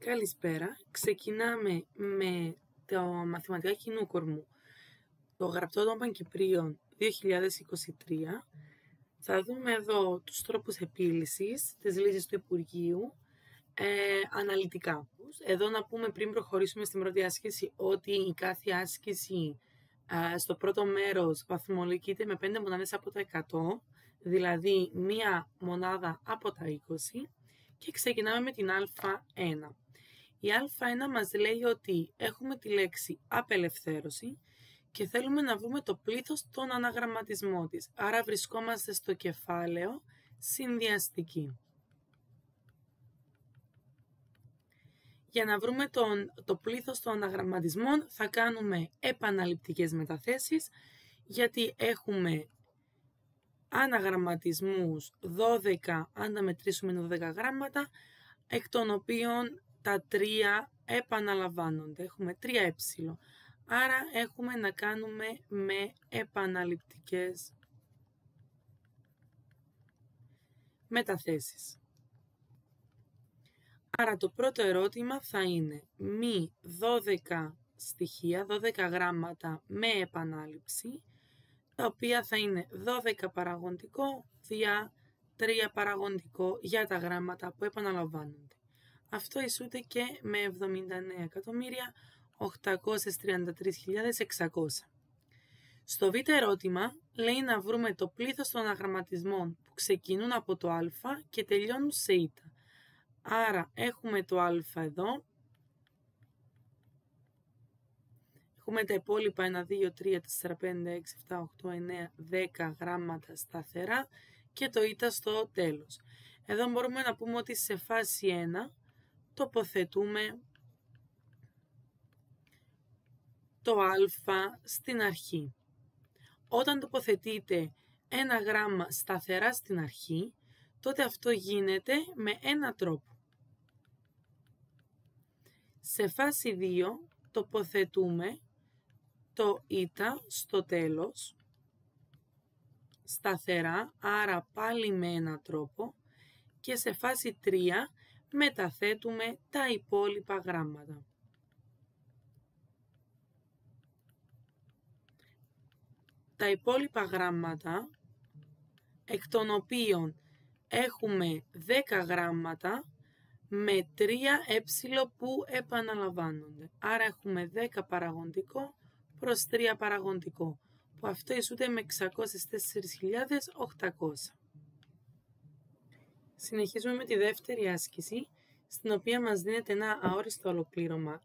Καλησπέρα. Ξεκινάμε με το μαθηματικά κοινού κορμού, το γραπτό των Παγκυπρίων 2023. Θα δούμε εδώ τους τρόπους επίλυσης της λύσης του Υπουργείου αναλυτικά. Εδώ να πούμε πριν προχωρήσουμε στην πρώτη άσκηση ότι η κάθε άσκηση στο πρώτο μέρος βαθμολογείται με 5 μονάδες από τα 100, δηλαδή μία μονάδα από τα 20 και ξεκινάμε με την Α1. Η Α1 μας λέει ότι έχουμε τη λέξη απελευθέρωση και θέλουμε να βρούμε το πλήθος των αναγραμματισμών της. Άρα βρισκόμαστε στο κεφάλαιο συνδυαστική. Για να βρούμε το πλήθος των αναγραμματισμών θα κάνουμε επαναληπτικές μεταθέσεις, γιατί έχουμε αναγραμματισμούς 12, αν τα μετρήσουμε είναι 12 γράμματα, εκ των οποίων τα 3 επαναλαμβάνονται. Έχουμε 3 ε. Άρα έχουμε να κάνουμε με επαναληπτικές μεταθέσεις. Άρα το πρώτο ερώτημα θα είναι μη 12 στοιχεία, 12 γράμματα με επανάληψη, τα οποία θα είναι 12 παραγωγικό δια 3 παραγωγικό για τα γράμματα που επαναλαμβάνονται. Αυτό ισούται και με 79.833.600. Στο β ερώτημα λέει να βρούμε το πλήθος των αναγραμματισμών που ξεκινούν από το α και τελειώνουν σε η. Άρα έχουμε το α εδώ, έχουμε τα υπόλοιπα 1, 2, 3, 4, 5, 6, 7, 8, 9, 10 γράμματα σταθερά και το η στο τέλος. Εδώ μπορούμε να πούμε ότι σε φάση 1 τοποθετούμε το α στην αρχή. Όταν τοποθετείτε ένα γράμμα σταθερά στην αρχή, τότε αυτό γίνεται με ένα τρόπο. Σε φάση 2 τοποθετούμε το η στο τέλος, σταθερά, άρα πάλι με ένα τρόπο, και σε φάση 3 μεταθέτουμε τα υπόλοιπα γράμματα. Τα υπόλοιπα γράμματα, εκ των οποίων έχουμε 10 γράμματα με 3 ε που επαναλαμβάνονται. Άρα έχουμε 10 παραγωγικό προς 3 παραγωγικό, που αυτό ισούται με 604.800. Συνεχίζουμε με τη δεύτερη άσκηση, στην οποία μας δίνεται ένα αόριστο ολοκλήρωμα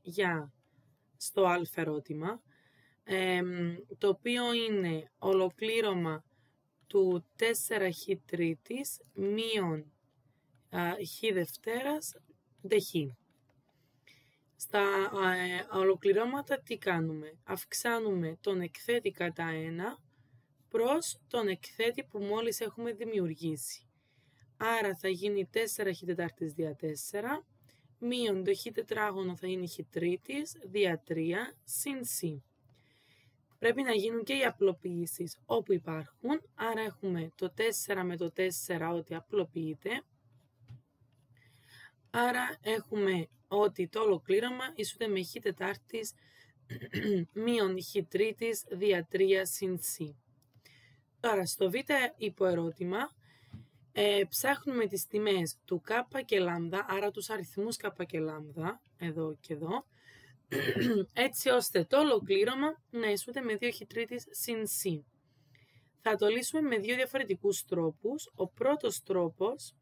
στο α ερώτημα, το οποίο είναι ολοκλήρωμα του 4χ τρίτης μείον χ δευτέρας δε χ. Στα ολοκληρώματα τι κάνουμε? Αυξάνουμε τον εκθέτη κατά 1 προς τον εκθέτη που μόλις έχουμε δημιουργήσει. Άρα θα γίνει 4χ τετάρτης δια 4, μείον το χ τετράγωνο θα είναι χ τρίτης δια 3 συν σ. Πρέπει να γίνουν και οι απλοποιήσεις όπου υπάρχουν, άρα έχουμε το 4 με το 4 ότι απλοποιείται. Άρα έχουμε ότι το ολοκλήρωμα ισούται με χ τετάρτης μείον χ τρίτης δια 3 συν σ. Τώρα στο β υποερώτημα ψάχνουμε τις τιμές του κ και λ, άρα τους αριθμούς κ και λ, εδώ και εδώ, έτσι ώστε το ολοκλήρωμα να ισούται με 2χ τρίτης συν σ. Θα το λύσουμε με δύο διαφορετικούς τρόπους. Ο πρώτος τρόπος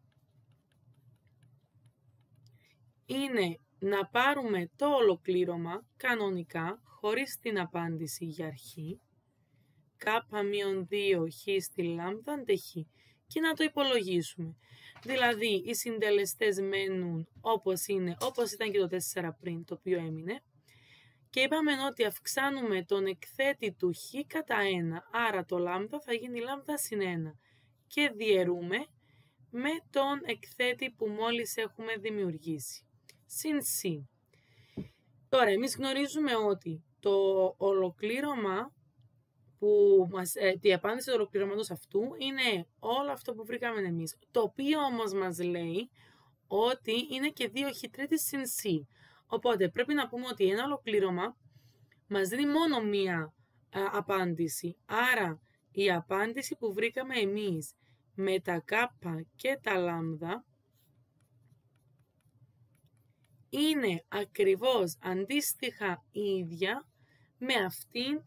είναι να πάρουμε το ολοκλήρωμα κανονικά, χωρίς την απάντηση για αρχή, k-2 χ στη λάμδα ντε χ, και να το υπολογίσουμε. Δηλαδή, οι συντελεστές μένουν όπως είναι, όπως ήταν και το 4 πριν, το οποίο έμεινε, και είπαμε ότι αυξάνουμε τον εκθέτη του χ κατά 1, άρα το λάμδα θα γίνει λάμδα συν 1, και διαιρούμε με τον εκθέτη που μόλις έχουμε δημιουργήσει, συν σ. Τώρα, εμείς γνωρίζουμε ότι το ολοκλήρωμα η απάντηση του ολοκληρωμάτος αυτού είναι όλο αυτό που βρήκαμε εμείς, το οποίο όμως μας λέει ότι είναι και 2χ3 συν c. Οπότε πρέπει να πούμε ότι ένα ολοκλήρωμα μας δίνει μόνο μία απάντηση. Άρα η απάντηση που βρήκαμε εμείς με τα κάπα και τα λάμδα είναι ακριβώς αντίστοιχα η ίδια με αυτήν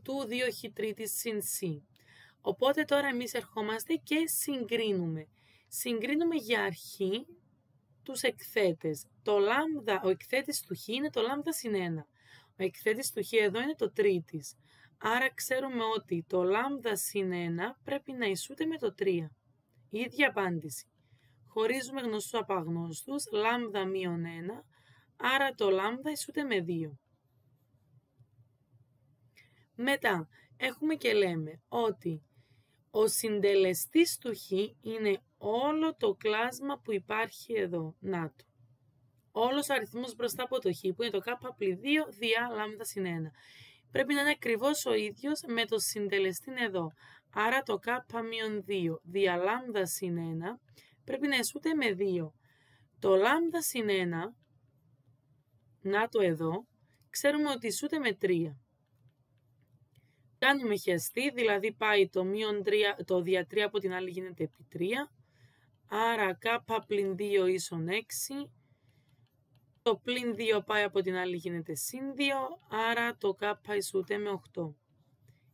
του 2χ3 συν c. Οπότε τώρα εμείς ερχόμαστε και συγκρίνουμε. Συγκρίνουμε για αρχή τους εκθέτες. Ο εκθέτης του χ είναι το λάμδα συν 1. Ο εκθέτης του χ εδώ είναι το τρίτης. Άρα ξέρουμε ότι το λάμδα συν 1 πρέπει να ισούται με το 3. Η ίδια απάντηση. Χωρίζουμε γνωστούς από αγνώστους, λάμδα μείον 1, άρα το λάμδα ισούται με 2. Μετά έχουμε και λέμε ότι ο συντελεστής του χ είναι όλο το κλάσμα που υπάρχει εδώ. Να το. Όλος ο αριθμός μπροστά από το χ που είναι το k πλην 2 διά λάμδα συν 1. Πρέπει να είναι ακριβώς ο ίδιος με το συντελεστή εδώ. Άρα το k μείον 2 δια λάμδα συν 1 πρέπει να ισούται με 2. Το λάμδα συν 1, να το εδώ, ξέρουμε ότι ισούται με 3. Κάνουμε χιαστή, δηλαδή πάει το δια 3 από την άλλη γίνεται επί 3. Άρα k πλην 2 ίσον 6. Το πλην 2 πάει από την άλλη γίνεται συν 2, άρα το k ισούται με 8.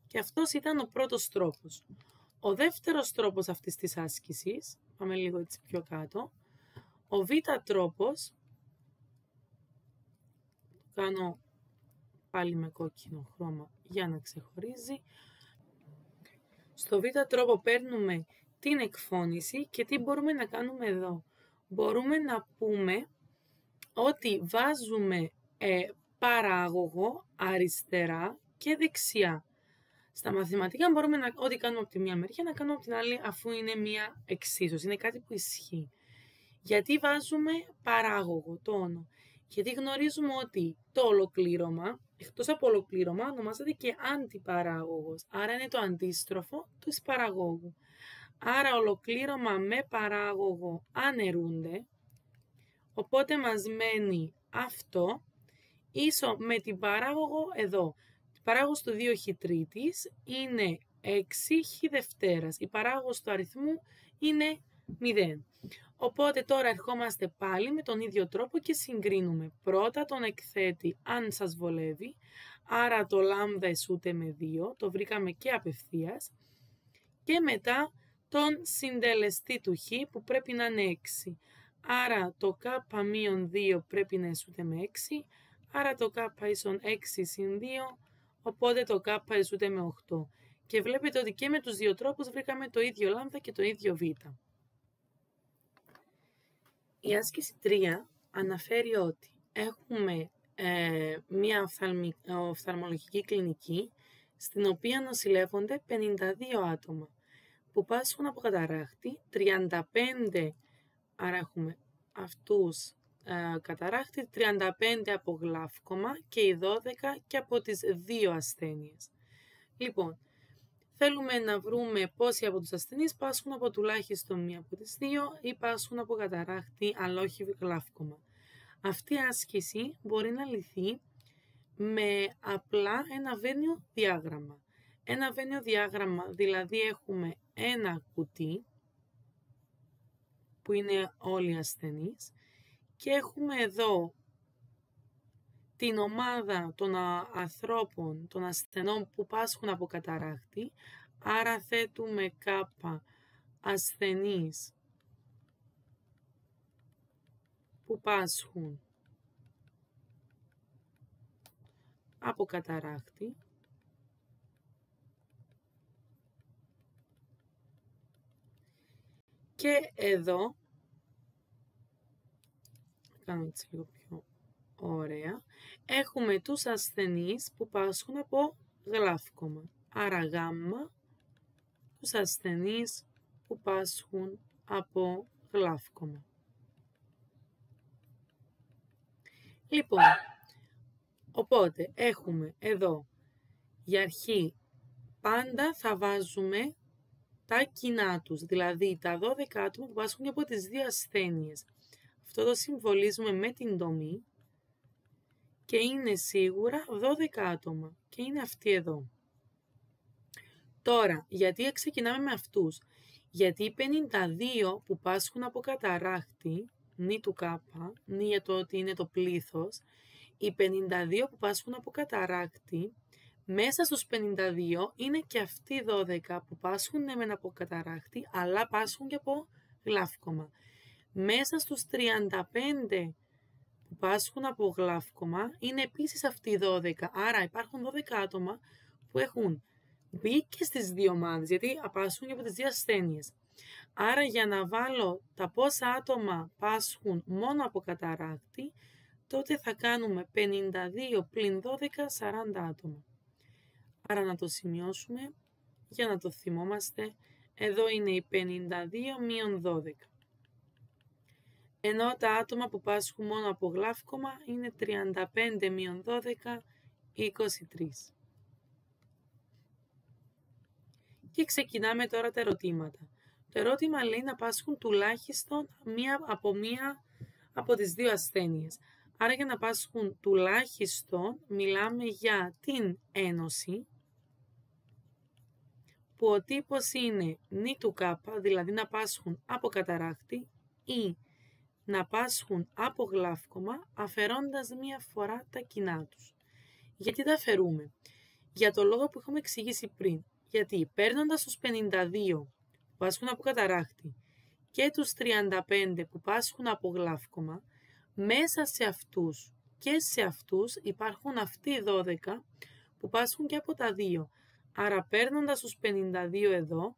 Και αυτός ήταν ο πρώτος τρόπος. Ο δεύτερος τρόπος αυτής της άσκησης, πάμε λίγο έτσι πιο κάτω, ο β τρόπος, κάνω πάλι με κόκκινο χρώμα για να ξεχωρίζει. Στο β τρόπο παίρνουμε την εκφώνηση και τι μπορούμε να κάνουμε εδώ. Μπορούμε να πούμε ότι βάζουμε παράγωγο αριστερά και δεξιά. Στα μαθηματικά μπορούμε ό,τι κάνουμε από τη μία μεριά να κάνουμε από την άλλη αφού είναι μία εξίσωση, είναι κάτι που ισχύει. Γιατί βάζουμε παράγωγο, τόνο. Γιατί γνωρίζουμε ότι το ολοκλήρωμα, εκτός από ολοκλήρωμα, ονομάζεται και αντιπαράγωγος. Άρα είναι το αντίστροφο του παραγώγου. Άρα ολοκλήρωμα με παράγωγο αναιρούνται. Οπότε μας μένει αυτό ίσο με την παράγωγο εδώ. Η παράγωγος του 2χ3 είναι 6χ δευτέρας. Η παράγωγος του αριθμού είναι 0. Οπότε τώρα ερχόμαστε πάλι με τον ίδιο τρόπο και συγκρίνουμε. Πρώτα τον εκθέτη αν σας βολεύει. Άρα το λάμδα ισούται με 2. Το βρήκαμε και απευθείας. Και μετά τον συντελεστή του χ που πρέπει να είναι 6. Άρα το k μείον 2 πρέπει να ισούται με 6. Άρα το k ίσον 6 συν 2. Οπότε το k ισούται με 8. Και βλέπετε ότι και με τους δύο τρόπους βρήκαμε το ίδιο λάμδα και το ίδιο β. Η άσκηση 3 αναφέρει ότι έχουμε μία οφθαλμολογική κλινική στην οποία νοσηλεύονται 52 άτομα που πάσχουν από καταράχτη, 35, άρα έχουμε αυτούς καταράχτη, 35 από γλαύκομα και οι 12 και από τις δύο ασθένειες. Λοιπόν, θέλουμε να βρούμε πόσοι από τους ασθενείς πάσχουν από τουλάχιστον μία από τις δύο ή πάσχουν από καταράχτη αλλά όχι γλαύκομα. Αυτή η άσκηση μπορεί να λυθεί με απλά ένα βένιο διάγραμμα. Ένα βένιο διάγραμμα, δηλαδή έχουμε ένα κουτί που είναι όλοι οι ασθενείς και έχουμε εδώ την ομάδα των ανθρώπων, των ασθενών που πάσχουν από καταράχτη, άρα θέτουμε κάπα ασθενείς που πάσχουν από καταράχτη και εδώ, κάνω έτσι λίγο πιο ωραία, έχουμε τους ασθενείς που πάσχουν από γλαύκομα. Άρα γάμμα, τους ασθενείς που πάσχουν από γλαύκομα. Λοιπόν, οπότε έχουμε εδώ, για αρχή, πάντα θα βάζουμε τα κοινά τους, δηλαδή τα 12 άτομα που πάσχουν από τις δύο ασθένειες. Αυτό το συμβολίζουμε με την τομή και είναι σίγουρα 12 άτομα και είναι αυτοί εδώ. Τώρα, γιατί ξεκινάμε με αυτούς? Γιατί οι 52 που πάσχουν από καταράκτη, νη του κάπα, νη για το ότι είναι το πλήθος, οι 52 που πάσχουν από καταράκτη, μέσα στους 52 είναι και αυτοί 12 που πάσχουν μεν από καταράκτη, αλλά πάσχουν και από γλαύκομα. Μέσα στους 35 που πάσχουν από γλαύκομα είναι επίσης αυτοί οι 12. Άρα υπάρχουν 12 άτομα που έχουν μπει και στις δύο ομάδες, γιατί πάσχουν και από τις δύο ασθένειες. Άρα για να βάλω τα πόσα άτομα πάσχουν μόνο από καταράκτη, τότε θα κάνουμε 52 πλην 12, 40 άτομα. Άρα να το σημειώσουμε για να το θυμόμαστε. Εδώ είναι οι 52 μείον 12. Ενώ τα άτομα που πάσχουν μόνο από γλαύκομα είναι 35 μείον 12, 23. Και ξεκινάμε τώρα τα ερωτήματα. Το ερώτημα λέει να πάσχουν τουλάχιστον μία από τις δύο ασθένειες. Άρα για να πάσχουν τουλάχιστον μιλάμε για την ένωση, που ο τύπος είναι νη του κάπα, δηλαδή να πάσχουν από καταράκτη, ή να πάσχουν από γλαύκομα, αφαιρώντας μία φορά τα κοινά τους. Γιατί τα αφαιρούμε? Για το λόγο που έχουμε εξηγήσει πριν. Γιατί παίρνοντας τους 52 που πάσχουν από καταράκτη και τους 35 που πάσχουν από γλαύκομα, μέσα σε αυτούς και σε αυτούς υπάρχουν αυτοί οι 12 που πάσχουν και από τα δύο. Άρα παίρνοντας τους 52 εδώ,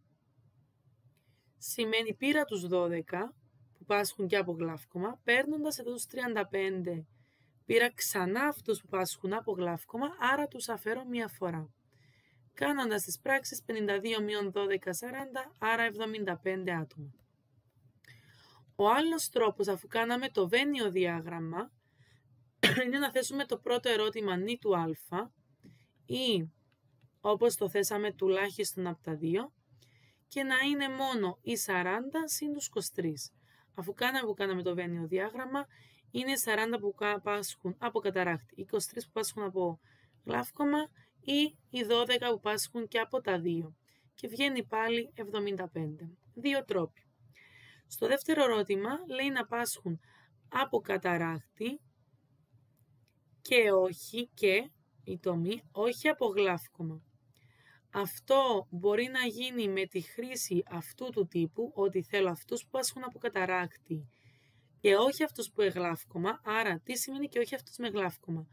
σημαίνει πήρα τους 12 που πάσχουν και από γλαύκομα, παίρνοντας εδώ τους 35, πήρα ξανά αυτούς που πάσχουν από γλαύκομα, άρα τους αφαιρώ μία φορά. Κάνοντας τις πράξεις 52 μείον 12, 40, άρα 75 άτομα. Ο άλλος τρόπος, αφού κάναμε το βένιο διάγραμμα, είναι να θέσουμε το πρώτο ερώτημα νη του α ή όπως το θέσαμε τουλάχιστον από τα δύο και να είναι μόνο οι 40 συν τους 23. Αφού κάναμε το βένιο διάγραμμα, είναι 40 που πάσχουν από καταράκτη, 23 που πάσχουν από γλαύκομα ή οι 12 που πάσχουν και από τα δύο. Και βγαίνει πάλι 75. Δύο τρόποι. Στο δεύτερο ερώτημα λέει να πάσχουν από καταράκτη και όχι και η τομή, όχι από γλαύκομα. Αυτό μπορεί να γίνει με τη χρήση αυτού του τύπου, ότι θέλω αυτούς που πάσχουν από καταράκτη και όχι αυτούς που εγλαύκομα. Άρα τι σημαίνει και όχι αυτούς με γλαύκομα?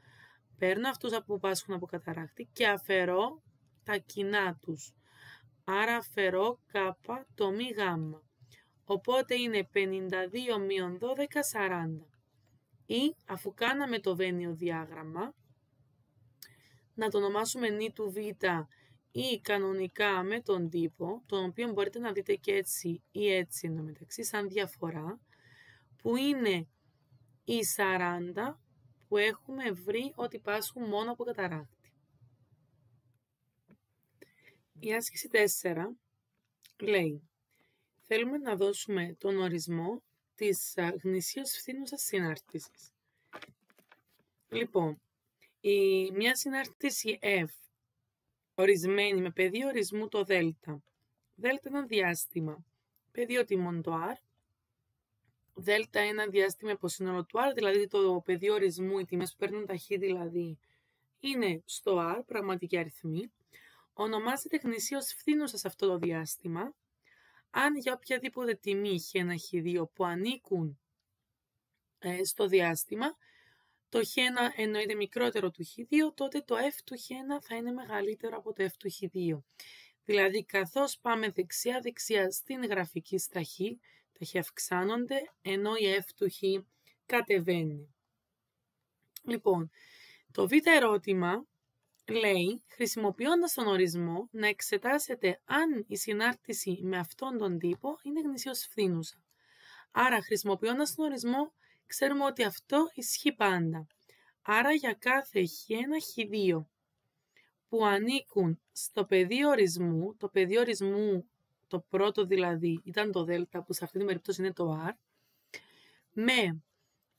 Παίρνω αυτούς που πάσχουν από καταράκτη και αφαιρώ τα κοινά τους. Άρα αφαιρώ κάπα το μη γάμμα. Οπότε είναι 52 μείον 12, 40. Ή αφού κάναμε το βένιο διάγραμμα, να το ονομάσουμε νη του β ή κανονικά με τον τύπο, τον οποίο μπορείτε να δείτε και έτσι ή έτσι εντωμεταξύ, σαν διαφορά, που είναι οι 40 που έχουμε βρει ότι πάσχουν μόνο από καταράκτη. Η άσκηση 4 λέει, θέλουμε να δώσουμε τον ορισμό της γνησίως φθήνουσας συνάρτησης. Λοιπόν, μια συνάρτηση F ορισμένη με πεδίο ορισμού το δ. Δ ένα διάστημα, πεδίο τιμών το R. Δ ένα διάστημα υποσύνολο του R, δηλαδή το πεδίο ορισμού, οι τιμές που παίρνουν τα χ δηλαδή, είναι στο R, πραγματική αριθμή. Ονομάζεται γνησίως φθήνουσα σε αυτό το διάστημα, αν για οποιαδήποτε τιμή χ1, χ2 που ανήκουν στο διάστημα, το χ1 εννοείται μικρότερο του χ2, τότε το f του χ1 θα είναι μεγαλύτερο από το f του χ2. Δηλαδή, καθώς πάμε δεξιά-δεξιά στην γραφική στα χ, τα χ αυξάνονται, ενώ η f του χ κατεβαίνει. Λοιπόν, το β ερώτημα λέει, χρησιμοποιώντας τον ορισμό, να εξετάσετε αν η συνάρτηση με αυτόν τον τύπο είναι γνησίως φθήνουσα. Άρα, χρησιμοποιώντας τον ορισμό, ξέρουμε ότι αυτό ισχύει πάντα. Άρα, για κάθε χ1, χ2 που ανήκουν στο πεδίο ορισμού, το πεδίο ορισμού το πρώτο δηλαδή ήταν το δέλτα, που σε αυτή την περίπτωση είναι το R, με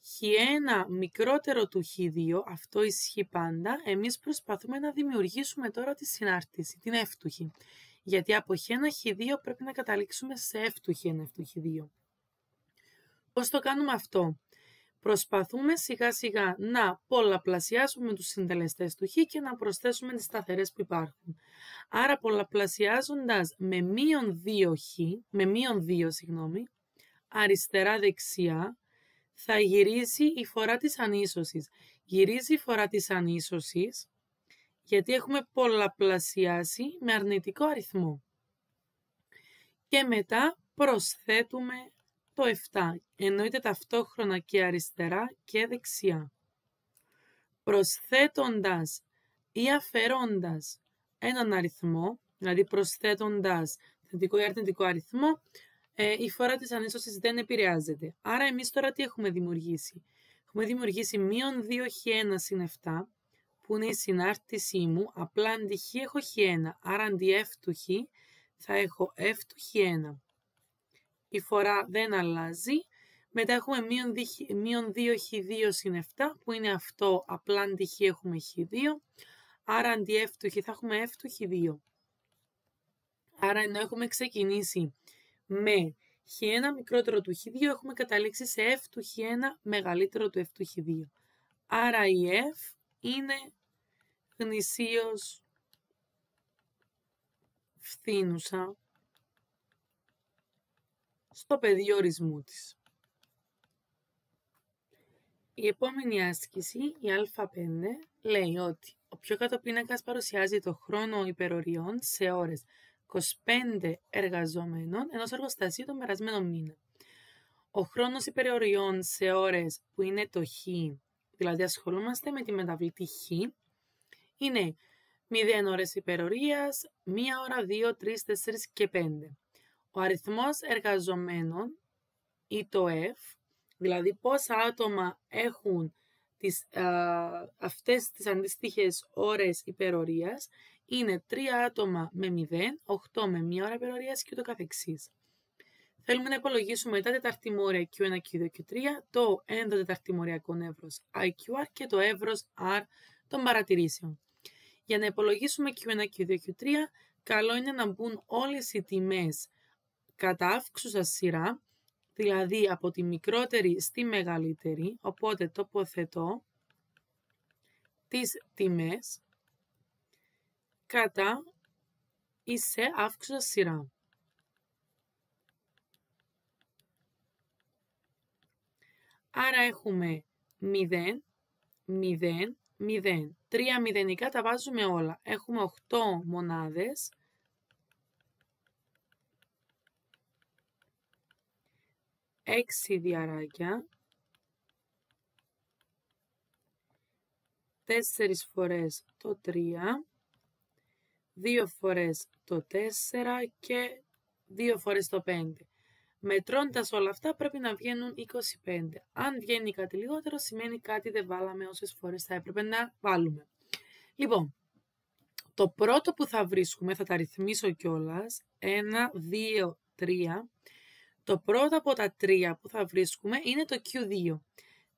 χ1 μικρότερο του χ2, αυτό ισχύει πάντα, εμείς προσπαθούμε να δημιουργήσουμε τώρα τη συνάρτηση, την f του χ. Γιατί από χ1 χ2 πρέπει να καταλήξουμε σε f του χ1 f του χ2. Πώς το κάνουμε αυτό? Προσπαθούμε σιγά σιγά να πολλαπλασιάσουμε τους συντελεστές του χ και να προσθέσουμε τις σταθερές που υπάρχουν. Άρα πολλαπλασιάζοντας με μείον 2, αριστερά-δεξιά, θα γυρίσει η φορά της ανίσωσης. Γυρίζει η φορά της ανίσωσης γιατί έχουμε πολλαπλασιάσει με αρνητικό αριθμό. Και μετά προσθέτουμε το 7, εννοείται ταυτόχρονα και αριστερά και δεξιά. Προσθέτοντας ή αφαιρώντας έναν αριθμό, δηλαδή προσθέτοντας θετικό ή αρνητικό αριθμό, η φορά της ανίσωσης δεν επηρεάζεται. Άρα εμείς τώρα τι έχουμε δημιουργήσει? Έχουμε δημιουργήσει μείον 2χ1 συν 7, που είναι η συνάρτησή μου, απλά αντί χ έχω χ1, άρα αντί f του χ θα έχω f του χ1. Η φορά δεν αλλάζει. Μετά έχουμε μείον 2χ2 συν 7, που είναι αυτό, απλά αντί χ έχουμε χ2, άρα αντί f του χ θα έχουμε f του χ2. Άρα ενώ έχουμε ξεκινήσει με χ1 μικρότερο του χ2, έχουμε καταλήξει σε f του χ1 μεγαλύτερο του f του χ2. Άρα η f είναι γνησίως φθήνουσα στο πεδίο ορισμού της. Η επόμενη άσκηση, η α5, λέει ότι ο πιο κάτω πίνακας παρουσιάζει το χρόνο υπεροριών σε ώρες 25 εργαζομένων ενός εργοστασίου τον περασμένο μήνα. Ο χρόνος υπεροριών σε ώρες που είναι το χ, δηλαδή ασχολούμαστε με τη μεταβλητή χ, είναι 0 ώρες υπερορίας, 1 ώρα, 2, 3, 4 και 5. Ο αριθμός εργαζομένων ή το F, δηλαδή πόσα άτομα έχουν αυτές τις αντίστοιχες ώρες υπερορίας, είναι 3 άτομα με 0, 8 με 1 ώρα υπερορίας και το καθεξής. Θέλουμε να υπολογίσουμε τα τεταρτημόρια Q1, Q2 και Q3, το ενδοτεταρτημοριακό εύρος IQR και το εύρος R των παρατηρήσεων. Για να υπολογίσουμε Q1, Q2 και Q3, καλό είναι να μπουν όλες οι τιμές κατά αύξουσα σειρά, δηλαδή από τη μικρότερη στη μεγαλύτερη, οπότε τοποθετώ τις τιμές κατά ή σε αύξουσα σειρά. Άρα έχουμε 0, 0, 0. 3 μηδενικά τα βάζουμε όλα. Έχουμε 8 μονάδες. 6 διαράκια. 4 φορές το 3. 2 φορές το 4 και 2 φορές το 5. Μετρώντας όλα αυτά πρέπει να βγαίνουν 25. Αν βγαίνει κάτι λιγότερο σημαίνει κάτι δεν βάλαμε όσες φορές θα έπρεπε να βάλουμε. Λοιπόν, το πρώτο που θα βρίσκουμε, θα τα ρυθμίσω κιόλας, 1, 2, 3. Το πρώτο από τα 3 που θα βρίσκουμε είναι το Q2.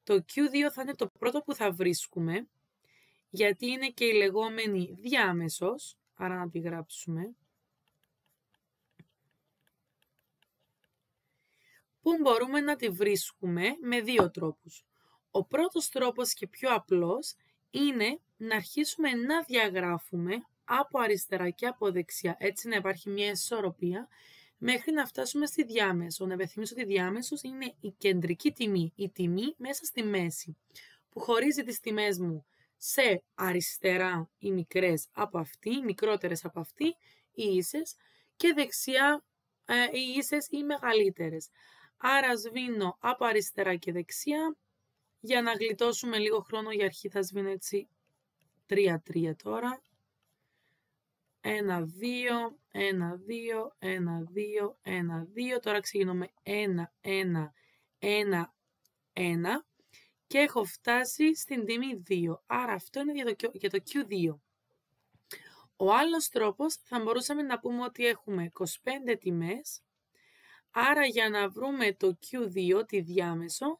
Το Q2 θα είναι το πρώτο που θα βρίσκουμε, γιατί είναι και η λεγόμενη διάμεσος, άρα να τη γράψουμε. Που μπορούμε να τη βρίσκουμε με δύο τρόπους. Ο πρώτος τρόπος και πιο απλός είναι να αρχίσουμε να διαγράφουμε από αριστερά και από δεξιά, έτσι να υπάρχει μια ισορροπία, μέχρι να φτάσουμε στη διάμεσο. Να υπενθυμίσω ότι η διάμεσος είναι η κεντρική τιμή, η τιμή μέσα στη μέση, που χωρίζει τις τιμές μου σε αριστερά οι μικρές από αυτή, οι μικρότερες από αυτή, οι ίσες, και δεξιά οι ίσες ή μεγαλύτερες. Άρα σβήνω από αριστερά και δεξιά, για να γλιτώσουμε λίγο χρόνο για αρχή θα σβήνω έτσι 3-3 τώρα. 1, 2, 1, 2, 1, 2, 1, 2. Τώρα ξεκινώ με 1, 1, 1, 1 και έχω φτάσει στην τιμή 2. Άρα αυτό είναι για το Q2. Ο άλλος τρόπος θα μπορούσαμε να πούμε ότι έχουμε 25 τιμές, άρα για να βρούμε το Q2, τη διάμεσο,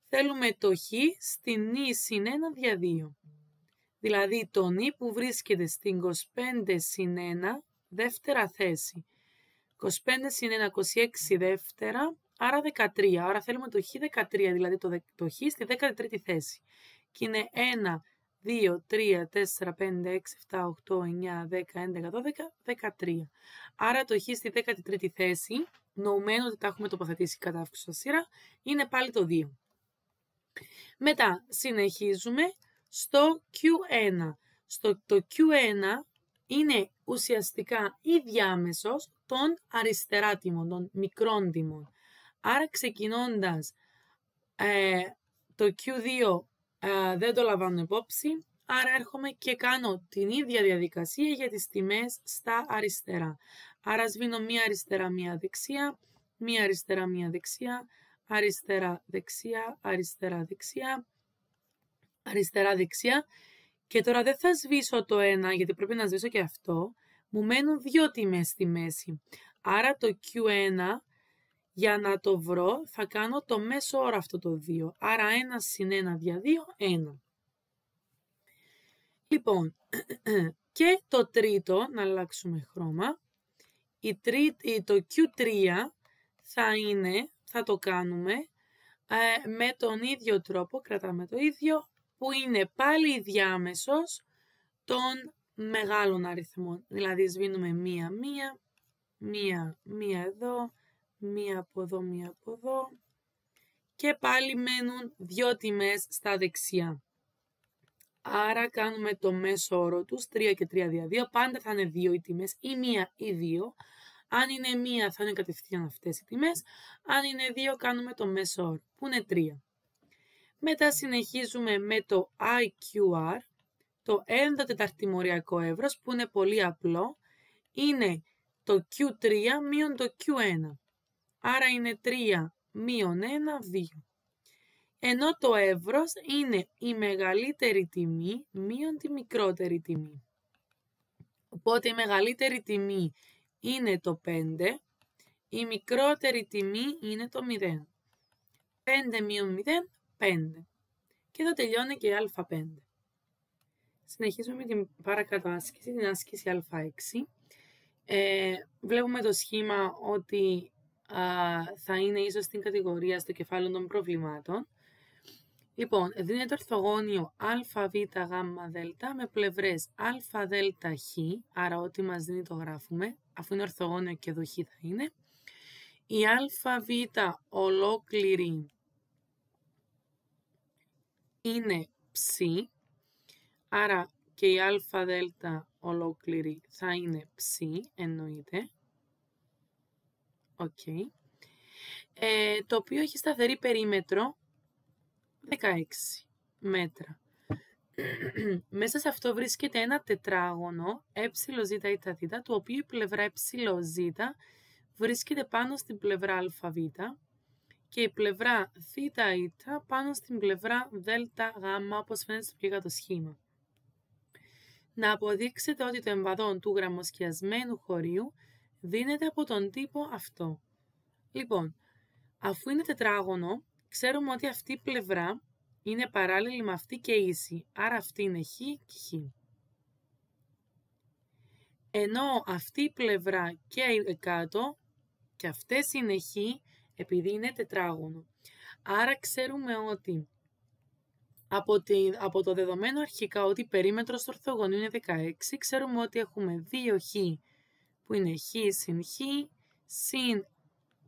θέλουμε το χ στην νη συν 1 δια 2. Δηλαδή το νη που βρίσκεται στην 25 συν 1 δεύτερα θέση. 25 συν 1, 26 δεύτερα, άρα 13. Άρα θέλουμε το χ 13, δηλαδή το χ στη 13η θέση. Και είναι 1, 2, 3, 4, 5, 6, 7, 8, 9, 10, 11, 12, 13. Άρα το χ στη 13η θέση, νοουμένου ότι τα έχουμε τοποθετήσει κατά αύξηση σειρά, είναι πάλι το 2. Μετά συνεχίζουμε στο Q1. Το Q1 είναι ουσιαστικά η διάμεσος των αριστερά τιμών, των μικρών τιμών. Άρα ξεκινώντας το Q2 δεν το λαμβάνω υπόψη, άρα έρχομαι και κάνω την ίδια διαδικασία για τις τιμές στα αριστερά. Άρα σβήνω μία αριστερά, μία δεξιά, μία αριστερά, μία δεξιά, αριστερά, δεξιά, αριστερά, δεξιά, αριστερά, δεξιά. Και τώρα δεν θα σβήσω το ένα, γιατί πρέπει να σβήσω και αυτό. Μου μένουν δύο τιμές στη μέση. Άρα το Q1, για να το βρω, θα κάνω το μέσο όρο αυτό το 2. Άρα 1 συν 1 δια 2, 1. Λοιπόν, και το τρίτο, να αλλάξουμε χρώμα. Το Q3 θα το κάνουμε με τον ίδιο τρόπο, κρατάμε το ίδιο, που είναι πάλι η διάμεσος των μεγάλων αριθμών. Δηλαδή σβήνουμε μία εδώ, μία από εδώ, μία από εδώ και πάλι μένουν δύο τιμές στα δεξιά. Άρα κάνουμε το μέσο όρο τους, 3 και 3 δια 2, πάντα θα είναι 2 οι τιμές, ή 1 ή 2. Αν είναι 1 θα είναι κατευθείαν αυτές οι τιμές, αν είναι 2 κάνουμε το μέσο όρο, που είναι 3. Μετά συνεχίζουμε με το IQR, το ένδο τεταρτημοριακό εύρος, που είναι πολύ απλό, είναι το Q3 μείον το Q1. Άρα είναι 3 μείον 1, 2. Ενώ το εύρος είναι η μεγαλύτερη τιμή μείον τη μικρότερη τιμή. Οπότε η μεγαλύτερη τιμή είναι το 5, η μικρότερη τιμή είναι το 0. 5 μείον 0, 5. Και εδώ τελειώνει και η α5. Συνεχίζουμε με την παρακάτω άσκηση, την άσκηση α6. Βλέπουμε το σχήμα ότι θα είναι ίσως στην κατηγορία στο κεφάλαιο των προβλημάτων. Λοιπόν, δίνεται ορθογώνιο αβ γ δ με πλευρές α δ χ, άρα ό,τι μας δίνει το γράφουμε, αφού είναι ορθογώνιο και εδώ χ θα είναι. Η αβ ολόκληρη είναι ψ, άρα και η α δέλτα ολόκληρη θα είναι ψ, εννοείται. Okay. Το οποίο έχει σταθερή περίμετρο 16 μέτρα. Μέσα σε αυτό βρίσκεται ένα τετράγωνο εζ ή θ, το οποίο η πλευρά εζ βρίσκεται πάνω στην πλευρά αβ και η πλευρά θ ή πάνω στην πλευρά δγ, όπως φαίνεται στο πιο κάτω σχήμα. Να αποδείξετε ότι το εμβαδόν του γραμμοσκιασμένου χωρίου δίνεται από τον τύπο αυτό. Λοιπόν, αφού είναι τετράγωνο, ξέρουμε ότι αυτή η πλευρά είναι παράλληλη με αυτή και ίση, άρα αυτή είναι χ και χ. Ενώ αυτή η πλευρά και κάτω, και αυτές είναι χ, επειδή είναι τετράγωνο. Άρα ξέρουμε ότι από το δεδομένο αρχικά ότι η περίμετρος του ορθογωνίου είναι 16, ξέρουμε ότι έχουμε 2χ που είναι χ συν χ, συν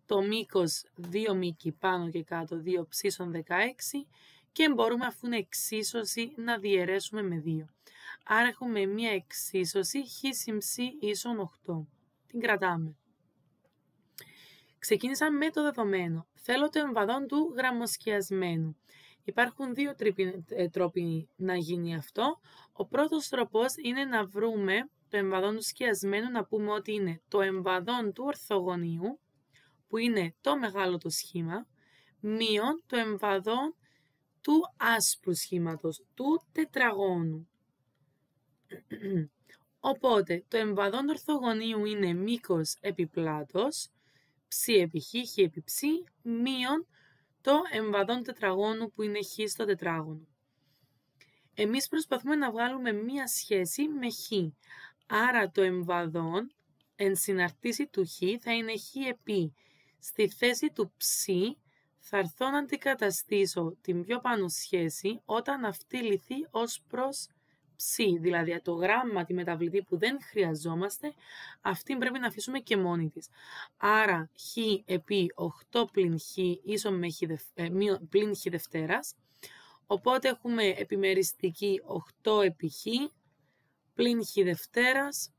το μήκος 2 μήκη πάνω και κάτω, 2 ψήσον 16, και μπορούμε, αφού είναι εξίσωση, να διαιρέσουμε με 2. Άρα έχουμε μία εξίσωση χ συν ψ ίσον 8. Την κρατάμε. Ξεκίνησα με το δεδομένο. Θέλω το εμβαδόν του γραμμοσκιασμένου. Υπάρχουν δύο τρόποι να γίνει αυτό. Ο πρώτος τρόπος είναι να βρούμε το εμβαδόν του σκιασμένου, να πούμε ότι είναι το εμβαδόν του ορθογωνίου, που είναι το μεγάλο το σχήμα, μείον το εμβαδόν του άσπρου σχήματος, του τετραγώνου. Οπότε, το εμβαδόν ορθογωνίου είναι μήκος επί πλάτος, ψ επί χ, χ επί ψ, μείον το εμβαδόν τετραγώνου που είναι χ στο τετράγωνο. Εμείς προσπαθούμε να βγάλουμε μία σχέση με χ. Άρα το εμβαδόν εν συναρτήσει του χ θα είναι χ επί. Στη θέση του ψ θα έρθω να αντικαταστήσω την πιο πάνω σχέση όταν αυτή λυθεί ως προς ψ. Δηλαδή το γράμμα, τη μεταβλητή που δεν χρειαζόμαστε, αυτή πρέπει να αφήσουμε και μόνη της. Άρα χ επί 8 πλην χ ίσον με πλην χ δευτέρας. Οπότε έχουμε επιμεριστική 8 επί χ, πλην χ δευτέρας,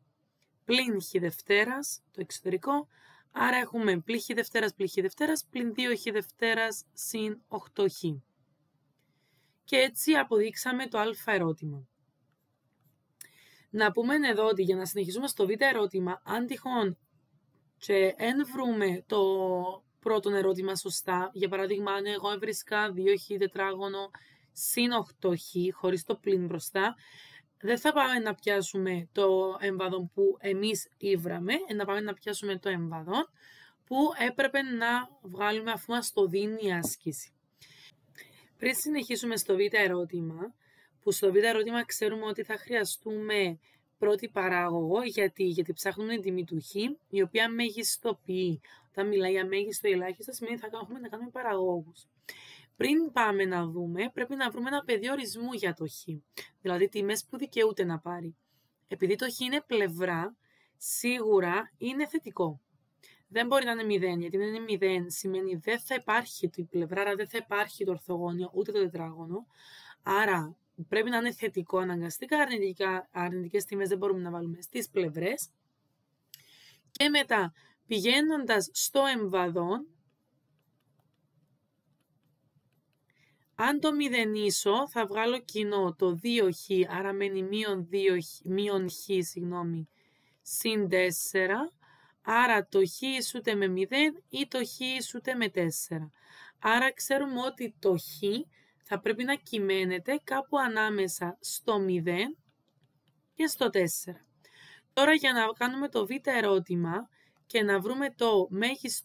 πλην χ δευτέρας, το εξωτερικό. Άρα έχουμε πλην χ δευτέρας, πλην 2 χ δευτέρας, συν 8 χ. Και έτσι αποδείξαμε το α ερώτημα. Να πούμε εδώ ότι για να συνεχίσουμε στο β ερώτημα, αν τυχόν και εν βρούμε το πρώτο ερώτημα σωστά, για παράδειγμα αν εγώ έβρισκα 2χ τετράγωνο συν 8χ χωρίς το πλην μπροστά, δεν θα πάμε να πιάσουμε το εμβαδόν που εμείς ήβραμε, να πάμε να πιάσουμε το εμβαδόν που έπρεπε να βγάλουμε αφού μας το δίνει η άσκηση. Πριν συνεχίσουμε στο β ερώτημα, που στο β ερώτημα ξέρουμε ότι θα χρειαστούμε πρώτη παράγωγο, γιατί ψάχνουμε την τιμή του χ, η οποία μεγιστοποιεί. Όταν μιλάει για μέγιστο ή ελάχιστο, σημαίνει ότι θα έχουμε να κάνουμε παραγόγους. Πριν πάμε να δούμε, πρέπει να βρούμε ένα πεδίο ορισμού για το χ, δηλαδή τιμές που δικαιούται να πάρει. Επειδή το χ είναι πλευρά, σίγουρα είναι θετικό. Δεν μπορεί να είναι 0, γιατί αν είναι 0 σημαίνει δεν θα υπάρχει η πλευρά, άρα δεν θα υπάρχει το ορθογώνιο ούτε το τετράγωνο. Άρα πρέπει να είναι θετικό αναγκαστικά, αρνητικές τιμές δεν μπορούμε να βάλουμε στις πλευρές. Και μετά, πηγαίνοντας στο εμβαδόν, αν το μηδενίσω, θα βγάλω κοινό το 2χ, άρα μένει μείον χ, συν 4, άρα το χ ισούται με 0 ή το χ ισούται με 4. Άρα ξέρουμε ότι το χ θα πρέπει να κυμαίνεται κάπου ανάμεσα στο 0 και στο 4. Τώρα για να κάνουμε το β ερώτημα και να βρούμε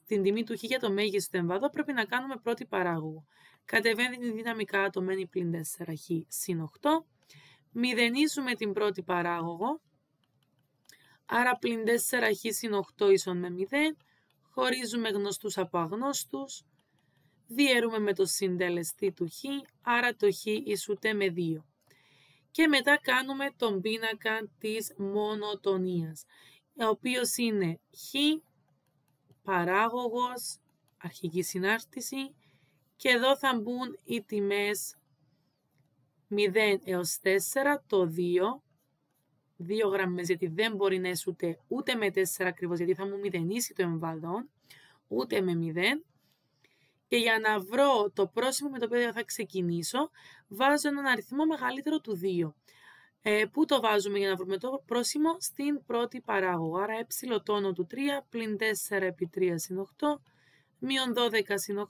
την τιμή του χ για το μέγιστο εμβαδό, πρέπει να κάνουμε πρώτη παράγωγο. Κατεβαίνει δυναμικά το μένει πλην 4χ συν 8. Μηδενίζουμε την πρώτη παράγωγο. Άρα πλην 4χ συν 8 ίσον με 0. Χωρίζουμε γνωστούς από αγνώστους. Διαιρούμε με το συντελεστή του χ. Άρα το χ ισούται με 2. Και μετά κάνουμε τον πίνακα της μονοτονίας, ο οποίος είναι χ, παράγωγος, αρχική συνάρτηση, και εδώ θα μπουν οι τιμές 0 έως 4, το 2 γραμμές, γιατί δεν μπορεί να έσουται ούτε με 4 ακριβώς, γιατί θα μου μηδενίσει το εμβαδόν, ούτε με 0. Και για να βρω το πρόσημο με το οποίο θα ξεκινήσω, βάζω έναν αριθμό μεγαλύτερο του 2. Πού το βάζουμε για να βρούμε το πρόσημο? Στην πρώτη παράγωγο. Άρα τόνο του 3 πλην 4 επί 3 συν 8, μείον 12 συν 8,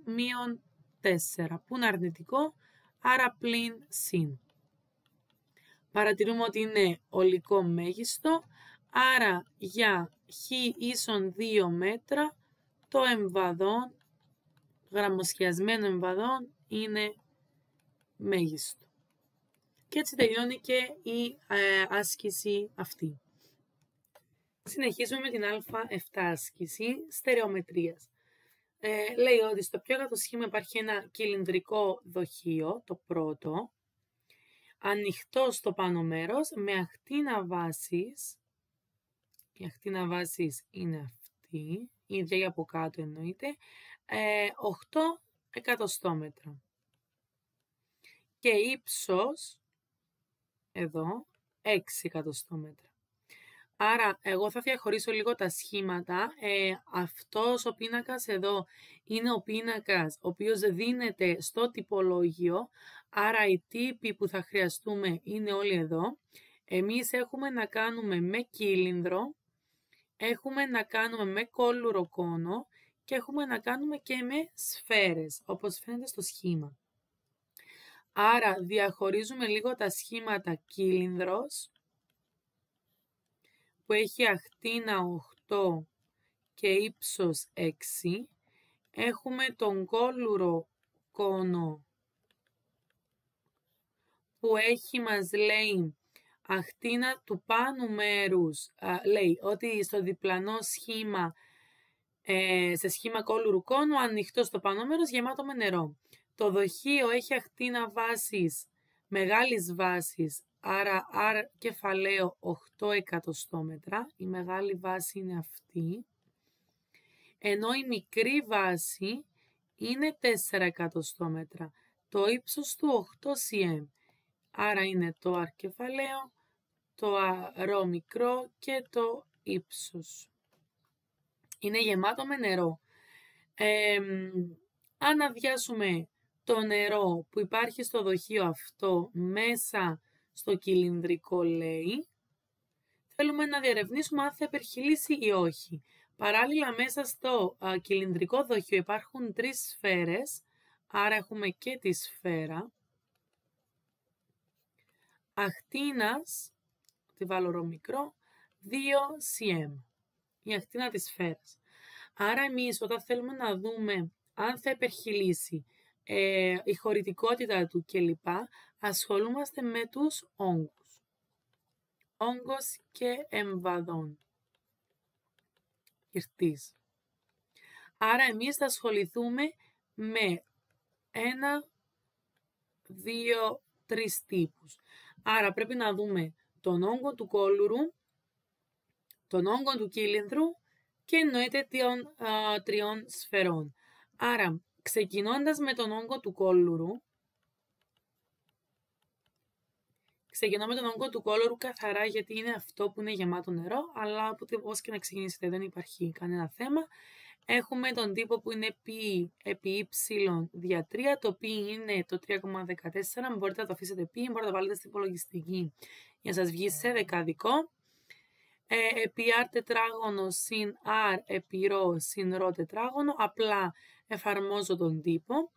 μείον 4, που είναι αρνητικό, άρα πλην συν. Παρατηρούμε ότι είναι ολικό μέγιστο, άρα για χ ίσον 2 μέτρα, το εμβαδόν, γραμμοσχιασμένο εμβαδόν, είναι μέγιστο. Και έτσι τελειώνει και η άσκηση αυτή. Συνεχίζουμε με την α7 άσκηση στερεομετρίας. Λέει ότι στο πιο κάτω σχήμα υπάρχει ένα κυλινδρικό δοχείο, το πρώτο, ανοιχτό στο πάνω μέρος, με ακτίνα βάσης. Η ακτίνα βάσης είναι αυτή, η ίδια για από κάτω εννοείται, 8 εκατοστόμετρα. Και ύψος, εδώ, 6 εκατοστόμετρα. Άρα, εγώ θα διαχωρίσω λίγο τα σχήματα. Αυτός ο πίνακας εδώ είναι ο πίνακας ο οποίος δίνεται στο τυπολόγιο. Άρα, οι τύποι που θα χρειαστούμε είναι όλοι εδώ. Εμείς έχουμε να κάνουμε με κύλινδρο, έχουμε να κάνουμε με κόλλουρο κόνο και έχουμε να κάνουμε και με σφαίρες, όπως φαίνεται στο σχήμα. Άρα, διαχωρίζουμε λίγο τα σχήματα κύλινδρος που έχει ακτίνα 8 και ύψος 6. Έχουμε τον κόλλουρο κόνο που έχει, μας λέει, ακτίνα του πάνω μέρους. Λέει ότι στο διπλανό σχήμα, σε σχήμα κόλλουρου κόνου, ανοιχτό στο πάνω μέρος, γεμάτο με νερό. Το δοχείο έχει ακτίνα βάσης, μεγάλης βάσης, άρα R κεφαλαίο 8 εκατοστόμετρα. Η μεγάλη βάση είναι αυτή. Ενώ η μικρή βάση είναι 4 εκατοστόμετρα. Το ύψος του 8 cm. Άρα είναι το R κεφαλαίο, το ρ μικρό και το ύψος. Είναι γεμάτο με νερό. Αν αδειάσουμε το νερό που υπάρχει στο δοχείο αυτό μέσα στο κυλινδρικό, λέει, θέλουμε να διερευνήσουμε αν θα υπερχειλήσει ή όχι. Παράλληλα, μέσα στο κυλινδρικό δοχείο υπάρχουν 3 σφαίρες, άρα έχουμε και τη σφαίρα. Ακτίνας, τη βάλω ρο μικρό, 2 cm, η ακτίνα της σφαίρας. Άρα εμείς όταν θέλουμε να δούμε αν θα υπερχειλήσει η χωρητικότητα του κλπ, ασχολούμαστε με τους όγκους. Όγκος και εμβαδόν. Ηρτής. Άρα εμείς θα ασχοληθούμε με 1, 2, 3 τύπους. Άρα πρέπει να δούμε τον όγκο του κόλλουρου, τον όγκο του κύλινδρου και εννοείται των 3 σφαιρών. Άρα, ξεκινώντας με τον όγκο του κόλλουρου, ξεκινώ με τον όγκο του κόλλουρου καθαρά γιατί είναι αυτό που είναι γεμάτο νερό, αλλά όπως και να ξεκινήσετε δεν υπάρχει κανένα θέμα. Έχουμε τον τύπο που είναι π επί y δια 3, το π είναι το 3,14, μπορείτε να το αφήσετε π, μπορείτε να το βάλετε στην υπολογιστική για να σας βγει σε δεκαδικό. Επί r τετράγωνο συν r επί ρ συν ρ τετράγωνο, απλά εφαρμόζω τον τύπο,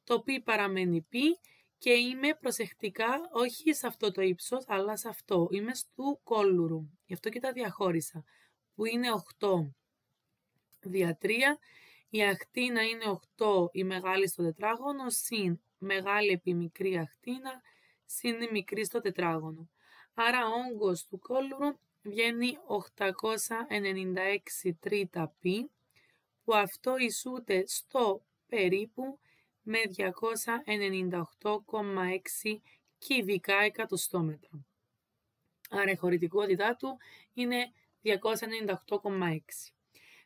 το π παραμένει π και είμαι προσεκτικά όχι σε αυτό το ύψος, αλλά σε αυτό, είμαι στου κόλλουρου, γι' αυτό και τα διαχώρισα, που είναι 8 δια 3, η ακτίνα είναι 8 η μεγάλη στο τετράγωνο, συν μεγάλη επί μικρή ακτίνα, συν η μικρή στο τετράγωνο. Άρα ο όγκος του κόλλουρου βγαίνει 896 τρίτα π, που αυτό ισούται στο περίπου με 298,6 κυβικά εκατοστόμετρα. Άρα η χωρητικότητά του είναι 298,6.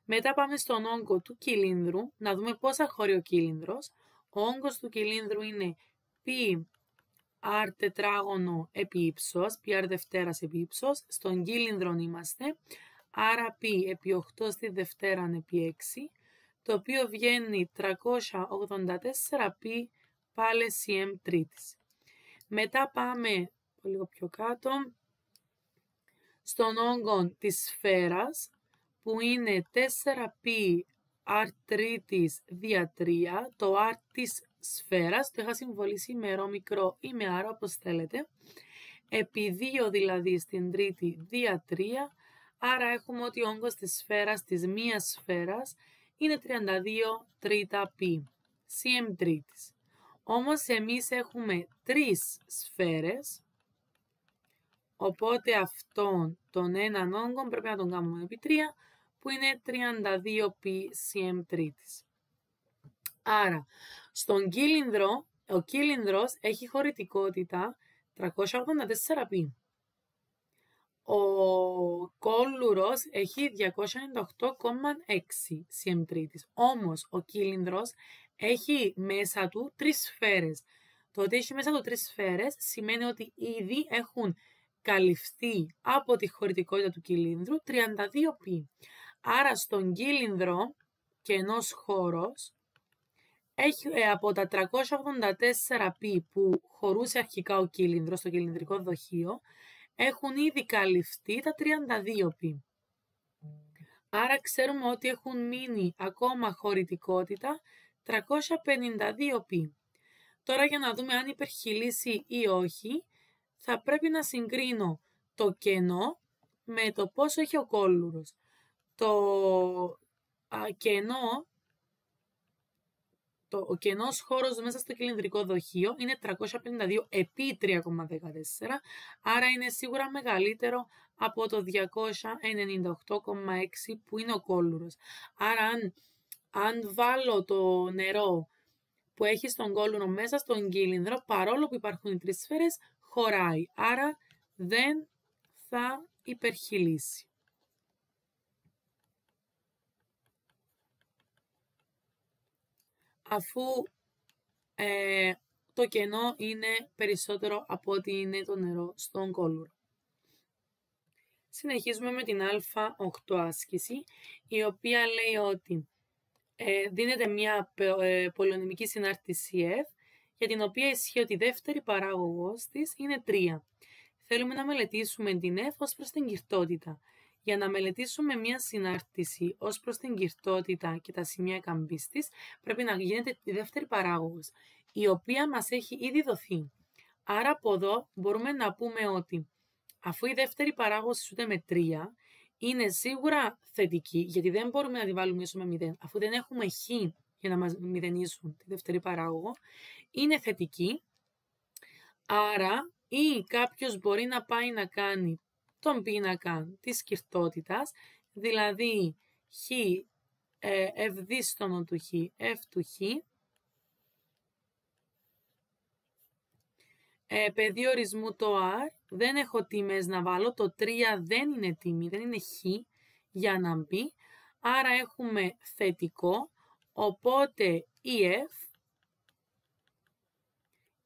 Μετά πάμε στον όγκο του κυλίνδρου, να δούμε πόσα χωρεί ο κύλινδρος. Ο όγκος του κυλίνδρου είναι π r τετράγωνο επί ύψος, π r δευτέρας επί ύψος, στον κύλινδρο είμαστε, άρα π επί 8 στη δευτέρα επί 6, το οποίο βγαίνει 384 π πάλι cm τρίτης. Μετά πάμε λίγο πιο κάτω στον όγκο της σφαίρας, που είναι 4π r τρίτης δια 3, το r της σφαίρας, το είχα συμβολήσει με ρ μικρό ή με r όπως θέλετε, επί 2 δηλαδή στην τρίτη δια 3, άρα έχουμε ότι ο όγκος της σφαίρας, της μίας σφαίρας, είναι 32 τρίτα π, cm τρίτης. Όμως εμείς έχουμε 3 σφαίρες, οπότε αυτόν τον έναν όγκο πρέπει να τον κάνουμε επί 3, που είναι 32 π cm τρίτης. Άρα, στον κύλινδρο, ο κύλινδρος έχει χωρητικότητα 384 π. Ο κόλλουρος έχει 298,6 cm τρίτης. Όμως, ο κύλινδρος έχει μέσα του 3 σφαίρες. Το ότι έχει μέσα του 3 σφαίρες σημαίνει ότι ήδη έχουν καλυφθεί από τη χωρητικότητα του κυλίνδρου 32 π. Άρα στον κύλινδρο κενός χώρος έχει από τα 384 π που χωρούσε αρχικά ο κύλινδρος στο κυλινδρικό δοχείο, έχουν ήδη καλυφθεί τα 32 π. Άρα ξέρουμε ότι έχουν μείνει ακόμα χωρητικότητα 352 π. Τώρα για να δούμε αν υπερχειλήσει ή όχι, θα πρέπει να συγκρίνω το κενό με το πόσο έχει ο κόλλουρος. Ο κενός χώρος μέσα στο κυλινδρικό δοχείο είναι 352 επί 3,14, άρα είναι σίγουρα μεγαλύτερο από το 298,6 που είναι ο κόλλουρος. Άρα αν βάλω το νερό που έχει στον κόλλουρο μέσα στον κύλινδρο, παρόλο που υπάρχουν οι 3 σφαίρες, χωράει. Άρα δεν θα υπερχειλήσει. Αφού το κενό είναι περισσότερο από ό,τι είναι το νερό στον κόλλουρο. Συνεχίζουμε με την α8 άσκηση, η οποία λέει ότι δίνεται μια πολυονυμική συνάρτηση F, για την οποία ισχύει ότι η δεύτερη παράγωγος της είναι 3. Θέλουμε να μελετήσουμε την F ως προς την κυρτότητα. Για να μελετήσουμε μια συνάρτηση ως προς την κυρτότητα και τα σημεία καμπής της, πρέπει να γίνεται η δεύτερη παράγωγος, η οποία μας έχει ήδη δοθεί. Άρα από εδώ μπορούμε να πούμε ότι αφού η δεύτερη παράγωγος ισούται με 3, είναι σίγουρα θετική, γιατί δεν μπορούμε να τη βάλουμε ίσο με 0, αφού δεν έχουμε χ για να μας μηδενίσουν τη δεύτερη παράγωγο, είναι θετική. Άρα ή κάποιος μπορεί να πάει να κάνει τον πίνακα της κυρτότητας, δηλαδή χ ευδίστονο του χ, f του χ, πεδίο ορισμού το r, δεν έχω τιμές να βάλω, το 3 δεν είναι τιμή, δεν είναι χ για να μπει, άρα έχουμε θετικό, οπότε η f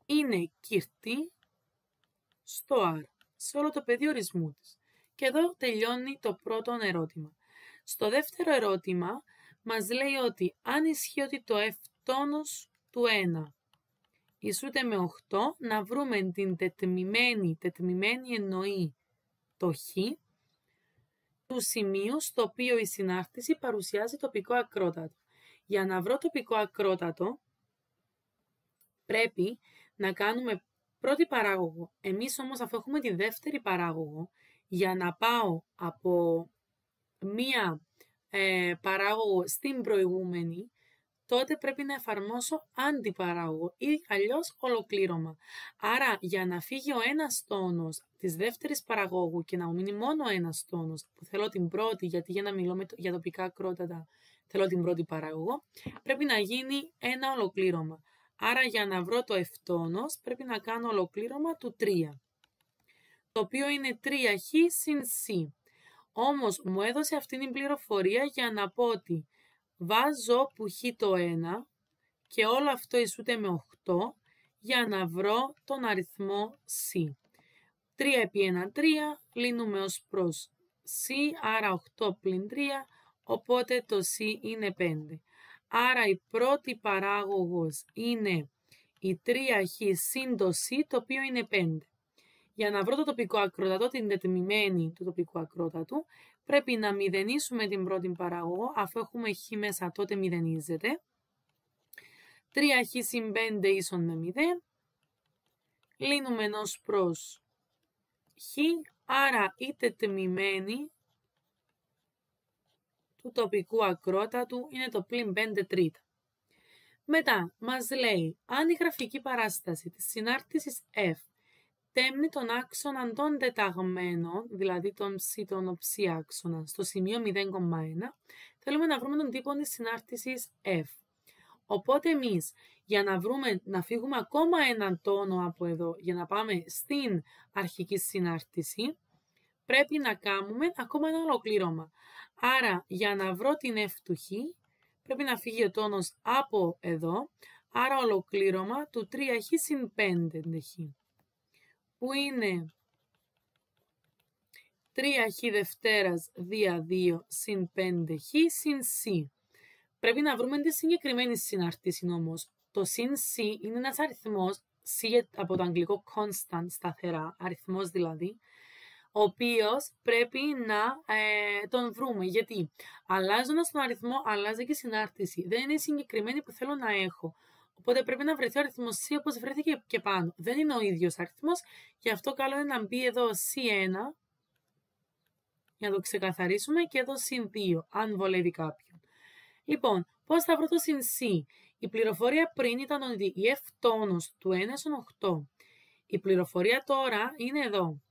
είναι κυρτή στο r, σε όλο το πεδίο ορισμού της. Και εδώ τελειώνει το πρώτο ερώτημα. Στο δεύτερο ερώτημα μας λέει ότι αν ισχύει ότι το f τόνος του 1 ισούται με 8, να βρούμε την τετμημένη εννοεί το χ του σημείου στο οποίο η συνάρτηση παρουσιάζει τοπικό ακρότατο. Για να βρω τοπικό ακρότατο πρέπει να κάνουμε πρώτη παράγωγο. Εμείς όμως αφού έχουμε τη δεύτερη παράγωγο, για να πάω από μία παράγωγο στην προηγούμενη, τότε πρέπει να εφαρμόσω αντιπαράγωγο ή αλλιώς ολοκλήρωμα. Άρα για να φύγει ο ένας τόνος της δεύτερης παραγώγου και να μείνει μόνο ένας τόνος, που θέλω την πρώτη, γιατί για να μιλώ για τοπικά ακρότατα θέλω την πρώτη παράγωγο, πρέπει να γίνει ένα ολοκλήρωμα. Άρα για να βρω το ευτόνος πρέπει να κάνω ολοκλήρωμα του 3, το οποίο είναι 3χ συν σ. Όμως μου έδωσε αυτή την πληροφορία για να πω ότι βάζω που χ το 1 και όλο αυτό ισούται με 8 για να βρω τον αριθμό σ. 3 επί 1, 3, λύνουμε ως προς σ, άρα 8 πλην 3, οπότε το σ είναι 5. Άρα η πρώτη παράγωγος είναι η 3χ συν το σ, το οποίο είναι 5. Για να βρω το τοπικό ακρότατο, την τετμημένη του τοπικού ακρότατου, πρέπει να μηδενίσουμε την πρώτη παράγωγο, αφού έχουμε χ μέσα τότε μηδενίζεται. 3χ συν 5 ίσον με 0, λύνουμε ως προς χ, άρα η τετμημένη του τοπικού ακρότατου είναι το πλην 5 τρίτα. Μετά μας λέει, αν η γραφική παράσταση της συνάρτησης F τέμνει τον άξονα των τεταγμένων, δηλαδή τον ψ άξονα, στο σημείο 0,1, θέλουμε να βρούμε τον τύπο της συνάρτησης F. Οπότε εμείς, για να φύγουμε ακόμα έναν τόνο από εδώ, για να πάμε στην αρχική συνάρτηση, πρέπει να κάνουμε ακόμα ένα ολοκλήρωμα. Άρα, για να βρω την F του χ, πρέπει να φύγει ο τόνος από εδώ, άρα ολοκλήρωμα του 3χ συν 5 χ, που είναι 3χ δευτέρας δια 2 συν 5χ συν σ. Πρέπει να βρούμε τη συγκεκριμένη συνάρτηση όμως. Το συν σ είναι ένας αριθμός, σ από το αγγλικό constant, σταθερά, αριθμός δηλαδή, ο οποίος πρέπει να τον βρούμε. Γιατί αλλάζοντας τον αριθμό, αλλάζει και η συνάρτηση. Δεν είναι η συγκεκριμένη που θέλω να έχω. Οπότε πρέπει να βρεθεί ο αριθμός C όπως βρέθηκε και πάνω. Δεν είναι ο ίδιος αριθμός, γι' αυτό καλό είναι να μπει εδώ C1 Για να το ξεκαθαρίσουμε και εδώ συν 2, αν βολεύει κάποιον. Λοιπόν, πώς θα βρω το συν C? Η πληροφορία πριν ήταν ότι η F τόνος του 1 ίσον 8. Η πληροφορία τώρα είναι εδώ.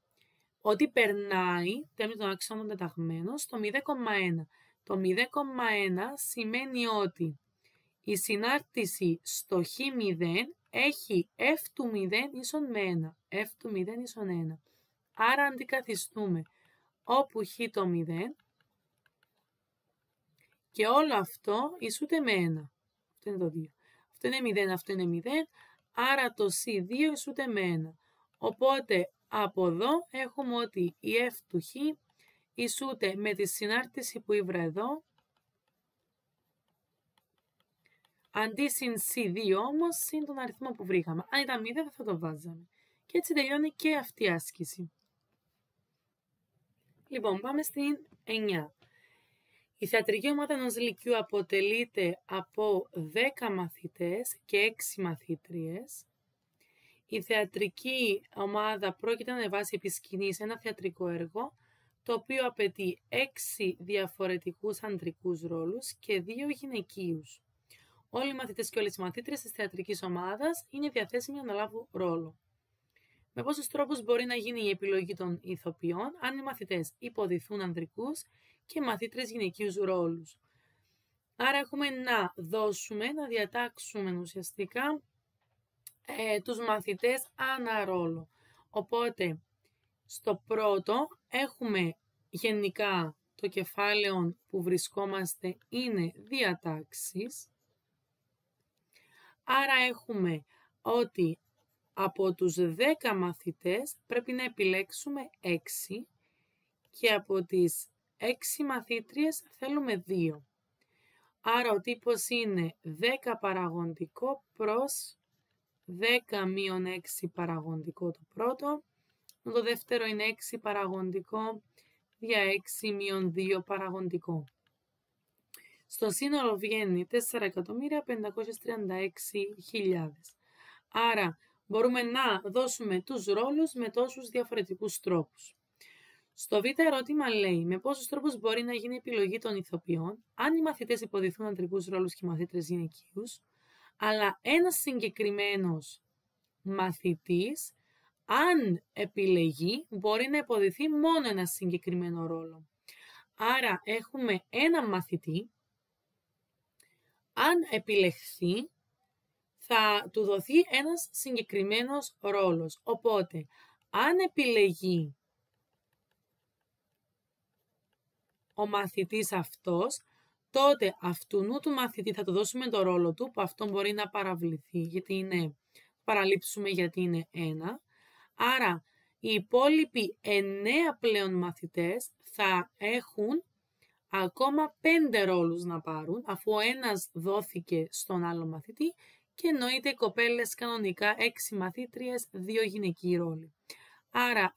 Ότι περνάει, τέμει τον άξονα των τεταγμένων, στο 0,1. Το 0,1 σημαίνει ότι η συνάρτηση στο χ0 έχει f του 0 ίσον με 1. F του 0 ίσον 1. Άρα αντικαθιστούμε όπου χ το 0 και όλο αυτό ισούται με 1. Αυτό είναι το 2. Αυτό είναι 0, αυτό είναι 0. Άρα το C2 ισούται με 1. Οπότε από εδώ έχουμε ότι η F του χ ισούται με τη συνάρτηση που ήβρα εδώ. Αντί συν C2 όμως, συν τον αριθμό που βρήκαμε. Αν ήταν 0 δεν θα το βάζαμε. Και έτσι τελειώνει και αυτή η άσκηση. Λοιπόν, πάμε στην 9. Η θεατρική ομάδα ενός λυκείου αποτελείται από 10 μαθητές και 6 μαθήτριες. Η θεατρική ομάδα πρόκειται να ανεβάσει επί σκηνής ένα θεατρικό έργο, το οποίο απαιτεί 6 διαφορετικούς ανδρικούς ρόλους και 2 γυναικείους. Όλοι οι μαθητές και όλες οι μαθήτριες της θεατρικής ομάδας είναι διαθέσιμοι να αναλάβουν ρόλο. Με πόσους τρόπους μπορεί να γίνει η επιλογή των ηθοποιών, αν οι μαθητές υποδηθούν ανδρικούς και οι μαθήτρες γυναικείους ρόλους. Άρα έχουμε να δώσουμε, να διατάξουμε ουσιαστικά τους μαθητές ανά ρόλο. Οπότε, στο πρώτο έχουμε γενικά το κεφάλαιο που βρισκόμαστε είναι διατάξεις. Άρα έχουμε ότι από τους 10 μαθητές πρέπει να επιλέξουμε 6 και από τις 6 μαθήτριες θέλουμε 2. Άρα ο τύπος είναι 10 παραγωγικό προς 10 μείον 6 παραγωγικό το πρώτο. Το δεύτερο είναι 6 παραγωγικό δια 6 μείον 2 παραγωγικό. Στο σύνολο βγαίνει 4.536.000. Άρα μπορούμε να δώσουμε τους ρόλους με τόσους διαφορετικούς τρόπους. Στο β' ερώτημα λέει με πόσους τρόπους μπορεί να γίνει επιλογή των ηθοποιών, αν οι μαθητές υποδηθούν ανδρικούς ρόλους και οι μαθήτρες γυναικείους, αλλά ένας συγκεκριμένος μαθητής, αν επιλεγεί, μπορεί να υποδηθεί μόνο ένα συγκεκριμένο ρόλο. Άρα έχουμε ένα μαθητή, αν επιλεχθεί, θα του δοθεί ένας συγκεκριμένος ρόλος. Οπότε, αν επιλεγεί ο μαθητής αυτός, τότε αυτού του μαθητή θα του δώσουμε το ρόλο του, που αυτό μπορεί να παραβληθεί, γιατί είναι, παραλείψουμε γιατί είναι 1. Άρα, οι υπόλοιποι 9 πλέον μαθητές θα έχουν ακόμα 5 ρόλους να πάρουν, αφού ο ένας δόθηκε στον άλλο μαθητή και εννοείται οι κοπέλες κανονικά 6 μαθήτριες, 2 γυναικοί ρόλοι. Άρα,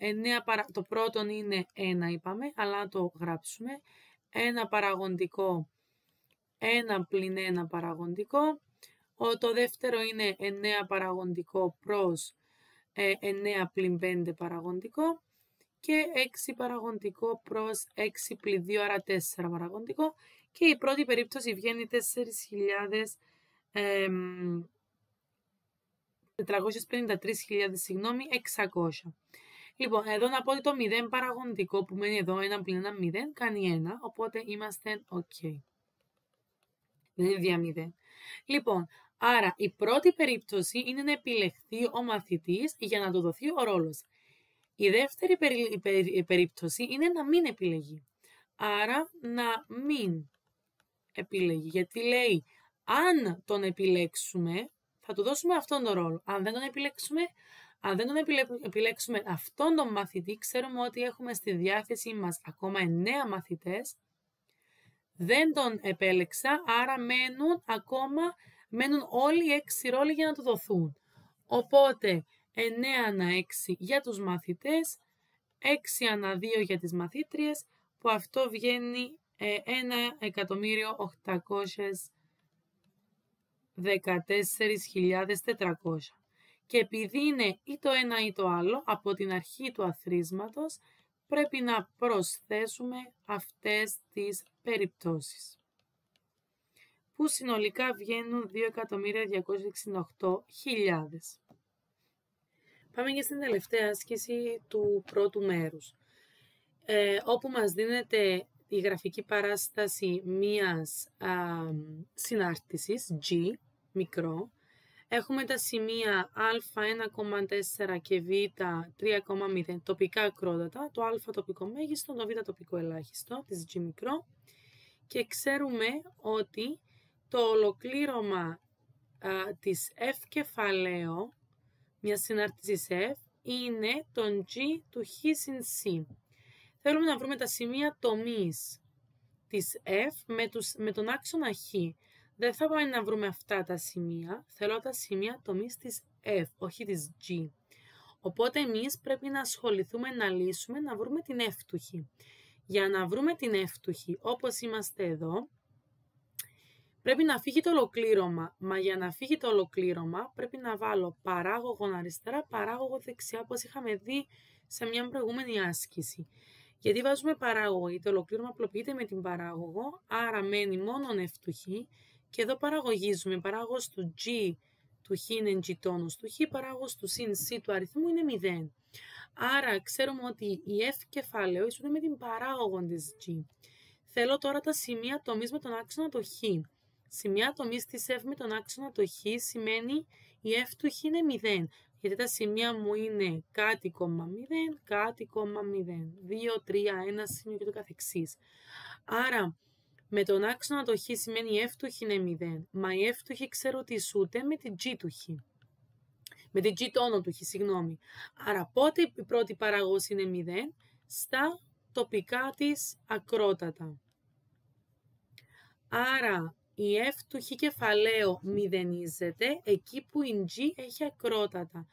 το πρώτο είναι 1 είπαμε, αλλά να το γράψουμε. 1 παραγωγικό, 1 πλην 1 παραγωγικό. Το δεύτερο είναι 9 παραγωγικό προς 9 πλην 5 παραγωγικό. Και 6 παραγωγικό προς 6 πλην 2, άρα 4 παραγωγικό. Και η πρώτη περίπτωση βγαίνει 453.600. Λοιπόν, εδώ να πω ότι το 0 παραγωγικό που μένει εδώ, 1 πλην 1 0, κάνει 1, οπότε είμαστε ok. Δεν είναι δια 0. Λοιπόν, άρα η πρώτη περίπτωση είναι να επιλεχθεί ο μαθητής για να του δοθεί ο ρόλος. Η δεύτερη περίπτωση είναι να μην επιλεγεί. Άρα να μην επιλεγεί. Γιατί λέει, αν τον επιλέξουμε, θα του δώσουμε αυτόν τον ρόλο. Αν δεν τον επιλέξουμε αυτόν τον μαθητή, ξέρουμε ότι έχουμε στη διάθεσή μας ακόμα 9 μαθητές. Δεν τον επέλεξα, άρα μένουν όλοι οι 6 ρόλοι για να του δοθούν. Οπότε, 9 ανά 6 για τους μαθητές, 6 ανά 2 για τις μαθήτριες, που αυτό βγαίνει 1.814.400. Και επειδή είναι ή το ένα ή το άλλο, από την αρχή του αθροίσματος, πρέπει να προσθέσουμε αυτές τις περιπτώσεις, που συνολικά βγαίνουν 2.268.000. Πάμε και στην τελευταία άσκηση του πρώτου μέρους, όπου μας δίνεται η γραφική παράσταση μίας συνάρτησης, G, μικρό. Έχουμε τα σημεία α1,4 και β3,0 τοπικά ακρότατα, το α τοπικό μέγιστο, το β τοπικό ελάχιστο, της G μικρό, και ξέρουμε ότι το ολοκλήρωμα της F κεφαλαίο, μια συνάρτησης F, είναι τον G του χ συν C. Θέλουμε να βρούμε τα σημεία τομής της F με τον άξονα χ. Δεν θα πάμε να βρούμε αυτά τα σημεία, θέλω τα σημεία τομής της F, όχι της G. Οπότε εμείς πρέπει να ασχοληθούμε να λύσουμε, να βρούμε την F του χ. Για να βρούμε την F του χ, όπως είμαστε εδώ, πρέπει να φύγει το ολοκλήρωμα. Μα για να φύγει το ολοκλήρωμα πρέπει να βάλω παράγωγο αριστερά, παράγωγο δεξιά, όπως είχαμε δει σε μια προηγούμενη άσκηση. Γιατί βάζουμε παράγωγο, γιατί το ολοκλήρωμα απλοποιείται με την παράγωγο, άρα μένει μόνο F του χ. Και εδώ παραγωγίζουμε, παράγωγος του G του χ είναι G τόνος του χ, παράγωγος του συν C του αριθμού είναι 0. Άρα ξέρουμε ότι η F κεφάλαιο ισούται με την παράγωγο της G. Θέλω τώρα τα σημεία τομής με τον άξονα το χ. Σημεία τομής της F με τον άξονα το χ σημαίνει η F του χ είναι 0. Γιατί τα σημεία μου είναι κάτι κόμμα 0, κάτι κόμμα 0, 2, 3, 1 σημείο και το καθεξής. Άρα με τον άξονα το χ σημαίνει η F του χ είναι 0, μα η F του χ ξέρω ότι ισούται με την G του χ. Με την G τόνο του χ, συγγνώμη. Άρα πότε η πρώτη παράγωγος είναι 0, στα τοπικά της ακρότατα. Άρα η F του χ κεφαλαίο μηδενίζεται εκεί που η G έχει ακρότατα.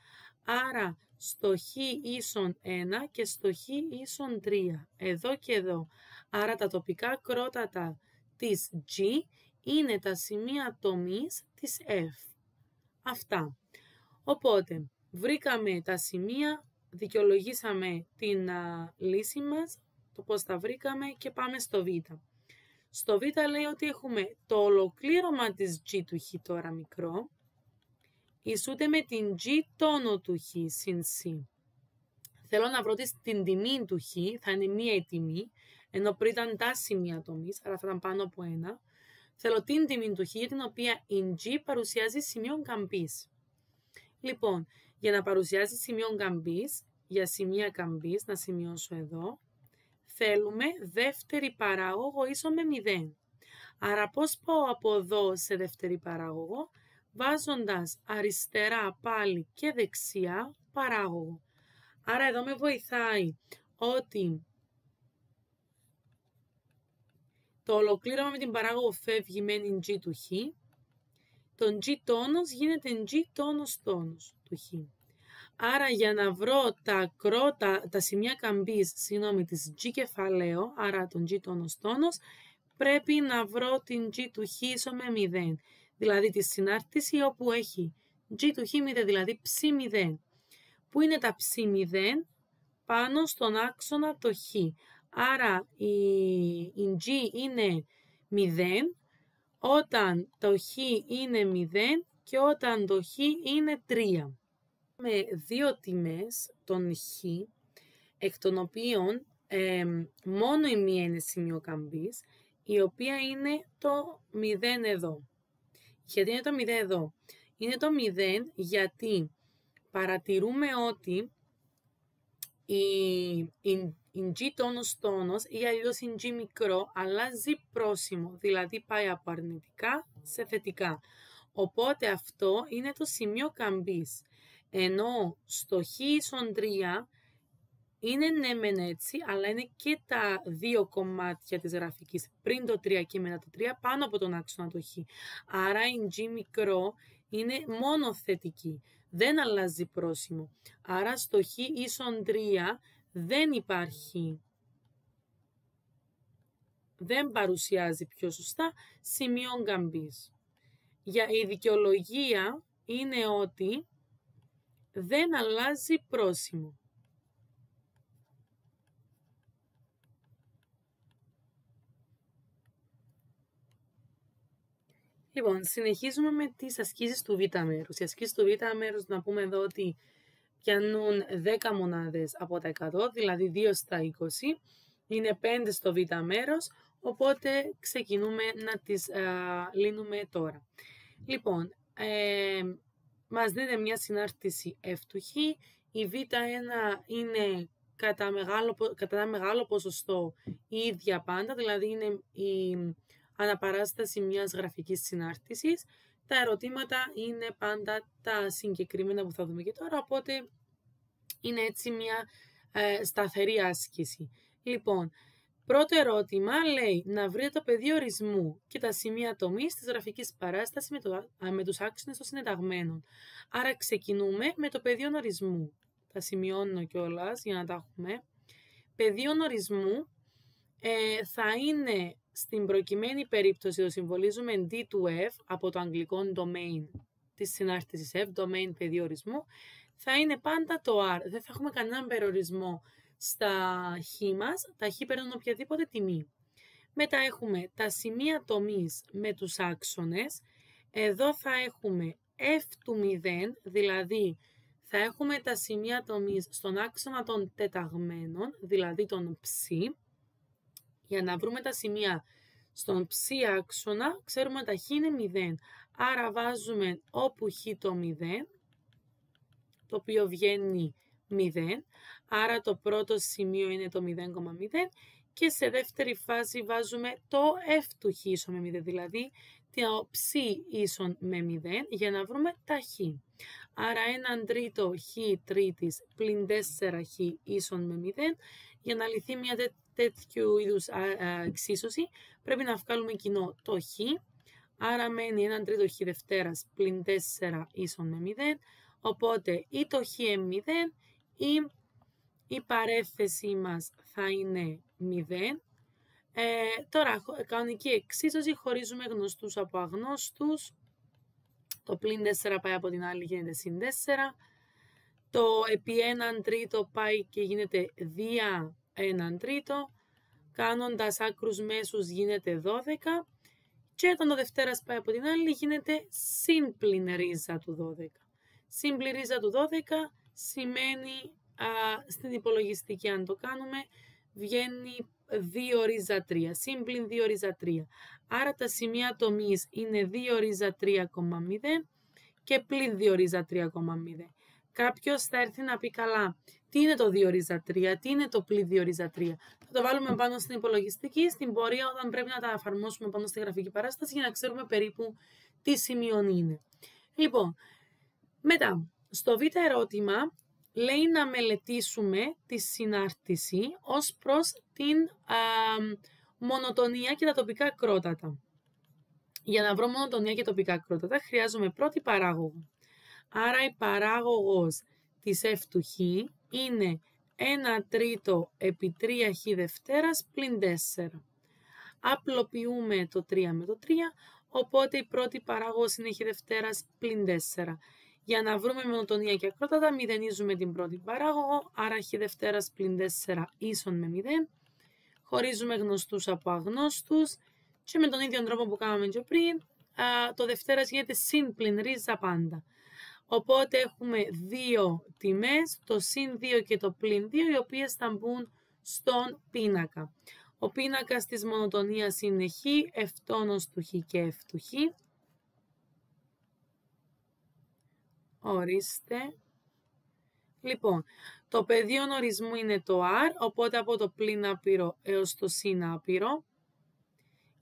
Άρα στο χ ίσον 1 και στο χ ίσον 3. Εδώ και εδώ. Άρα τα τοπικά ακρότατα της G είναι τα σημεία τομής της F. Αυτά. Οπότε βρήκαμε τα σημεία, δικαιολογήσαμε την λύση μας, το πώς τα βρήκαμε και πάμε στο Β. Στο Β λέει ότι έχουμε το ολοκλήρωμα της G του χ τώρα μικρό, ισούται με την G τόνο του χ συν C. Θέλω να βρω την τιμή του χ, θα είναι μία η τιμή, ενώ πριν ήταν τα σημεία τομής, άρα θα ήταν πάνω από ένα. Θέλω την τιμή του χ, για την οποία η G παρουσιάζει σημείο καμπής. Λοιπόν, για να παρουσιάσει σημείο καμπής, για σημεία καμπής, να σημειώσω εδώ, θέλουμε δεύτερη παράγωγο ίσο με 0. Άρα πώς πάω από εδώ σε δεύτερη παράγωγο, βάζοντας αριστερά πάλι και δεξιά παράγωγο. Άρα εδώ με βοηθάει ότι το ολοκλήρωμα με την παράγωγο φεύγει με την G του χ, τον G τόνος γίνεται G τόνος του χ. Άρα για να βρω τα σημεία καμπής, της G κεφαλαίο, άρα τον G τόνος, πρέπει να βρω την G του χ ίσο με 0. Δηλαδή τη συνάρτηση όπου έχει G του χ 0, δηλαδή ψ 0. Πού είναι τα ψ 0? Πάνω στον άξονα το χ. Άρα η G είναι 0 όταν το χ είναι 0 και όταν το χ είναι 3. Με δύο τιμές των χ, εκ των οποίων μόνο η μία είναι σημείο καμπής, η οποία είναι το 0 εδώ. Γιατί είναι το 0 εδώ? Είναι το 0 γιατί παρατηρούμε ότι η G τόνος ή αλλιώς η G μικρό αλλάζει πρόσημο, δηλαδή πάει από αρνητικά σε θετικά. Οπότε αυτό είναι το σημείο καμπής. Ενώ στο χ ίσον 3 είναι ναι μεν έτσι, αλλά είναι και τα δύο κομμάτια της γραφικής, πριν το 3 και μετά το 3, πάνω από τον άξονα το χ. Άρα η G μικρό είναι μόνο θετική, δεν αλλάζει πρόσημο. Άρα στο χ ίσον 3 δεν υπάρχει, δεν παρουσιάζει πιο σωστά σημείο καμπής. Η δικαιολογία είναι ότι δεν αλλάζει πρόσημο. Λοιπόν, συνεχίζουμε με τις ασκήσεις του β' μέρους. Οι ασκήσεις του β' μέρους, να πούμε εδώ ότι πιάνουν 10 μονάδες από τα 100, δηλαδή 2 στα 20. Είναι 5 στο β' μέρος, οπότε ξεκινούμε να τις λύνουμε τώρα. Λοιπόν, μας δίνεται μια συνάρτηση F του Χ. Η β1 είναι κατά ένα μεγάλο ποσοστό η ίδια πάντα, δηλαδή είναι η αναπαράσταση μιας γραφικής συνάρτησης. Τα ερωτήματα είναι πάντα τα συγκεκριμένα που θα δούμε και τώρα, οπότε είναι έτσι μια σταθερή άσκηση. Λοιπόν, πρώτο ερώτημα λέει να βρείτε το πεδίο ορισμού και τα σημεία τομής της γραφικής παράστασης με τους άξονες των συνεταγμένων. Άρα ξεκινούμε με το πεδίο ορισμού. Τα σημειώνω κιόλας για να τα έχουμε. Πεδίο ορισμού θα είναι στην προκειμένη περίπτωση, το συμβολίζουμε D του F από το αγγλικό domain της συνάρτησης F, domain πεδίο ορισμού, θα είναι πάντα το R. Δεν θα έχουμε κανέναν περιορισμό στα χ μας, τα χ παίρνουν οποιαδήποτε τιμή. Μετά έχουμε τα σημεία τομής με τους άξονες. Εδώ θα έχουμε F του 0, δηλαδή θα έχουμε τα σημεία τομής στον άξονα των τεταγμένων, δηλαδή τον ψ. Για να βρούμε τα σημεία στον ψ άξονα, ξέρουμε ότι τα χ είναι 0. Άρα βάζουμε όπου χ το 0, το οποίο βγαίνει 0. Άρα το πρώτο σημείο είναι το 0,0 και σε δεύτερη φάση βάζουμε το F του χ ίσον με 0, δηλαδή το ψ ίσον με 0 για να βρούμε τα χ. Άρα 1 τρίτο χ τρίτης πλην 4 χ ίσον με 0. Για να λυθεί μια τέτοιου είδους εξίσωση πρέπει να βγάλουμε κοινό το χ. Άρα μένει 1 τρίτο χ δευτέρας πλην 4 ίσον με 0. Οπότε ή το χ είναι 0 ή η παρέθεση μας θα είναι 0. Τώρα, κανονική εξίσωση, χωρίζουμε γνωστούς από αγνώστους. Το πλην 4 πάει από την άλλη, γίνεται συν 4. Το επί 1 τρίτο πάει και γίνεται δια 1 τρίτο. Κάνοντας άκρους μέσους γίνεται 12. Και όταν το δευτέρας πάει από την άλλη, γίνεται σύμπλην ρίζα του 12. Σύμπλη ρίζα του 12 σημαίνει στην υπολογιστική, αν το κάνουμε, βγαίνει 2 ρίζα 3, σύμπλην 2 ρίζα 3. Άρα τα σημεία τομής είναι 2 ρίζα 3,0 και πλην 2 ρίζα 3,0. Κάποιος θα έρθει να πει καλά, τι είναι το 2 ρίζα 3, τι είναι το πλην 2 ρίζα 3. Θα το βάλουμε πάνω στην υπολογιστική, στην πορεία όταν πρέπει να τα εφαρμόσουμε πάνω στη γραφική παράσταση για να ξέρουμε περίπου τι σημείο είναι. Λοιπόν, μετά, στο β' ερώτημα λέει να μελετήσουμε τη συνάρτηση ως προς την μονοτονία και τα τοπικά ακρότατα. Για να βρω μονοτονία και τοπικά ακρότατα χρειάζομαι πρώτη παράγωγο. Άρα η παράγωγος της F του Χ είναι 1 τρίτο επί 3 Χ δευτέρας πλην 4. Απλοποιούμε το 3 με το 3, οπότε η πρώτη παράγωγος είναι Χ δευτέρας πλην 4. Για να βρούμε μονοτονία και ακρότατα μηδενίζουμε την πρώτη παράγωγο, άρα Χ δευτέρας πλην 4 ίσον με 0. Χωρίζουμε γνωστούς από αγνώστους και με τον ίδιο τρόπο που κάναμε και πριν, το δευτέρας γίνεται σύμπλην ρίζα πάντα. Οπότε έχουμε δύο τιμές, το συν 2 και το πλην 2, οι οποίες θα μπουν στον πίνακα. Ο πίνακας της μονοτονίας είναι Χ, ευτόνος του Χ και F του Χ. Ορίστε. Λοιπόν, το πεδίο ορισμού είναι το R, οπότε από το πλην άπειρο έως το συν άπειρο.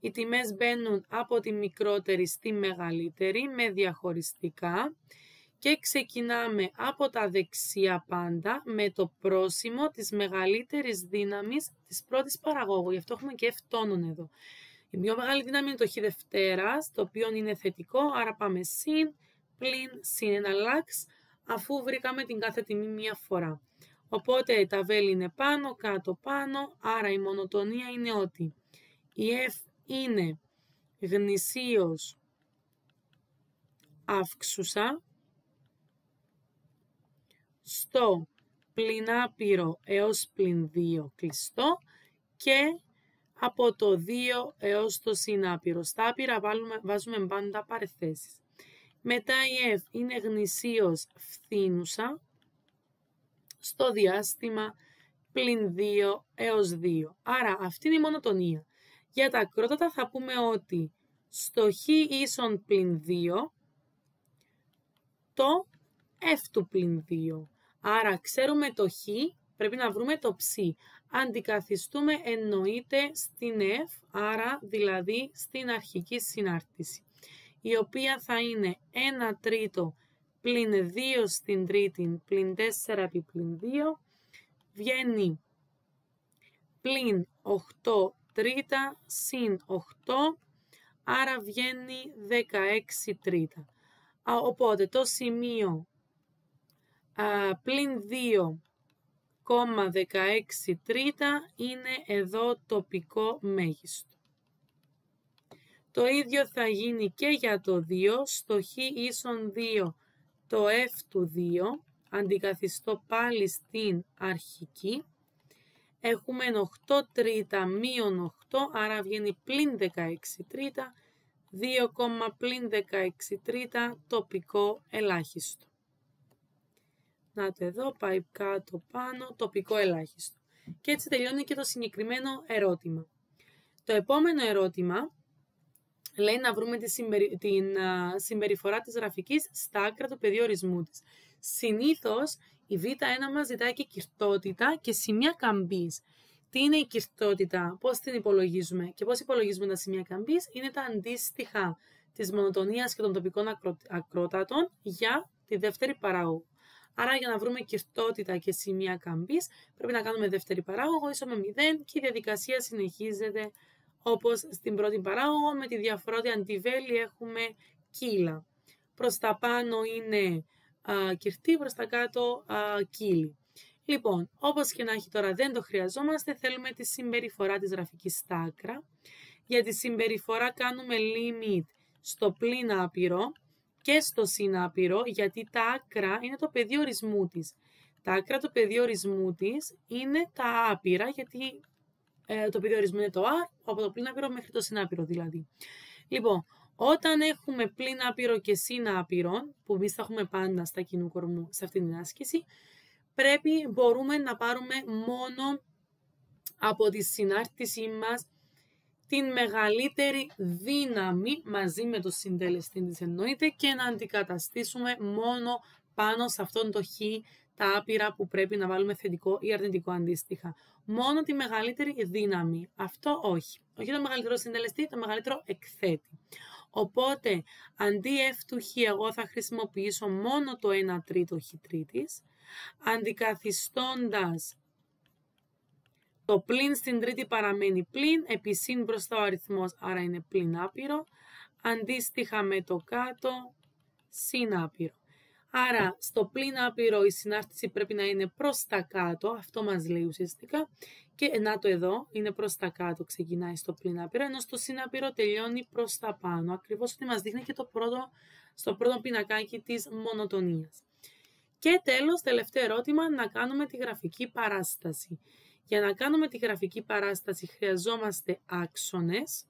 Οι τιμές μπαίνουν από τη μικρότερη στη μεγαλύτερη με διαχωριστικά και ξεκινάμε από τα δεξιά πάντα με το πρόσημο της μεγαλύτερης δύναμης της πρώτης παραγόγου. Γι' αυτό έχουμε και ευτόνων εδώ. Η πιο μεγάλη δύναμη είναι το Χ δευτέρας, το οποίο είναι θετικό, άρα πάμε συν, πλην, συν ένα λάξ, αφού βρήκαμε την κάθε τιμή μία φορά. Οπότε τα βέλη είναι πάνω, κάτω, πάνω, άρα η μονοτονία είναι ότι η F είναι γνησίως αύξουσα στο πλην άπειρο έως πλην 2 κλειστό και από το 2 έως το συνάπειρο. Στα άπειρα βάζουμε πάντα παρεθέσεις. Μετά η F είναι γνησίως φθήνουσα στο διάστημα πλην 2 έως 2. Άρα αυτή είναι η μονοτονία. Για τα ακρότατα θα πούμε ότι στο χ ίσον πλην 2 το F του πλην 2. Άρα ξέρουμε το χ, πρέπει να βρούμε το ψ. Αντικαθιστούμε εννοείται στην F, άρα δηλαδή στην αρχική συνάρτηση, η οποία θα είναι 1 τρίτο πλην 2 στην τρίτη πλην 4 επί πλην 2, βγαίνει πλην 8 τρίτα συν 8, άρα βγαίνει 16 τρίτα. Οπότε το σημείο πλην 2,16 τρίτα είναι εδώ τοπικό μέγιστο. Το ίδιο θα γίνει και για το 2, στο χ ίσον 2 το F του 2, αντικαθιστώ πάλι στην αρχική. Έχουμε 8 τρίτα μείον 8, άρα βγαίνει πλην 16 τρίτα, 2, πλην 16 τρίτα τοπικό ελάχιστο. Να το εδώ, πάει κάτω πάνω, τοπικό ελάχιστο. Και έτσι τελειώνει και το συγκεκριμένο ερώτημα. Το επόμενο ερώτημα λέει να βρούμε την συμπεριφορά της γραφικής στα άκρα του πεδίου ορισμού της. Συνήθως η Β1 μας ζητάει και κυρτότητα και σημεία καμπής. Τι είναι η κυρτότητα, πώς την υπολογίζουμε και πώς υπολογίζουμε τα σημεία καμπής? Είναι τα αντίστοιχα της μονοτονίας και των τοπικών ακρότατων για τη δεύτερη παράγωγο. Άρα για να βρούμε κυρτότητα και σημεία καμπής πρέπει να κάνουμε δεύτερη παράγωγο ίσο με 0 και η διαδικασία συνεχίζεται όπως στην πρώτη παράγωγο, με τη διαφορά ότι αντιβέλη έχουμε κύλα. Προς τα πάνω είναι κυρτή, προς τα κάτω κύλη. Λοιπόν, όπως και να έχει τώρα δεν το χρειαζόμαστε, θέλουμε τη συμπεριφορά της γραφικής στα άκρα. Για τη συμπεριφορά κάνουμε limit στο πλην άπειρο και στο συνάπειρο, γιατί τα άκρα είναι το πεδίο ορισμού της. Τα άκρα του πεδίου ορισμού της είναι τα άπειρα, γιατί το πεδίο ορισμού είναι το R, από το πλην άπειρο μέχρι το συνάπειρο δηλαδή. Λοιπόν, όταν έχουμε πλην άπειρο και συνάπειρο, που εμείς θα έχουμε πάντα στα κοινού κορμού σε αυτήν την άσκηση, μπορούμε να πάρουμε μόνο από τη συνάρτησή μας την μεγαλύτερη δύναμη μαζί με το συντελεστή της εννοείται και να αντικαταστήσουμε μόνο πάνω σε αυτόν το χ τα άπειρα που πρέπει να βάλουμε θετικό ή αρνητικό αντίστοιχα. Μόνο τη μεγαλύτερη δύναμη. Αυτό όχι. Όχι το μεγαλύτερο συντελεστή, το μεγαλύτερο εκθέτη. Οπότε, αντί F του χ, εγώ θα χρησιμοποιήσω μόνο το 1 τρίτο χ τρίτης, αντικαθιστώντας το πλην στην τρίτη παραμένει πλην, επί συν μπροστά ο αριθμός, άρα είναι πλην άπειρο, αντίστοιχα με το κάτω, συν άπειρο. Άρα, στο πλην άπειρο η συνάρτηση πρέπει να είναι προς τα κάτω, αυτό μας λέει ουσιαστικά, και να το εδώ, είναι προς τα κάτω, ξεκινάει στο πλην άπειρο, ενώ στο συν άπειρο τελειώνει προς τα πάνω, ακριβώς ότι μας δείχνει και στο πρώτο πινακάκι της μονοτονίας. Και τέλος, τελευταίο ερώτημα, να κάνουμε τη γραφική παράσταση. Για να κάνουμε τη γραφική παράσταση χρειαζόμαστε άξονες,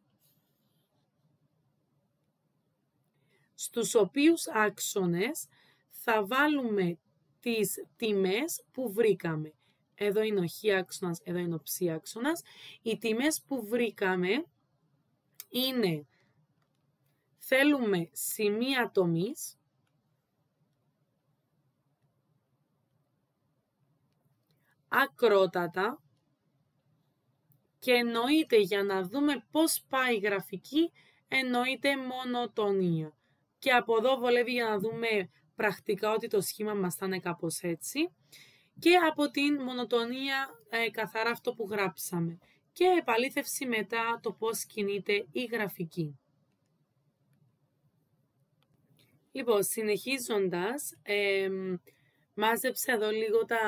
στους οποίους άξονες θα βάλουμε τις τιμές που βρήκαμε. Εδώ είναι ο χ άξονας, εδώ είναι ο ψ άξονας. Οι τιμές που βρήκαμε είναι, θέλουμε σημεία τομής, ακρότατα και εννοείται για να δούμε πώς πάει η γραφική, εννοείται μονοτονία. Και από εδώ βολεύει για να δούμε πρακτικά ότι το σχήμα μας θα είναι κάπως έτσι. Και από την μονοτονία καθαρά αυτό που γράψαμε. Και επαλήθευση μετά το πώς κινείται η γραφική. Λοιπόν, συνεχίζοντας, μάζεψα εδώ λίγο τα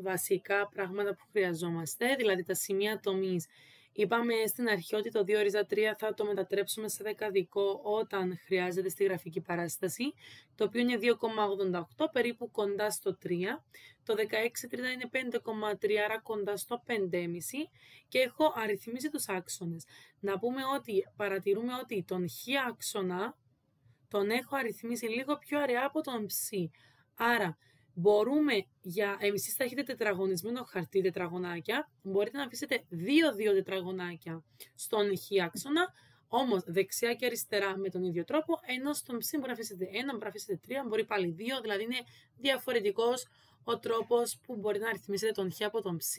βασικά πράγματα που χρειαζόμαστε, δηλαδή τα σημεία τομής Είπαμε στην αρχή ότι το 2 ρίζα 3 θα το μετατρέψουμε σε δεκαδικό όταν χρειάζεται στη γραφική παράσταση, το οποίο είναι 2,88, περίπου κοντά στο 3. Το 16 τρίτα είναι 5,3, άρα κοντά στο 5,5 και έχω αριθμίσει τους άξονες. Να πούμε ότι παρατηρούμε ότι τον χ άξονα τον έχω αριθμίσει λίγο πιο αραιά από τον ψ. Άρα, μπορούμε, εσείς θα έχετε τετραγωνισμένο χαρτί, τετραγωνάκια, μπορείτε να αφήσετε 2 τετραγωνάκια στον χ άξονα, όμως δεξιά και αριστερά με τον ίδιο τρόπο, ενώ στον ψ μπορεί να αφήσετε 1, μπορεί να αφήσετε 3, μπορεί πάλι 2, δηλαδή είναι διαφορετικός ο τρόπος που μπορείτε να αριθμίσετε τον χ από τον ψ.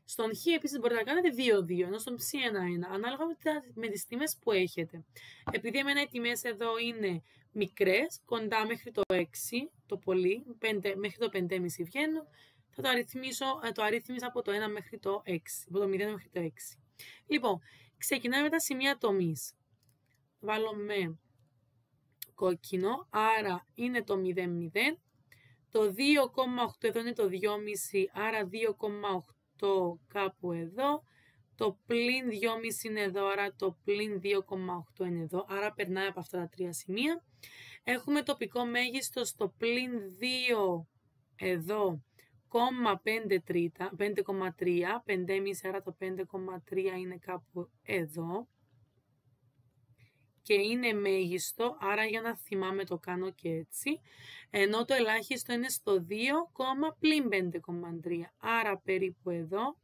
Στον χ επίσης μπορείτε να κάνετε 2-2, ενώ στον ψ 1-1, ανάλογα με τις τιμές που έχετε. Επειδή εμένα οι τιμές εδώ είναι μικρές, κοντά μέχρι το 6, το πολύ, μέχρι το 5,5 βγαίνουν, θα το αριθμίσω από το 1 μέχρι το 6, από το 0 μέχρι το 6. Λοιπόν, ξεκινάμε με τα σημεία τομής. Βάλω με κόκκινο, άρα είναι το 0,0. Το 2,8 εδώ είναι το 2,5, άρα 2,8 κάπου εδώ. Το πλην 2,5 είναι εδώ, άρα το πλην 2,8 είναι εδώ, άρα περνάει από αυτά τα τρία σημεία. Έχουμε τοπικό μέγιστο στο πλην 2 εδώ, 5,3, 5,5, άρα το 5,3 είναι κάπου εδώ. Και είναι μέγιστο, άρα για να θυμάμαι το κάνω και έτσι, ενώ το ελάχιστο είναι στο 2, πλην 5,3, άρα περίπου εδώ.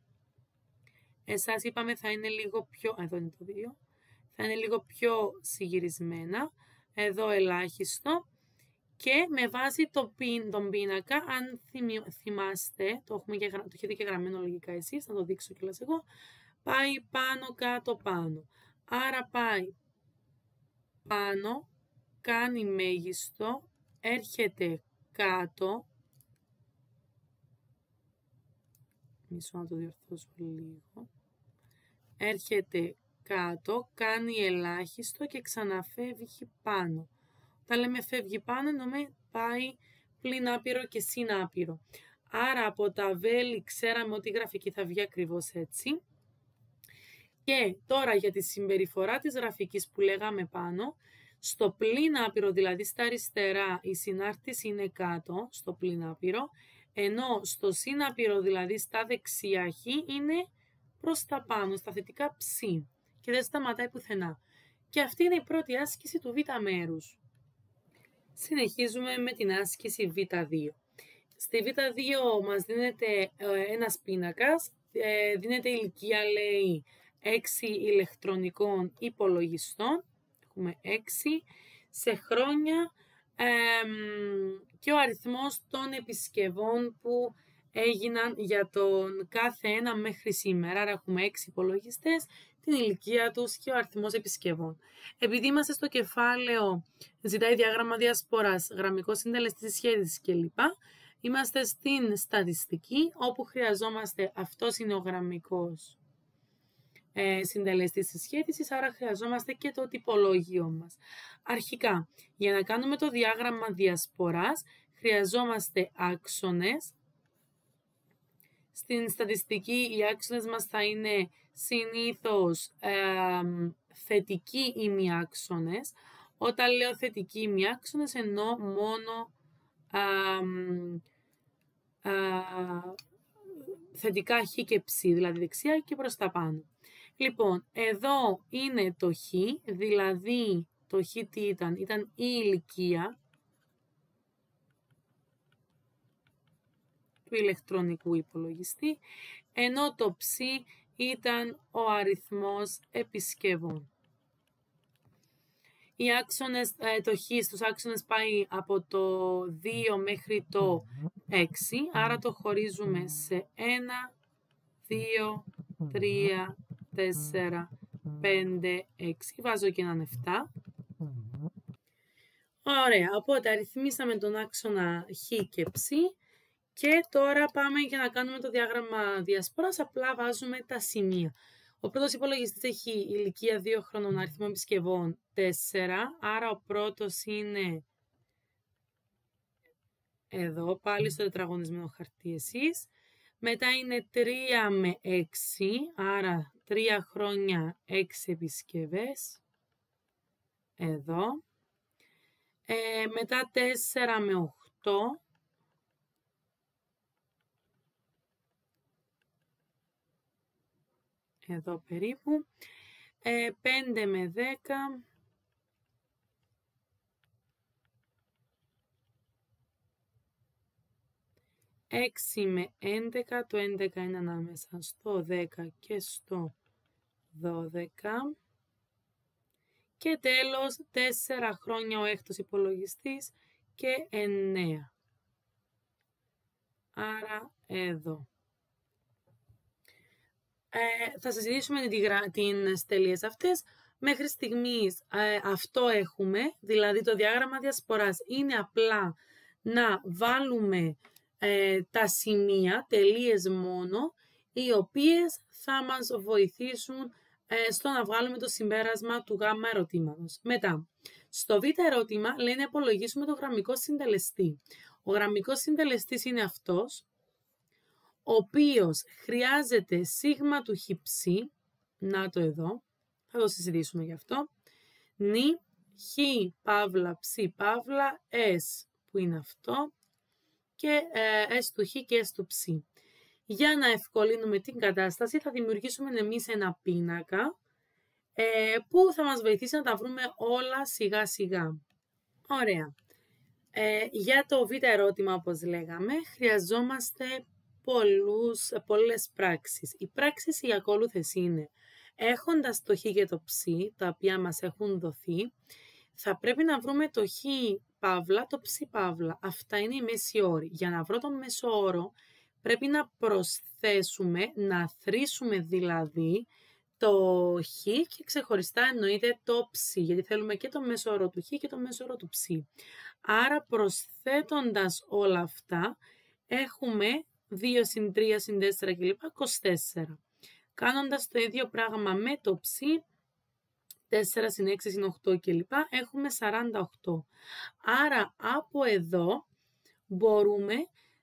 Εσάς είπαμε θα είναι λίγο πιο, εδώ είναι το 2, θα είναι λίγο πιο συγυρισμένα, εδώ ελάχιστο. Και με βάση τον πίνακα, αν θυμάστε, το έχετε και γραμμένο λογικά εσείς, θα το δείξω κιόλας εγώ, πάει πάνω, κάτω, πάνω. Άρα πάει πάνω, κάνει μέγιστο, έρχεται κάτω, μισό να το διορθώσω λίγο, έρχεται κάτω, κάνει ελάχιστο και ξαναφεύγει πάνω. Όταν λέμε φεύγει πάνω, εννοούμε πάει πλην άπειρο και συν άπειρο. Άρα από τα βέλη ξέραμε ότι η γραφική θα βγει ακριβώς έτσι. Και τώρα για τη συμπεριφορά της γραφικής που λέγαμε πάνω, στο πλην άπειρο, δηλαδή στα αριστερά, η συνάρτηση είναι κάτω, στο πλην άπειρο, ενώ στο συν άπειρο, δηλαδή στα δεξιά χ, είναι προς τα πάνω, στα θετικά ψ και δεν σταματάει πουθενά. Και αυτή είναι η πρώτη άσκηση του β μέρους. Συνεχίζουμε με την άσκηση β2. Στη β2 μας δίνεται ένας πίνακας, δίνεται ηλικία, λέει, 6 ηλεκτρονικών υπολογιστών, έχουμε 6, σε χρόνια και ο αριθμός των επισκευών που έγιναν για τον κάθε ένα μέχρι σήμερα. Άρα έχουμε 6 υπολογιστές, την ηλικία τους και ο αριθμός επισκευών. Επειδή είμαστε στο κεφάλαιο, ζητάει διάγραμμα διασποράς, γραμμικό συντελεστή σχέδισης κλπ. Είμαστε στην στατιστική, όπου χρειαζόμαστε, αυτός είναι ο γραμμικός συντελεστής της σχέδισης, άρα χρειαζόμαστε και το τυπολόγιο μας. Αρχικά, για να κάνουμε το διάγραμμα διασποράς, χρειαζόμαστε άξονες. Στην στατιστική οι άξονες μας θα είναι συνήθως θετικοί ημιάξονες. Όταν λέω θετικοί ημιάξονες εννοώ μόνο θετικά χ και ψ, δηλαδή δεξιά και προς τα πάνω. Λοιπόν, εδώ είναι το χ, δηλαδή το χ τι ήταν η ηλικία του ηλεκτρονικού υπολογιστή, ενώ το ψ ήταν ο αριθμός επισκευών. Οι άξονες, το χ στους άξονες πάει από το 2 μέχρι το 6, άρα το χωρίζουμε σε 1, 2, 3, 4, 5, 6, βάζω και έναν 7. Ωραία, οπότε αριθμίσαμε τον άξονα χ και ψ και τώρα πάμε για να κάνουμε το διάγραμμα διασποράς, απλά βάζουμε τα σημεία. Ο πρώτος υπολογιστής έχει ηλικία 2 χρόνων, αριθμό επισκευών 4, άρα ο πρώτος είναι εδώ, πάλι στο τετραγωνισμένο χαρτί εσείς. Μετά είναι 3 με 6, άρα 3 χρόνια 6 επισκευές. Εδώ. Μετά 4 με 8. Εδώ περίπου. 5 με 10. 6 με 11, το 11 είναι ανάμεσα στο 10 και στο 12. Και τέλος, 4 χρόνια ο έκτος υπολογιστής και 9. Άρα εδώ. Θα συζητήσουμε τις τελείες αυτές. Μέχρι στιγμής αυτό έχουμε, δηλαδή το διάγραμμα διασποράς είναι απλά να βάλουμε τα σημεία, τελείες μόνο, οι οποίες θα μας βοηθήσουν στο να βγάλουμε το συμπέρασμα του γάμμα ερωτήματος. Μετά, στο β ερώτημα λέει να υπολογίσουμε το γραμμικό συντελεστή. Ο γραμμικός συντελεστής είναι αυτός, ο οποίος χρειάζεται σίγμα του χ ψ, να το εδώ, θα το συζητήσουμε γι' αυτό, νη χ παύλα ψ παύλα s, που είναι αυτό, και s του χ και s του ψ. Για να ευκολύνουμε την κατάσταση θα δημιουργήσουμε εμείς ένα πίνακα που θα μας βοηθήσει να τα βρούμε όλα σιγά σιγά. Ωραία. Για το β ερώτημα, όπως λέγαμε, χρειαζόμαστε πολλές πράξεις. Οι πράξεις οι ακόλουθες είναι, έχοντας το χ και το ψ, τα οποία μας έχουν δοθεί, θα πρέπει να βρούμε το χ παύλα, το ψ παύλα. Αυτά είναι οι μέση όροι. Για να βρω τον μέσο όρο, πρέπει να προσθέσουμε, να θρήσουμε δηλαδή το χ και ξεχωριστά εννοείται το ψ, γιατί θέλουμε και το μέσο όρο του χ και το μέσο όρο του ψ. Άρα προσθέτοντας όλα αυτά, έχουμε 2 συν 3 συν 4 κλπ. 24. Κάνοντας το ίδιο πράγμα με το ψ, 4 συν 6 συν 8 κλπ. Έχουμε 48. Άρα από εδώ μπορούμε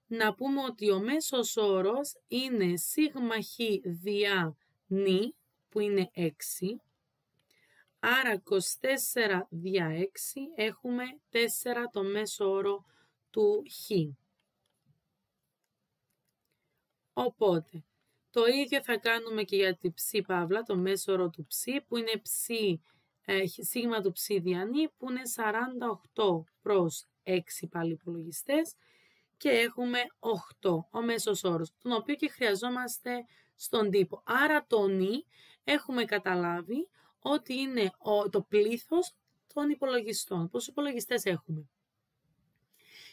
να πούμε ότι ο μέσος όρος είναι σίγμα χ διά νη, που είναι 6. Άρα 24 διά 6 έχουμε 4 το μέσο όρο του χ. Οπότε, το ίδιο θα κάνουμε και για τη ψ παύλα, το μέσο όρο του ψ, που είναι σίγμα του ψ διά νη, που είναι 48 προς 6 πάλι υπολογιστές, και έχουμε 8, ο μέσος όρος, τον οποίο και χρειαζόμαστε στον τύπο. Άρα το νη έχουμε καταλάβει ότι είναι το πλήθος των υπολογιστών. Πόσους υπολογιστές έχουμε.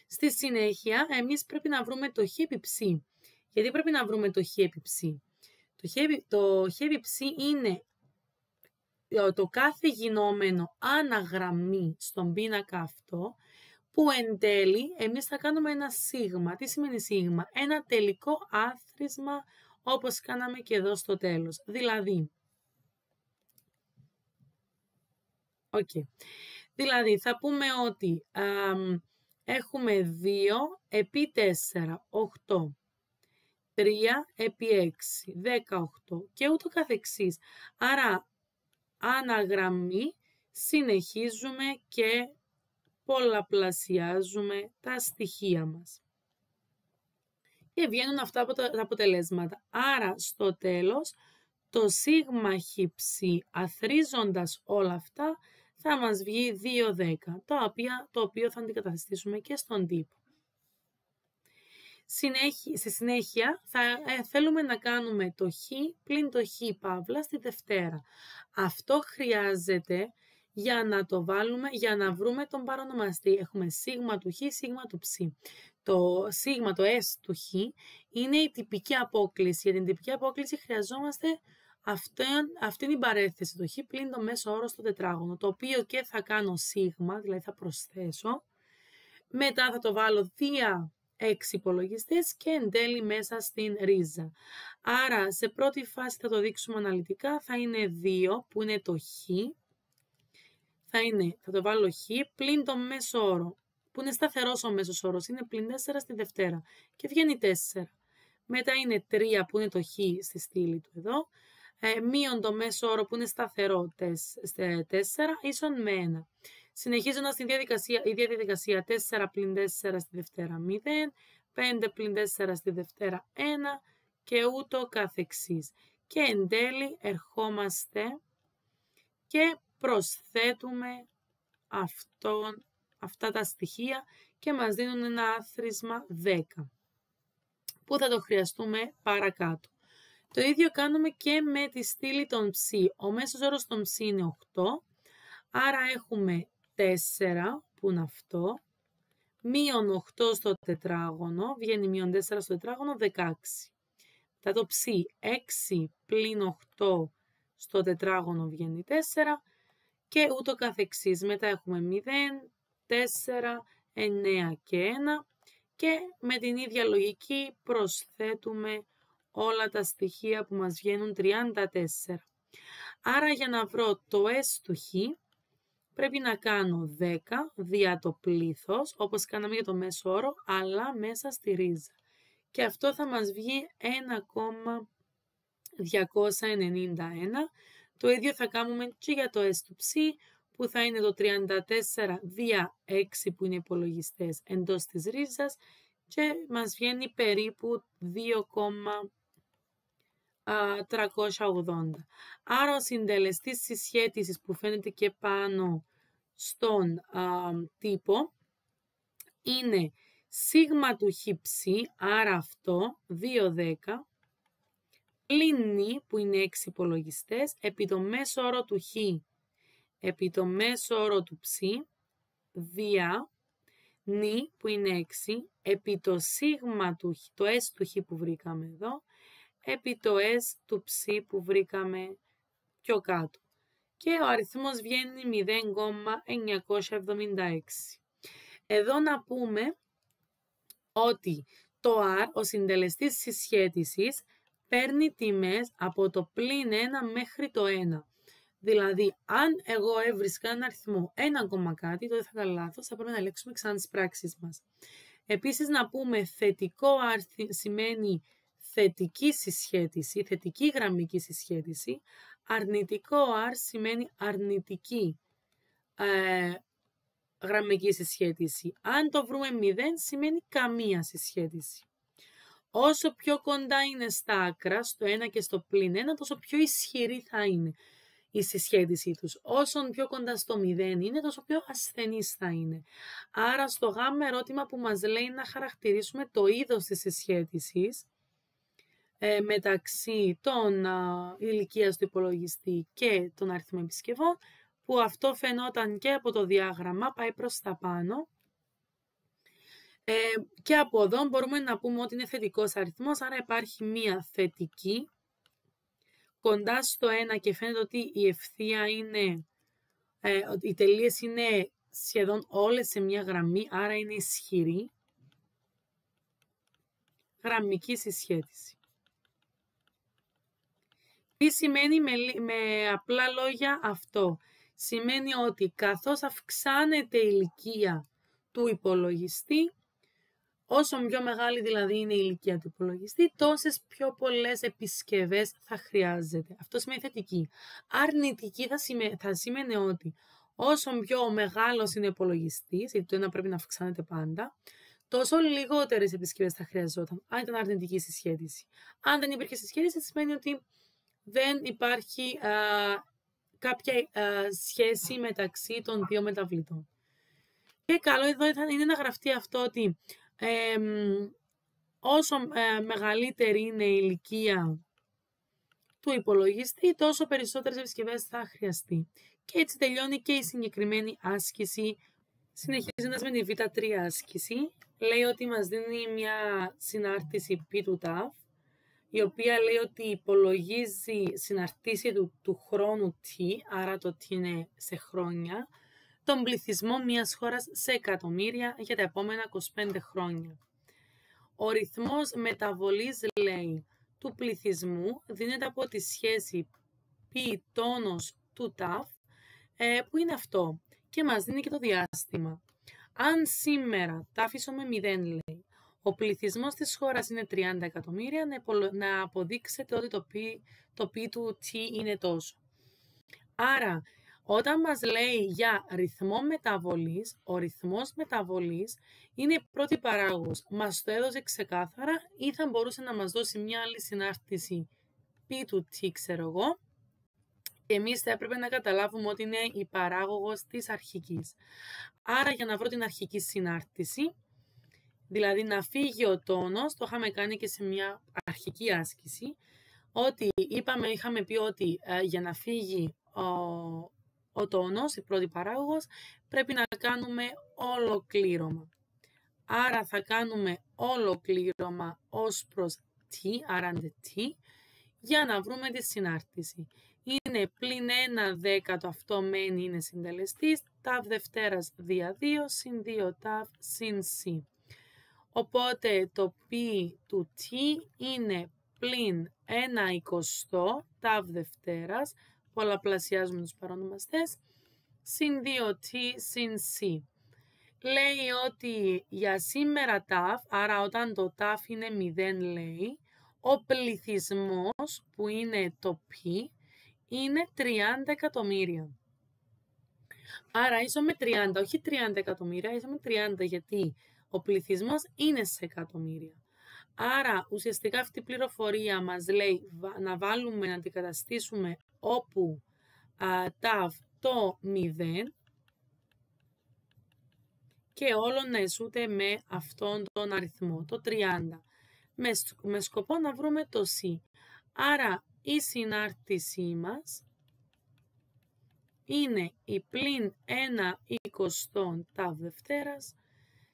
Στη συνέχεια, εμείς πρέπει να βρούμε το χ επί ψ. Γιατί πρέπει να βρούμε το χ επί ψ. Το χ επί ψ είναι το κάθε γινόμενο αναγραμμή στον πίνακα αυτό, που εν τέλει εμείς θα κάνουμε ένα σίγμα. Τι σημαίνει σίγμα? Ένα τελικό άθροισμα, όπως κάναμε και εδώ στο τέλος. Δηλαδή, δηλαδή θα πούμε ότι έχουμε 2 επί 4, 8. 3 επί 6, 18 και ούτω καθεξής. Άρα, αναγραμμή συνεχίζουμε και πολλαπλασιάζουμε τα στοιχεία μας. Και βγαίνουν αυτά τα αποτελέσματα. Άρα, στο τέλος, το σίγμα χ ψ, αθροίζοντας όλα αυτά, θα μας βγει 2,10, το οποίο θα αντικαταστήσουμε και στον τύπο. Στη συνέχεια θέλουμε να κάνουμε το χ πλην το χ παύλα στη Δευτέρα. Αυτό χρειάζεται για να το βάλουμε, για να βρούμε τον παρονομαστή. Έχουμε σίγμα του χ, σίγμα του ψ. Το σίγμα, το S του χ, είναι η τυπική απόκληση. Για την τυπική απόκληση χρειαζόμαστε αυτή την παρέθεση, το χ πλην το μέσο όρο στο τετράγωνο, το οποίο και θα κάνω σίγμα, δηλαδή θα προσθέσω. Μετά θα το βάλω δια 6 υπολογιστές και εν τέλει μέσα στην ρίζα. Άρα σε πρώτη φάση θα το δείξουμε αναλυτικά, θα είναι 2 που είναι το χ, θα το βάλω χ πλην το μέσο όρο, που είναι σταθερός ο μέσος όρος, είναι πλην 4 στη Δευτέρα και βγαίνει 4. Μετά είναι 3 που είναι το χ στη στήλη του εδώ, μείον το μέσο όρο που είναι σταθερό 4 ίσον με 1. Συνεχίζοντας η ίδια διαδικασία 4 πλην 4 στη Δευτέρα 0, 5 πλην 4 στη Δευτέρα 1 και ούτω καθεξής. Και εν τέλει ερχόμαστε και προσθέτουμε αυτά τα στοιχεία και μας δίνουν ένα άθροισμα 10 που θα το χρειαστούμε παρακάτω. Το ίδιο κάνουμε και με τη στήλη των ψ. Ο μέσος όρος των ψ είναι 8, άρα έχουμε 4 που είναι αυτό, μείον 8 στο τετράγωνο, βγαίνει μείον 4 στο τετράγωνο, 16. Θα το ψ, 6 πλην 8 στο τετράγωνο βγαίνει 4 και ούτω καθεξής. Μετά έχουμε 0, 4, 9 και 1 και με την ίδια λογική προσθέτουμε όλα τα στοιχεία που μας βγαίνουν 34. Άρα για να βρω το S του Χ πρέπει να κάνω 10 δια το πλήθος, όπως κάναμε για το μέσο όρο, αλλά μέσα στη ρίζα. Και αυτό θα μας βγει 1,291. Το ίδιο θα κάνουμε και για το S του ψ, που θα είναι το 34 δια 6 που είναι υπολογιστές εντός της ρίζας και μας βγαίνει περίπου 2,380. Άρα ο συντελεστής συσχέτισης που φαίνεται και πάνω στον τύπο είναι σίγμα του χ ψ, άρα αυτό 2,10 πλην νη που είναι 6 υπολογιστές επί το μέσο όρο του χ επί το μέσο όρο του ψ δια νη που είναι 6 επί το σίγμα του χ, το S του χ που βρήκαμε εδώ, επί το S του ψ που βρήκαμε πιο κάτω. Και ο αριθμός βγαίνει 0,976. Εδώ να πούμε ότι το R, ο συντελεστής συσχέτισης, παίρνει τιμές από το πλην 1 μέχρι το 1. Δηλαδή, αν εγώ έβρισκα ένα αριθμό 1, κάτι, τότε θα ήταν λάθος, θα πρέπει να ελέγξουμε ξανά τις πράξεις μας. Επίσης, να πούμε θετικό R σημαίνει θετική συσχέτιση, θετική γραμμική συσχέτιση. Αρνητικό R σημαίνει αρνητική γραμμική συσχέτιση. Αν το βρούμε 0, σημαίνει καμία συσχέτιση. Όσο πιο κοντά είναι στα άκρα, στο 1 και στο πλην 1, τόσο πιο ισχυρή θα είναι η συσχέτισή τους. Όσο πιο κοντά στο 0 είναι, τόσο πιο ασθενής θα είναι. Άρα στο γάμα ερώτημα που μας λέει να χαρακτηρίσουμε το είδος της συσχέτισης μεταξύ των ηλικίας του υπολογιστή και των αριθμών επισκευών, που αυτό φαινόταν και από το διάγραμμα, πάει προς τα πάνω. Και από εδώ μπορούμε να πούμε ότι είναι θετικός αριθμός, άρα υπάρχει μία θετική κοντά στο 1 και φαίνεται ότι η ευθεία είναι, οι τελείες είναι σχεδόν όλες σε μία γραμμή, άρα είναι ισχυρή γραμμική συσχέτιση. Τι σημαίνει με απλά λόγια αυτό? Σημαίνει ότι καθώς αυξάνεται η ηλικία του υπολογιστή, όσο πιο μεγάλη δηλαδή είναι η ηλικία του υπολογιστή, τόσες πιο πολλές επισκευές θα χρειάζεται. Αυτό σημαίνει θετική. Αρνητική θα σημαίνει ότι όσο πιο μεγάλος είναι ο υπολογιστής, γιατί το ένα πρέπει να αυξάνεται πάντα, τόσο λιγότερες επισκευές θα χρειαζόταν, αν ήταν αρνητική συσχέτιση. Αν δεν υπήρχε συσχέτιση, σημαίνει ότι δεν υπάρχει κάποια σχέση μεταξύ των δύο μεταβλητών. Και καλό εδώ είναι να γραφτεί αυτό ότι όσο μεγαλύτερη είναι η ηλικία του υπολογιστή, τόσο περισσότερες επισκευές θα χρειαστεί. Και έτσι τελειώνει και η συγκεκριμένη άσκηση. Συνεχίζοντας με τη Β3 άσκηση, λέει ότι μας δίνει μια συνάρτηση π του ταφ, η οποία λέει ότι υπολογίζει συναρτήσει του χρόνου t, άρα το t είναι σε χρόνια, τον πληθυσμό μιας χώρας σε εκατομμύρια για τα επόμενα 25 χρόνια. Ο ρυθμός μεταβολής, λέει, του πληθυσμού δίνεται από τη σχέση π τόνος του ταφ, που είναι αυτό, και μας δίνει και το διάστημα. Αν σήμερα ταφ ίσο με 0, λέει, Ο πληθυσμός της χώρας είναι 30 εκατομμύρια, να αποδείξετε ότι το π του t είναι τόσο. Άρα, όταν μας λέει για ρυθμό μεταβολής, ο ρυθμός μεταβολής είναι η πρώτη παράγωγος. Μας το έδωσε ξεκάθαρα ή θα μπορούσε να μας δώσει μια άλλη συνάρτηση π του t, ξέρω εγώ, και εμείς θα έπρεπε να καταλάβουμε ότι είναι η παράγωγος της αρχικής. Άρα, για να βρω την αρχική συνάρτηση, δηλαδή να φύγει ο τόνος, το είχαμε κάνει και σε μια αρχική άσκηση, ότι είχαμε πει ότι για να φύγει ο τόνος, η πρώτη παράγωγος, πρέπει να κάνουμε ολοκλήρωμα. Άρα θα κάνουμε ολοκλήρωμα ως προς t, άρα t, για να βρούμε τη συνάρτηση. Είναι πλην 1 δέκατο, αυτό μένει, είναι συντελεστής, ταβ Δευτέρας δια 2, συν 2 ταβ συν c. Οπότε το π του t είναι πλην 1 εικοστό ταβ Δευτέρας, πολλαπλασιάζουμε τους παρονομαστές, συν 2t συν c. Λέει ότι για σήμερα ταβ, άρα όταν το ταβ είναι 0 λέει, ο πληθυσμός που είναι το π είναι 30 εκατομμύρια. Άρα ίσο με 30, όχι 30 εκατομμύρια, ίσο με 30 γιατί ο πληθυσμός είναι σε εκατομμύρια. Άρα ουσιαστικά αυτή η πληροφορία μας λέει να βάλουμε, να αντικαταστήσουμε όπου ταβ το 0 και όλο να ισούται με αυτόν τον αριθμό, το 30, με σκοπό να βρούμε το c. Άρα η συνάρτησή μας είναι η πλην 1 εικοστόν ταβ Δευτέρας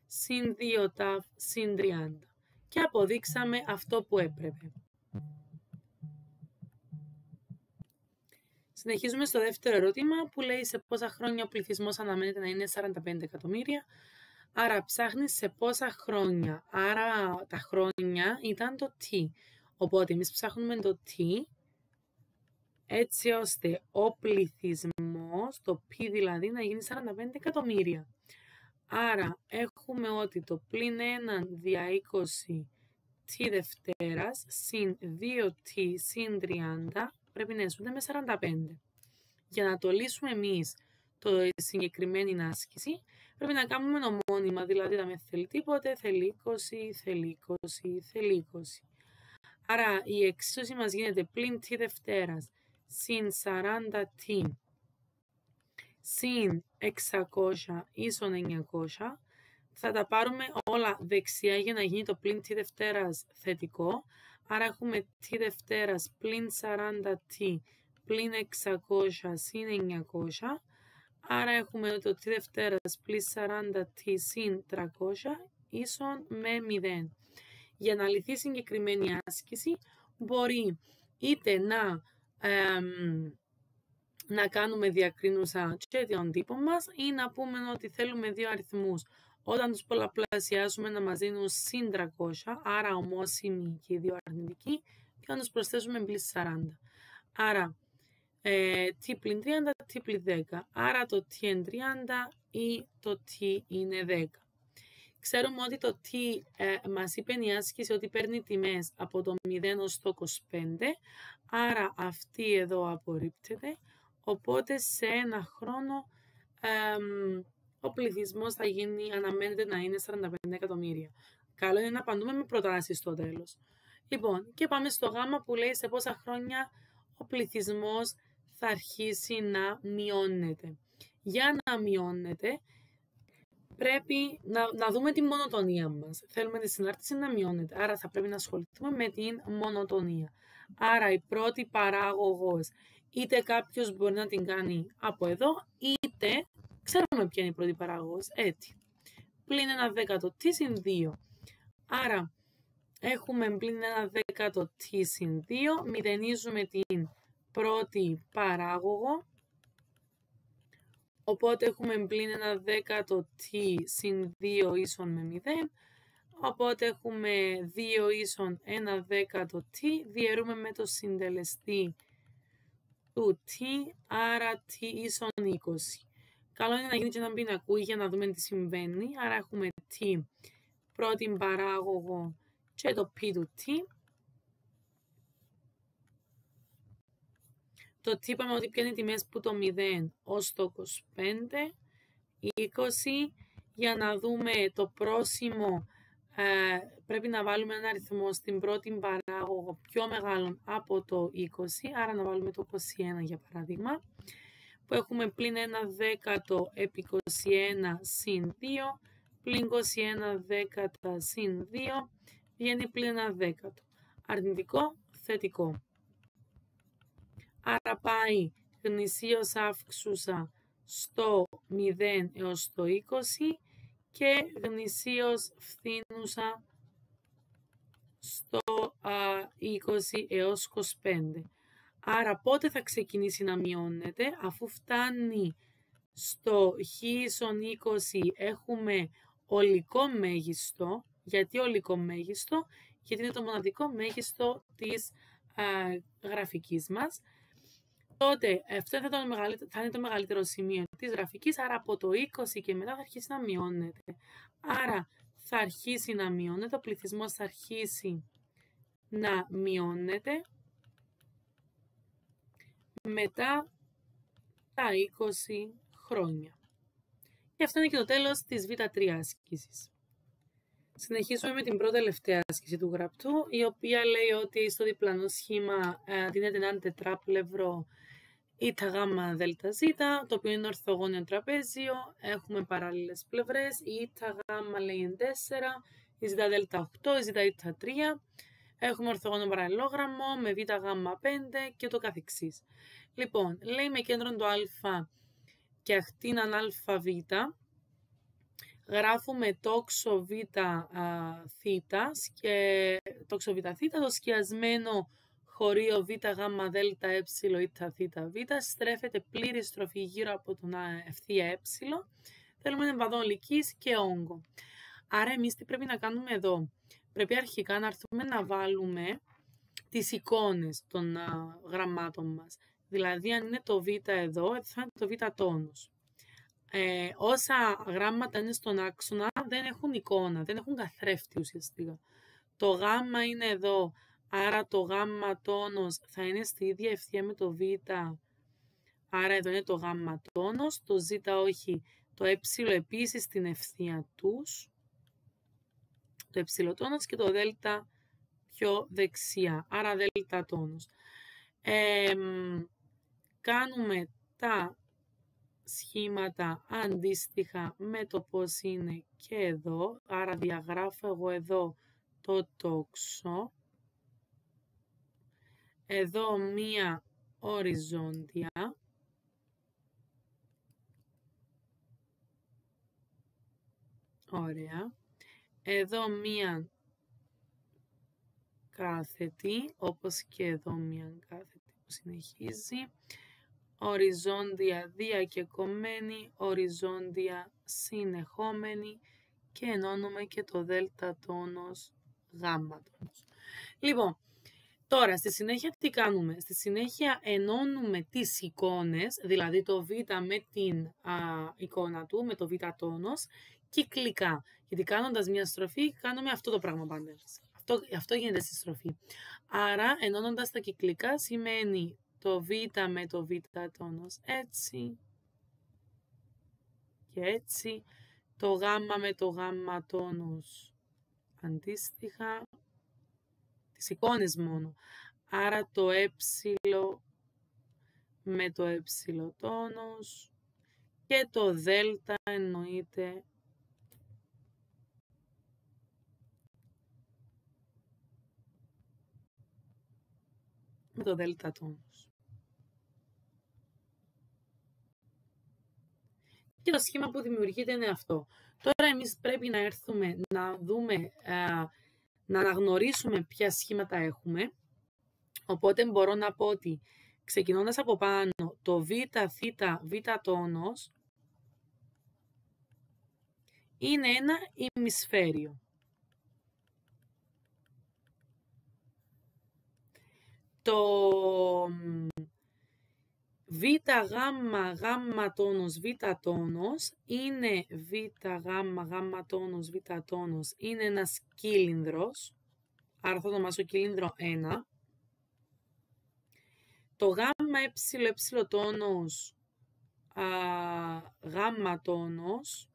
συν 2 ταβ συν 30. Και αποδείξαμε αυτό που έπρεπε. Συνεχίζουμε στο δεύτερο ερώτημα που λέει σε πόσα χρόνια ο πληθυσμός αναμένεται να είναι 45 εκατομμύρια. Άρα ψάχνει σε πόσα χρόνια. Άρα τα χρόνια ήταν το t. Οπότε εμείς ψάχνουμε το t έτσι ώστε ο πληθυσμός, το π δηλαδή, να γίνει 45 εκατομμύρια. Άρα έχουμε ότι το πλην 1 δια 20 t Δευτέρας συν 2t συν 30 πρέπει να ισούνται με 45. Για να το λύσουμε εμείς το συγκεκριμένη άσκηση πρέπει να κάνουμε ομώνυμα, δηλαδή δεν θέλει τίποτε, θέλει 20, θέλει 20, θέλει 20. Άρα η εξίσωση μας γίνεται πλην t Δευτέρας συν 40t συν 600 ίσον 900. Θα τα πάρουμε όλα δεξιά για να γίνει το πλην t Δευτέρας θετικό. Άρα έχουμε t Δευτέρας πλην 40t πλην 600 συν 900. Άρα έχουμε το t Δευτέρας πλην 40t συν 300 ίσον με 0. Για να λυθεί συγκεκριμένη άσκηση μπορεί είτε να κάνουμε διακρίνουσα και τον τύπο μας ή να πούμε ότι θέλουμε δύο αριθμούς. Όταν τους πολλαπλασιάσουμε να μας δίνουν συν 300, άρα ομόσημοι και οι δύο αρνητικοί, και να τους προσθέσουμε πλην 40. Άρα t πλην 30, t πλην 10. Άρα το t είναι 30 ή το t είναι 10. Ξέρουμε ότι το t μας είπε η άσκηση ότι παίρνει τιμές από το 0 ως το 25, άρα αυτή εδώ απορρίπτεται, οπότε σε ένα χρόνο ο πληθυσμός θα αναμένεται να είναι 45 εκατομμύρια. Καλό είναι να απαντούμε με προτάσεις στο τέλος. Λοιπόν, και πάμε στο γάμα που λέει σε πόσα χρόνια ο πληθυσμός θα αρχίσει να μειώνεται. Για να μειώνεται, πρέπει να δούμε τη μονοτονία μας. Θέλουμε τη συνάρτηση να μειώνεται, άρα θα πρέπει να ασχοληθούμε με την μονοτονία. Άρα η πρώτη παράγωγος, είτε κάποιος μπορεί να την κάνει από εδώ, είτε ξέρουμε ποια είναι η πρώτη παράγωγος, έτσι. Πλην 1 δέκατο t συν 2. Άρα έχουμε πλην 1 δέκατο t συν 2, μηδενίζουμε την πρώτη παράγωγο. Οπότε έχουμε πλην 1 δέκατο t συν 2 ίσον με 0. Οπότε έχουμε 2 ίσον 1 δέκατο t. Διαιρούμε με το συντελεστή του t, άρα t ίσον 20. Καλό είναι να γίνει και ένα πινακούι για να δούμε τι συμβαίνει. Άρα έχουμε t πρώτην παράγωγο και το π του t. Το t είπαμε ότι πιάνει τιμές που το 0 ως το 25, 20. Για να δούμε το πρόσημο, πρέπει να βάλουμε ένα αριθμό στην πρώτη παράγωγο πιο μεγάλο από το 20, άρα να βάλουμε το 21 για παράδειγμα, που έχουμε πλην 1 δέκατο επί 21 συν 2, πλην 21 δέκατα συν 2, βγαίνει πλην 1 δέκατο. Αρνητικό, θετικό. Άρα πάει γνησίως αύξουσα στο 0 έως το 20 και γνησίως φθήνουσα στο 20 έως 25. Άρα πότε θα ξεκινήσει να μειώνεται? Αφού φτάνει στο χ ίσον 20 έχουμε ολικό μέγιστο. Γιατί ολικό μέγιστο? Γιατί είναι το μοναδικό μέγιστο της γραφικής μας. Τότε αυτό θα είναι το μεγαλύτερο σημείο της γραφικής, άρα από το 20 και μετά θα αρχίσει να μειώνεται. Άρα θα αρχίσει να μειώνεται, ο πληθυσμός θα αρχίσει να μειώνεται μετά τα 20 χρόνια. Και αυτό είναι και το τέλος της Β3 άσκησης. Συνεχίζουμε με την πρώτη τελευταία άσκηση του γραπτού, η οποία λέει ότι στο διπλανό σχήμα δίνεται ένα τετράπλευρο ήτα γάμμα δέλτα ζήτα, το οποίο είναι ορθογώνιο τραπέζιο, έχουμε παράλληλες πλευρές, η ήτα γάμμα λέει 4, η ζήτα δέλτα 8, η ζήτα ήτα 3, έχουμε ορθογώνιο παραλληλόγραμμο με β γάμμα 5 και το καθεξής. Λοιπόν, λέει με κέντρο το α και ακτίναν αβ, γράφουμε τόξο β θ και τόξο β θ, το σκιασμένο χωρίο β γ δ ε ή θ β στρέφεται πλήρη στροφή γύρω από τον ευθεία ε. Θέλουμε έναν παδό ολικής και όγκο. Άρα εμείς τι πρέπει να κάνουμε εδώ? Πρέπει αρχικά να έρθουμε να βάλουμε τις εικόνες των γραμμάτων μας. Δηλαδή αν είναι το β εδώ, θα είναι το β τόνος. Όσα γράμματα είναι στον άξονα δεν έχουν εικόνα, δεν έχουν καθρέφτη ουσιαστικά. Το γ είναι εδώ, άρα το γ τόνος θα είναι στη ίδια ευθεία με το β, άρα εδώ είναι το γ τόνος, το ζ όχι, το ε επίσης στην ευθεία τους, το ε τόνος και το δ πιο δεξιά, άρα δ τόνος. Κάνουμε τα σχήματα αντίστοιχα με το πώς είναι και εδώ, άρα διαγράφω εγώ εδώ το τόξο, εδώ μία οριζόντια, ωραία, εδώ μία κάθετη, όπως και εδώ μία κάθετη που συνεχίζει, οριζόντια διακεκομμένη, οριζόντια συνεχόμενη και ενώνουμε και το δέλτα τόνος γάμμα τόνος. Λοιπόν, τώρα στη συνέχεια τι κάνουμε? Στη συνέχεια ενώνουμε τις εικόνες, δηλαδή το β με την εικόνα του, με το β τόνος, κυκλικά. Γιατί κάνοντας μια στροφή κάνουμε αυτό το πράγμα πάντα. Αυτό γίνεται στη στροφή. Άρα ενώνοντας τα κυκλικά σημαίνει το β με το β τόνος έτσι και έτσι, το γ με το γ τόνος αντίστοιχα, τις εικόνες μόνο. Άρα το ε με το ε τόνος και το δ εννοείται με το δ τόνος. Και το σχήμα που δημιουργείται είναι αυτό. Τώρα εμείς πρέπει να έρθουμε να δούμε, να αναγνωρίσουμε ποια σχήματα έχουμε. Οπότε μπορώ να πω ότι ξεκινώντας από πάνω το β, θ, β τόνος είναι ένα ημισφαίριο. β γάμμα γάμμα τόνος β τόνος είναι β γάμμα γάμμα τόνος β τόνος είναι ένας κύλινδρος, άρα θα το ονομάσω κύλινδρο 1. Το γάμμα ε τόνος γάμμα τόνος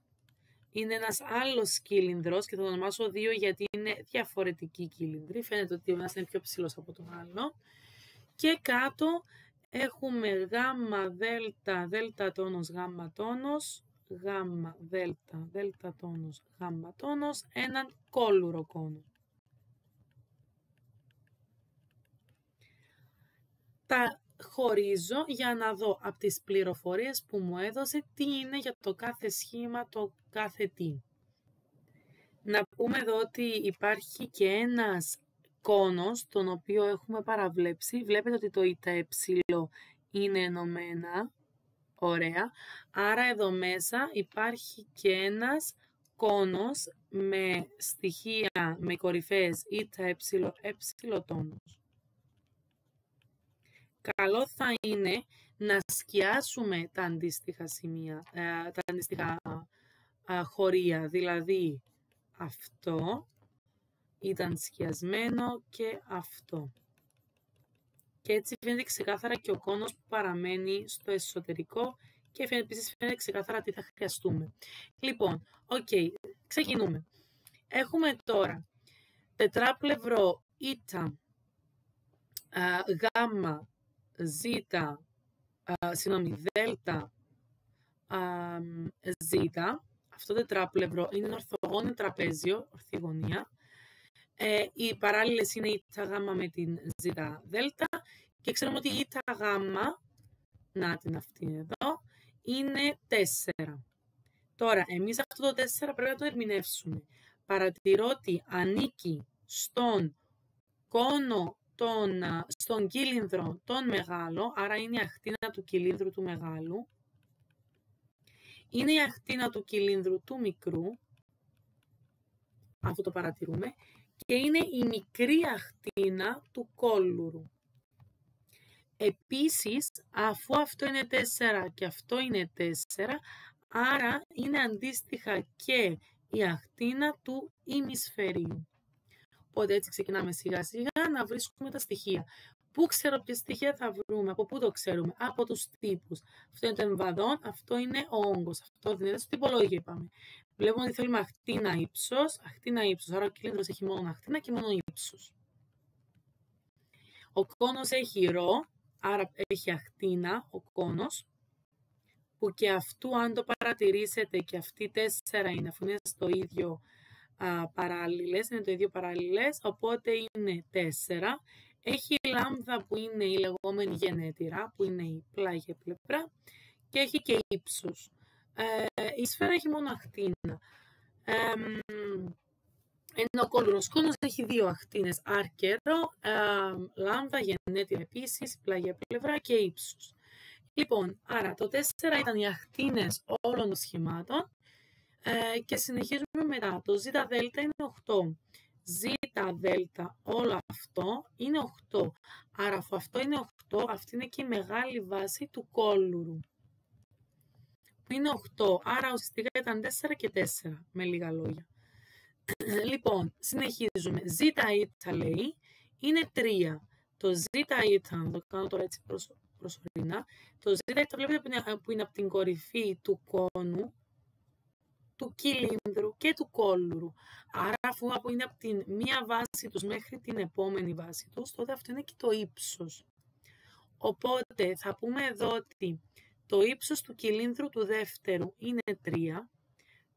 είναι ένας άλλος κύλινδρος και θα το ονομάσω 2 γιατί είναι διαφορετικοί κύλινδροι. Φαίνεται ότι ο ένας είναι πιο ψηλός από τον άλλο. Και κάτω έχουμε γάμμα δέλτα δέλτα τόνος γάμμα τόνος, γάμμα δέλτα δέλτα τόνος γάμμα τόνος, έναν κόλλουρο κόνο. Τα χωρίζω για να δω από τις πληροφορίες που μου έδωσε τι είναι για το κάθε σχήμα το κάθε τι. Να πούμε εδώ ότι υπάρχει και ένας κόνος τον οποίο έχουμε παραβλέψει. Βλέπετε ότι το ΙΤΑΕ είναι ενωμένα. Ωραία. Άρα εδώ μέσα υπάρχει και ένας κόνος με στοιχεία, με κορυφές ΙΤΑΕ τόνος. Καλό θα είναι να σκιάσουμε τα αντίστοιχα σημεία, τα αντίστοιχα χωρία, δηλαδή αυτό ήταν σκιασμένο και αυτό. Και έτσι φαίνεται ξεκάθαρα και ο κόνος που παραμένει στο εσωτερικό και επίσης φαίνεται ξεκάθαρα τι θα χρειαστούμε. Λοιπόν, ξεκινούμε. Έχουμε τώρα τετράπλευρο ήτα, γάμμα, ζήτα, δέλτα, ζήτα. Αυτό το τετράπλευρο είναι ένα ορθογώνιο τραπέζιο, ορθή γωνία. Οι παράλληλες είναι η ήτα γάμμα με την ζήτα δέλτα και ξέρουμε ότι η ήτα γάμμα, να την αυτή εδώ, είναι 4. Τώρα, εμείς αυτό το 4 πρέπει να το ερμηνεύσουμε. Παρατηρώ ότι ανήκει στον κόνο, στον κύλινδρο τον μεγάλο, άρα είναι η ακτίνα του κύλινδρου του μεγάλου. Είναι η ακτίνα του κύλινδρου του μικρού, αυτό το παρατηρούμε, και είναι η μικρή ακτίνα του κόλλουρου. Επίσης, αφού αυτό είναι 4 και αυτό είναι 4, άρα είναι αντίστοιχα και η ακτίνα του ημισφαιρίου. Οπότε έτσι ξεκινάμε σιγά σιγά να βρίσκουμε τα στοιχεία. Πού ξέρω ποια στοιχεία θα βρούμε, από πού το ξέρουμε, από τους τύπους. Αυτό είναι το εμβαδόν, αυτό είναι ο όγκος, αυτό δίνεται στο τυπολόγιο είπαμε. Βλέπουμε ότι θέλουμε ακτίνα ύψος, άρα ο κύλινδρος έχει μόνο ακτίνα και μόνο ύψος. Ο κόνος έχει ρο, άρα έχει ακτίνα ο κόνος, που και αυτού αν το παρατηρήσετε και αυτοί 4 είναι, αφού είναι στο ίδιο παράλληλες, είναι το ίδιο παράλληλες, οπότε είναι 4. Έχει λάμδα που είναι η λεγόμενη γενέτειρα, που είναι η πλάγια πλευρά, και έχει και ύψος. Η σφαίρα έχει μόνο ακτίνα. Ενώ ο κόλλουρος κόνος έχει 2 ακτίνες, άρκερο, λάμδα, γενέτειρα επίσης, πλάγια πλευρά και ύψος. Λοιπόν, άρα το 4 ήταν οι ακτίνες όλων των σχημάτων και συνεχίζουμε μετά. Το ζ δέλτα είναι 8. Ζ δέλτα όλο αυτό είναι 8. Άρα αφού αυτό είναι 8, αυτή είναι και η μεγάλη βάση του κόλλουρου. Που είναι 8. Άρα ουσιαστικά ήταν 4 και 4, με λίγα λόγια. Λοιπόν, συνεχίζουμε. Ζ ήτα λέει είναι 3. Το ζ ήτα, να το κάνω τώρα έτσι προσωρινά, το ζ ήτα βλέπετε που είναι από την κορυφή του κόνου, του κύλινδρου και του κόλλουρου. Άρα αφού είναι από την μία βάση τους μέχρι την επόμενη βάση τους, τότε αυτό είναι και το ύψος. Οπότε θα πούμε εδώ ότι το ύψος του κυλίνδρου του δεύτερου είναι 3,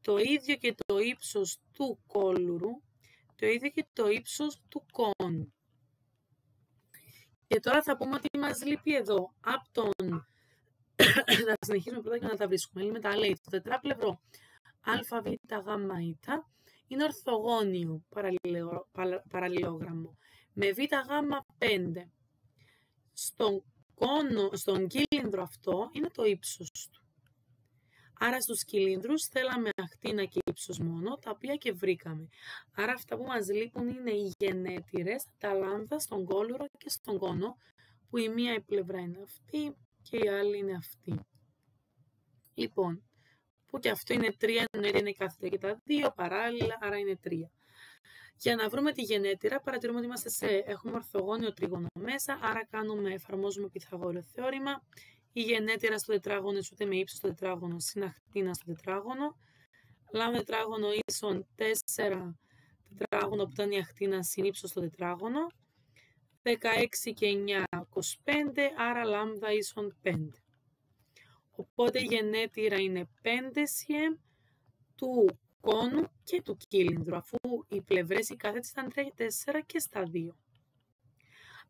το ίδιο και το ύψος του κόλλουρου, το ίδιο και το ύψος του κόνου. Και τώρα θα πούμε ότι μας λείπει εδώ από τον... να συνεχίσουμε πρώτα και να τα βρίσκουμε. Μετά λέει το τετράπλευρο α, β, γ, η είναι ορθογώνιο παραλληλόγραμμο με β, γ, 5. Στον κύλινδρο αυτό είναι το ύψος του. Άρα στους κυλίνδρους θέλαμε ακτίνα και ύψος μόνο, τα οποία και βρήκαμε. Άρα αυτά που μας λείπουν είναι οι γενέτειρες, τα λάμδα στον κόλλουρο και στον κόνο, που η μία πλευρά είναι αυτή και η άλλη είναι αυτή. Λοιπόν, που και αυτό είναι 3, εννοείται είναι κάθετα και τα δύο παράλληλα, άρα είναι 3. Για να βρούμε τη γενέτειρα, παρατηρούμε ότι έχουμε ορθογώνιο τρίγωνο μέσα, άρα εφαρμόζουμε Πυθαγόριο θεώρημα. Η γενέτειρα στο τετράγωνο ισούται με ύψος στο τετράγωνο συν ακτίνα στο τετράγωνο. Λάμδα τετράγωνο ίσον 4 τετράγωνο που ήταν η ακτίνα συν ύψος στο τετράγωνο. 16 και 9, 25, άρα λάμδα ίσον 5. Οπότε η γενέτειρα είναι 5 cm του κόνου και του κύλινδρου, αφού οι πλευρές οι κάθετες ήταν 4 και στα 2.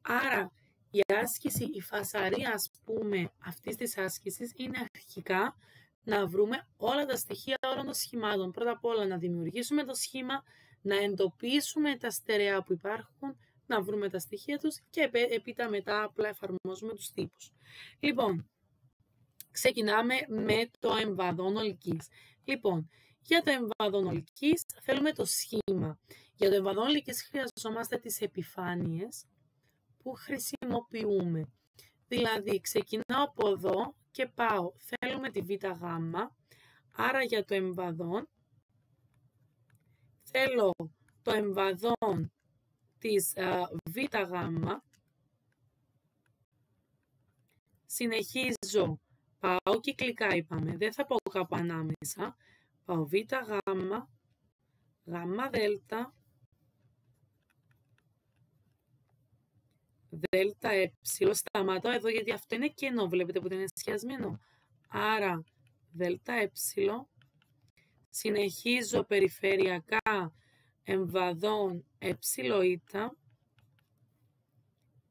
Άρα η άσκηση, η φασαρία ας πούμε αυτής της άσκησης είναι αρχικά να βρούμε όλα τα στοιχεία όλων των σχημάτων. Πρώτα απ' όλα να δημιουργήσουμε το σχήμα, να εντοπίσουμε τα στερεά που υπάρχουν, να βρούμε τα στοιχεία τους και έπειτα μετά απλά εφαρμόζουμε τους τύπους. Λοιπόν, ξεκινάμε με το εμβαδόν ολικής. Λοιπόν, για το εμβαδόν ολικής θέλουμε το σχήμα. Για το εμβαδόν ολικής χρειαζόμαστε τις επιφάνειες που χρησιμοποιούμε. Δηλαδή, ξεκινάω από εδώ και πάω. Θέλουμε τη β' γάμμα, άρα για το εμβαδόν θέλω το εμβαδόν της β' γάμμα. Συνεχίζω, πάω κυκλικά είπαμε, δεν θα πάω κάπου ανάμεσα. Πάω β' γάμμα, γάμμα δέλτα, δέλτα ε, σταματώ εδώ γιατί αυτό είναι κενό, βλέπετε που είναι σχιασμένο. Άρα δέλτα ε, συνεχίζω περιφερειακά εμβαδόν ε,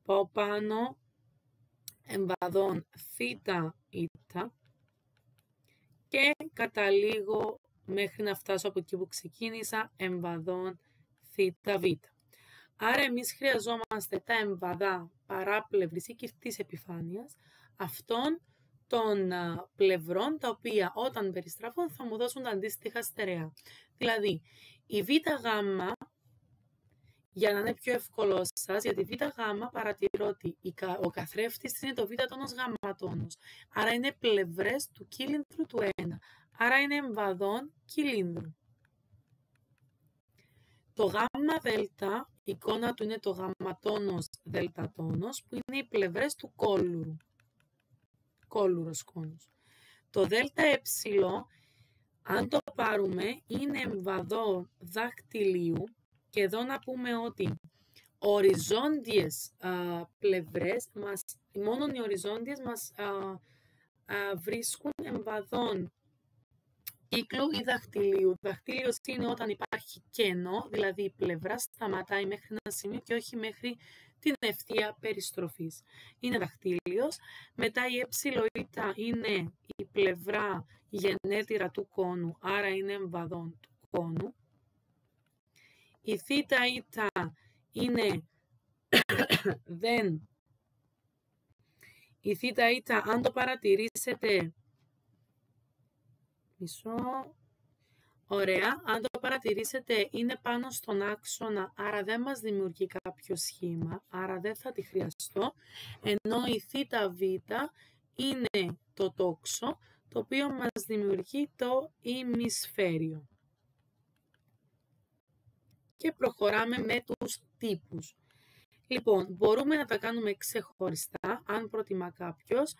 πάω πάνω εμβαδόν θ, και καταλήγω μέχρι να φτάσω από εκεί που ξεκίνησα εμβαδόν θ, β. Άρα εμείς χρειαζόμαστε τα εμβαδά παράπλευρης ή κυρτής επιφάνειας αυτών των πλευρών τα οποία όταν περιστραφούν θα μου δώσουν τα αντίστοιχα στερεά. Δηλαδή η β' γάμμα, για να είναι πιο εύκολο σας, για τη β' γάμμα παρατηρώ ότι ο καθρέφτης είναι το β' τόνος γαμματόνος. Άρα είναι πλευρές του κύλινδρου του 1. Άρα είναι εμβαδόν κύλινδρου. Το γάμμα δέλτα, η εικόνα του είναι το γαμματόνος δελτατόνος, που είναι οι πλευρές του κόλλουρου. Κόλλουρος κόνος. Το δέλτα ε, αν το πάρουμε, είναι εμβαδόν δακτυλίου. Και εδώ να πούμε ότι οριζόντιες πλευρές, μόνο οι οριζόντιες μας βρίσκουν εμβαδόν κύκλου ή δαχτυλίου. Δαχτύλιος είναι όταν υπάρχει κενό, δηλαδή η πλευρά σταματάει μέχρι ένα σημείο και όχι μέχρι την ευθεία περιστροφής. Είναι δαχτύλιος. Μετά η εψιλοήτα είναι η πλευρά γενέτειρα του κόνου, άρα είναι εμβαδόν του κόνου. Η θήτα ήτα είναι η θήτα ήτα, αν το παρατηρήσετε, ωραία, αν το παρατηρήσετε είναι πάνω στον άξονα, άρα δεν μας δημιουργεί κάποιο σχήμα, άρα δεν θα τη χρειαστώ, ενώ η θήτα β είναι το τόξο, το οποίο μας δημιουργεί το ημισφαίριο. Και προχωράμε με τους τύπους. Λοιπόν, μπορούμε να τα κάνουμε ξεχωριστά, αν προτιμά κάποιος,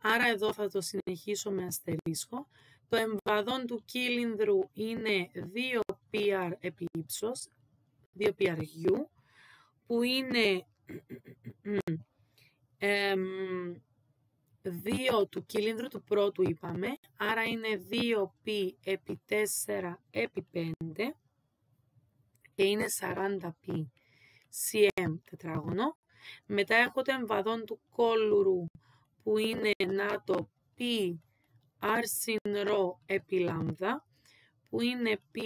άρα εδώ θα το συνεχίσω με αστερίσκο. Το εμβαδόν του κύλινδρου είναι 2πr επί ύψος, 2πr-u, που είναι 2 του κύλινδρου του πρώτου είπαμε, άρα είναι 2π επί 4 επί 5, και είναι 40π cm τετράγωνο. Μετά έχω το εμβαδόν του κόλλουρου που είναι νάτο π r συν ρ επί λάμδα, που είναι π,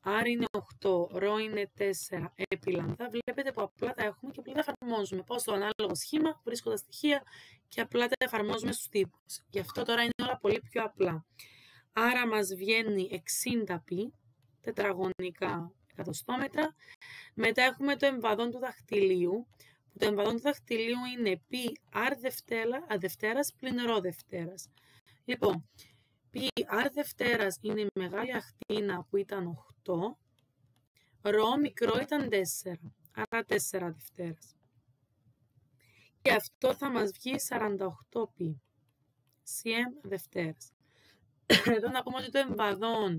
r είναι 8, ρ είναι 4 επί λάμδα. Βλέπετε που απλά τα έχουμε και απλά τα εφαρμόζουμε. Πάω στο ανάλογο σχήμα, βρίσκω τα στοιχεία και απλά τα εφαρμόζουμε στους τύπους. Γι' αυτό τώρα είναι όλα πολύ πιο απλά. Άρα μας βγαίνει 60π τετραγωνικά εκατοστόμετρα. Μετά έχουμε το εμβαδόν του δαχτυλίου, που το εμβαδόν του δαχτυλίου είναι π r Δευτέρας πλην ρ Δευτέρας. Λοιπόν, π r Δευτέρας είναι η μεγάλη ακτίνα που ήταν 8, ρ μικρό ήταν 4, άρα 4 Δευτέρας. Και αυτό θα μας βγει 48π, cm Δευτέρας. Εδώ να πούμε ότι το εμβαδόν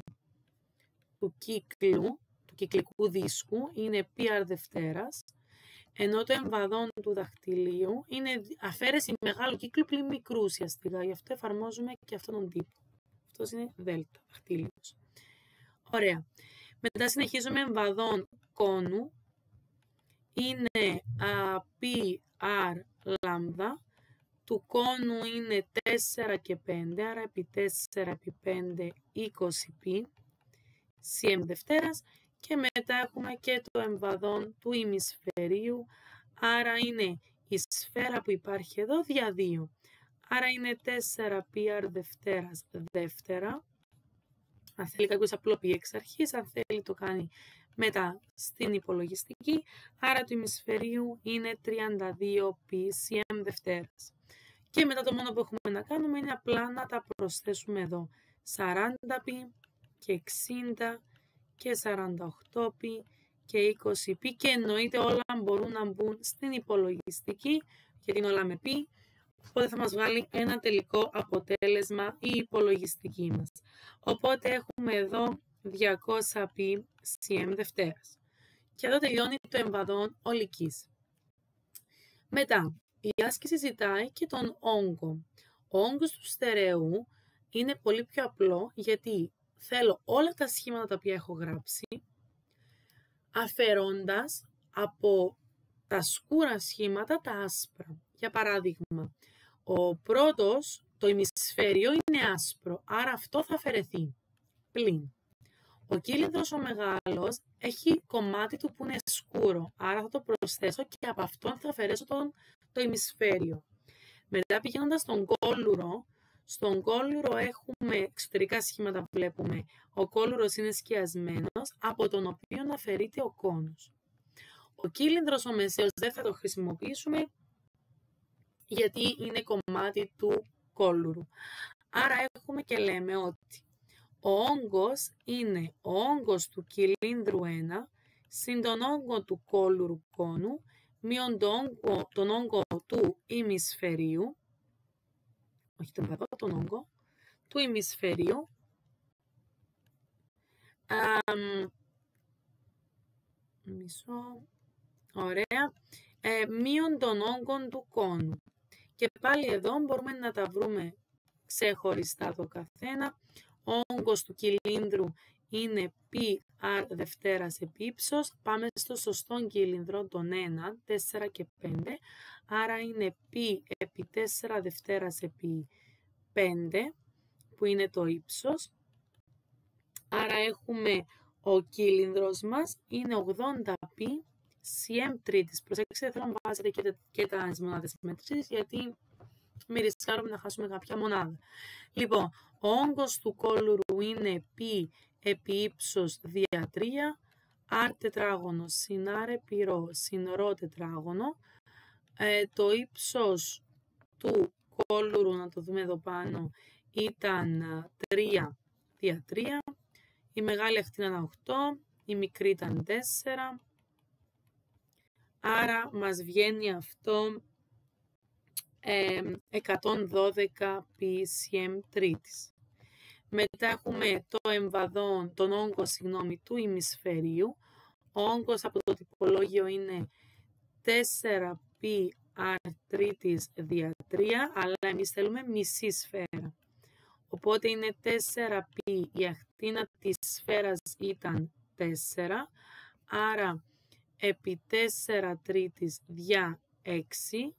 του κύκλου, του κυκλικού δίσκου, είναι πr Δευτέρας, ενώ το εμβαδόν του δαχτυλίου είναι αφαίρεση μεγάλου κύκλου πλην μικρού ουσιαστικά. Γι' αυτό εφαρμόζουμε και αυτόν τον τύπο. Αυτός είναι δέλτα, δαχτύλιος. Ωραία. Μετά συνεχίζουμε εμβαδόν κόνου. Είναι PR λάμδα. Του κόνου είναι 4 και 5, άρα επί 4 επί 5, 20π, cm Δευτέρας. Και μετά έχουμε και το εμβαδόν του ημισφαιρίου, άρα είναι η σφαίρα που υπάρχει εδώ δια 2. Άρα είναι 4 PR Δευτέρας Δεύτερα. Αν θέλει κάποιος απλό πει εξ αρχής, αν θέλει το κάνει μετά στην υπολογιστική. Άρα του ημισφαιρίου είναι 32π cm Δευτέρας. Και μετά το μόνο που έχουμε να κάνουμε είναι απλά να τα προσθέσουμε εδώ. 40π και 60 και 48π και 20π και εννοείται όλα μπορούν να μπουν στην υπολογιστική γιατί είναι όλα με π, οπότε θα μας βγάλει ένα τελικό αποτέλεσμα η υπολογιστική μας. Οπότε έχουμε εδώ 200π cm Δευτέρας. Και εδώ τελειώνει το εμβαδόν ολικής. Μετά, η άσκηση ζητάει και τον όγκο. Ο όγκος του στερεού είναι πολύ πιο απλό γιατί θέλω όλα τα σχήματα τα οποία έχω γράψει, αφαιρώντας από τα σκούρα σχήματα τα άσπρα. Για παράδειγμα, ο πρώτος, το ημισφαίριο, είναι άσπρο, άρα αυτό θα αφαιρεθεί. Πλην. Ο κύλινδρος ο μεγάλος έχει κομμάτι του που είναι σκούρο, άρα θα το προσθέσω και από αυτόν θα αφαιρέσω το ημισφαίριο. Μετά πηγαίνοντας στον κόλουρο, στον κόλουρο έχουμε εξωτερικά σχήματα, βλέπουμε. Ο κόλουρος είναι σκιασμένος, από τον οποίο αφαιρείται ο κόνος. Ο κύλινδρος ο μεσαίος δεν θα το χρησιμοποιήσουμε, γιατί είναι κομμάτι του κόλουρου. Άρα έχουμε και λέμε ότι ο όγκος είναι ο όγκος του κυλίνδρου 1 συν τον όγκο του κόλουρου κόνου μείον τον όγκο του ημισφαιρίου, όχι τον όγκο, του ημισφαιρίου, ωραία, μείον τον όγκο του κόνου. Και πάλι εδώ μπορούμε να τα βρούμε ξεχωριστά το καθένα. Ο όγκος του κυλίνδρου είναι PR Δευτέρας επί ύψος. Πάμε στο σωστό κύλινδρο, τον 1, 4 και 5. Άρα είναι π επί 4 Δευτέρας επί 5, που είναι το ύψος. Άρα έχουμε ο κύλινδρος μας είναι 80π cm τρίτης. Προσέξτε, θέλω να βάζετε και τα μονάδες μέτρησης, γιατί μην ρισκάρουμε να χάσουμε κάποια μονάδα. Λοιπόν, ο όγκος του κόλουρου είναι π επί ύψος δια 3, r τετράγωνο συν r επί ρ συν ρ τετράγωνο. Το ύψος του κόλουρου, να το δούμε εδώ πάνω, ήταν 3 δια 3. Η μεγάλη ακτίνα ήταν 8, η μικρή ήταν 4. Άρα μας βγαίνει αυτό 112 pcm τρίτης. Μετά έχουμε το εμβαδόν, τον όγκο του ημισφαιρίου. Ο όγκος από το τυπολόγιο είναι 4πr τρίτης δια 3, αλλά εμείς θέλουμε μισή σφαίρα. Οπότε είναι 4π, η ακτίνα της σφαίρας ήταν 4, άρα επί 4 τρίτης δια 6,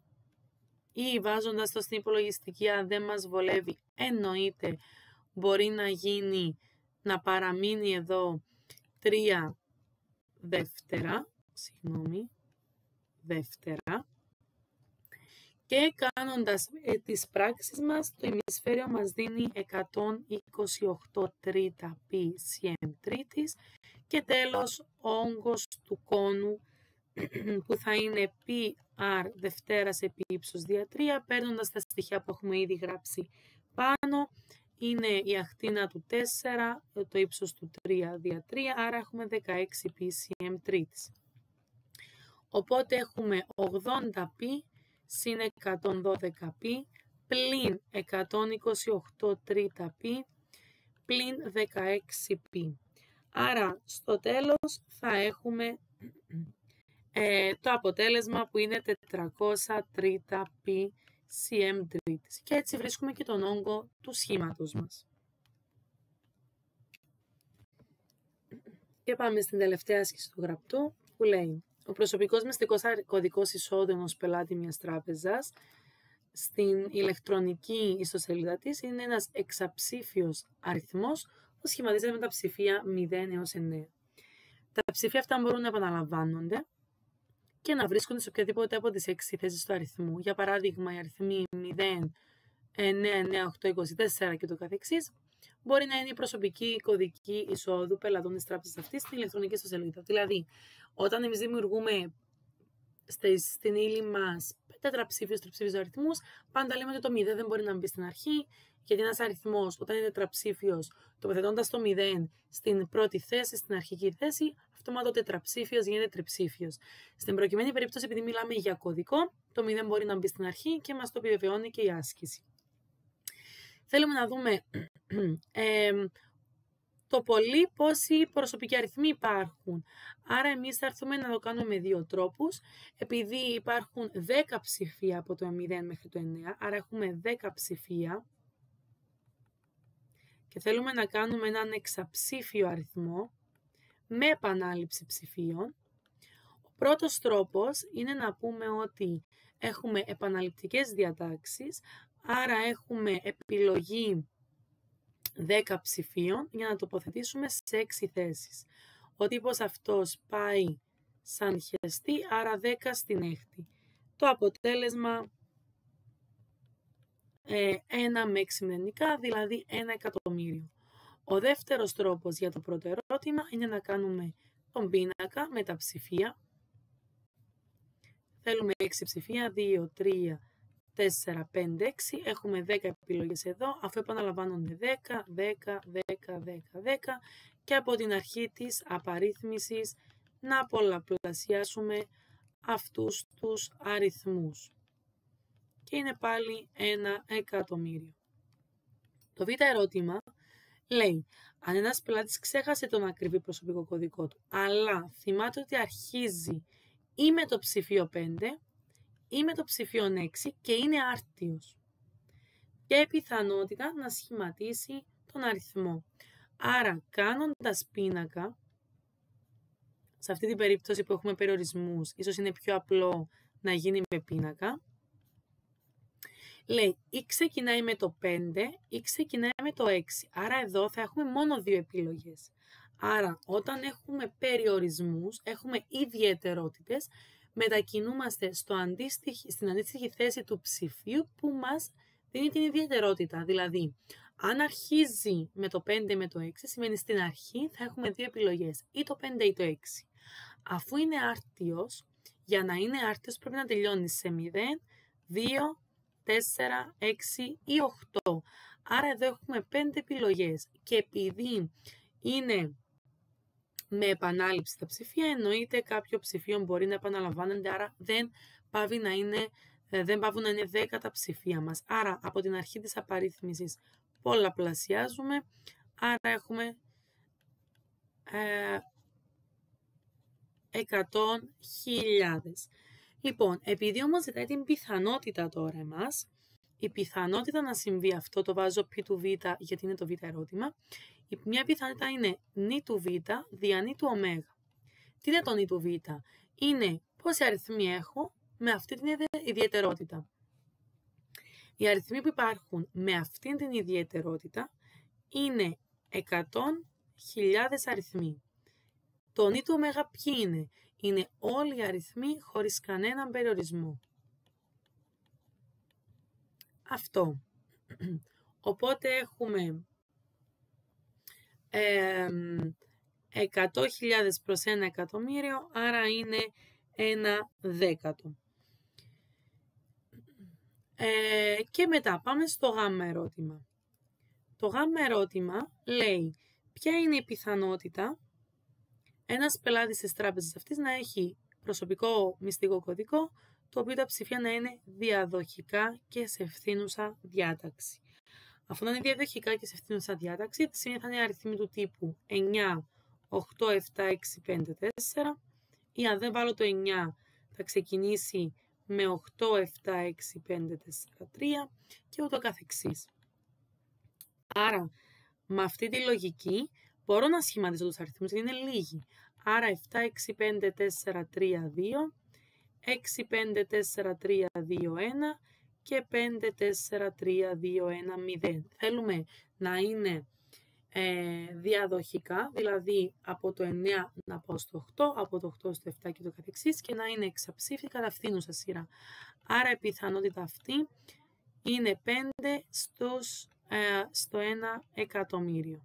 ή βάζοντας το στην υπολογιστική, αν δεν μας βολεύει, εννοείται μπορεί να γίνει, να παραμείνει εδώ 3 δεύτερα, δεύτερα, και κάνοντας τις πράξεις μας, το ημισφαίριο μας δίνει 128 τρίτα pcm τρίτης και τέλος ο όγκος του κόνου που θα είναι R δευτέρας επί ύψος δια 3, παίρνοντας τα στοιχεία που έχουμε ήδη γράψει πάνω. Είναι η ακτίνα του 4, το ύψος του 3 δια 3, άρα έχουμε 16 PCM τρίτης. Οπότε έχουμε 80π συν 112π πλην 128 τρίτα π πλην 16π. Άρα στο τέλος θα έχουμε το αποτέλεσμα που είναι 400 τρίτα π cm τρίτης. Και έτσι βρίσκουμε και τον όγκο του σχήματος μας. Και πάμε στην τελευταία άσκηση του γραπτού που λέει: ο προσωπικός μυστικός κωδικός εισόδου ενός πελάτη μιας τράπεζας στην ηλεκτρονική ιστοσελίδα της είναι ένας εξαψήφιος αριθμός που σχηματίζεται με τα ψηφία 0 έως 9. Τα ψηφία αυτά μπορούν να επαναλαμβάνονται και να βρίσκονται σε οποιαδήποτε από τις 6 θέσεις του αριθμού. Για παράδειγμα, οι αριθμοί 0, 9, 9, 8, 24 και το καθεξής μπορεί να είναι η προσωπική κωδική εισόδου πελατών της τράπεζας αυτής στην ηλεκτρονική ιστοσελίδα. Δηλαδή, όταν εμείς δημιουργούμε στην ύλη μας τετραψήφιους, τριψήφιους αριθμούς, πάντα λέμε ότι το 0 δεν μπορεί να μπει στην αρχή, γιατί ένας αριθμός, όταν είναι τετραψήφιος, τοποθετώντας το 0 στην πρώτη θέση, στην αρχική θέση, αυτόματα ο τετραψήφιος γίνεται τριψήφιος. Στην προκειμένη περίπτωση, επειδή μιλάμε για κωδικό, το 0 μπορεί να μπει στην αρχή και μας το επιβεβαιώνει και η άσκηση. Θέλουμε να δούμε το πολύ πόσοι προσωπικοί αριθμοί υπάρχουν. Άρα εμείς θα έρθουμε να το κάνουμε με δύο τρόπους. Επειδή υπάρχουν 10 ψηφία από το 0 μέχρι το 9, άρα έχουμε 10 ψηφία και θέλουμε να κάνουμε έναν εξαψήφιο αριθμό με επανάληψη ψηφίων. Ο πρώτος τρόπος είναι να πούμε ότι έχουμε επαναληπτικές διατάξεις, άρα έχουμε επιλογή 10 ψηφίων για να τοποθετήσουμε σε 6 θέσεις. Ο τύπος αυτός πάει σαν χεστή, άρα 10 στην έκτη. Το αποτέλεσμα 1 με 6 μηδενικά, δηλαδή 1 εκατομμύριο. Ο δεύτερος τρόπος για το πρώτο ερώτημα είναι να κάνουμε τον πίνακα με τα ψηφία. Θέλουμε 6 ψηφία, 2, 3, 4, 5, 6. Έχουμε 10 επιλογές εδώ, αφού επαναλαμβάνονται 10, 10, 10, 10, 10 και από την αρχή της απαρίθμησης να πολλαπλασιάσουμε αυτούς τους αριθμούς. Και είναι πάλι 1 εκατομμύριο. Το β' ερώτημα λέει, αν ένας πελάτης ξέχασε τον ακριβή προσωπικό κωδικό του, αλλά θυμάται ότι αρχίζει ή με το ψηφίο 5 ή με το ψηφίο 6 και είναι άρτιος και πιθανότητα να σχηματίσει τον αριθμό. Άρα, κάνοντας πίνακα, σε αυτή την περίπτωση που έχουμε περιορισμούς, ίσως είναι πιο απλό να γίνει με πίνακα, λέει ή ξεκινάει με το 5 ή ξεκινάει με το 6. Άρα εδώ θα έχουμε μόνο δύο επιλογές. Άρα όταν έχουμε περιορισμούς, έχουμε ιδιαιτερότητες, μετακινούμαστε στην αντίστοιχη θέση του ψηφίου που μας δίνει την ιδιαιτερότητα. Δηλαδή, αν αρχίζει με το 5 ή με το 6, σημαίνει στην αρχή θα έχουμε δύο επιλογές, ή το 5 ή το 6. Αφού είναι άρτιος, για να είναι άρτιος πρέπει να τελειώνει σε 0, 2, 4, 6 ή 8. Άρα εδώ έχουμε 5 επιλογές και επειδή είναι με επανάληψη τα ψηφία, εννοείται κάποιο ψηφίο μπορεί να επαναλαμβάνεται, άρα δεν πάβουν να είναι 10 τα ψηφία μας. Άρα από την αρχή της απαρίθμησης πολλαπλασιάζουμε, άρα έχουμε 100.000. Λοιπόν, επειδή όμως ζητάει την πιθανότητα τώρα εμάς, η πιθανότητα να συμβεί αυτό, το βάζω π του β γιατί είναι το β ερώτημα, μια πιθανότητα είναι νη του β δια νη του ω. Τι είναι το νη του β? Είναι πόσοι αριθμοί έχω με αυτή την ιδιαιτερότητα. Οι αριθμοί που υπάρχουν με αυτή την ιδιαιτερότητα είναι 100.000 αριθμοί. Το νη του ω ποιοι είναι? Είναι όλοι οι αριθμοί χωρίς κανέναν περιορισμό. Αυτό. Οπότε έχουμε 100.000 προς 1 εκατομμύριο, άρα είναι 1 δέκατο. Και μετά πάμε στο γάμμα ερώτημα. Το γάμμα ερώτημα λέει ποια είναι η πιθανότητα ένας πελάτης της τράπεζας αυτής να έχει προσωπικό μυστικό κωδικό, το οποίο τα ψηφία να είναι διαδοχικά και σε ευθύνουσα διάταξη. Αφού να είναι διαδοχικά και σε ευθύνουσα διάταξη, τη σημεία θα είναι αριθμοί του τύπου 9, 8, 7, 6, 5, 4, ή αν δεν βάλω το 9, θα ξεκινήσει με 8, 7, 6, 5, 4, 3 και ούτω καθεξής. Άρα, με αυτή τη λογική, μπορώ να σχηματίσω τους αριθμούς, γιατί είναι λίγοι. Άρα, 7, 6, 5, 4, 3, 2, 6, 5, 4, 3, 2, 1 και 5, 4, 3, 2, 1, 0. Θέλουμε να είναι διαδοχικά, δηλαδή από το 9 να πάω στο 8, από το 8 στο 7 και το καθεξής, και να είναι εξαψήφι κατά ευθύνουσα σειρά. Άρα η πιθανότητα αυτή είναι 5 στο 1 εκατομμύριο.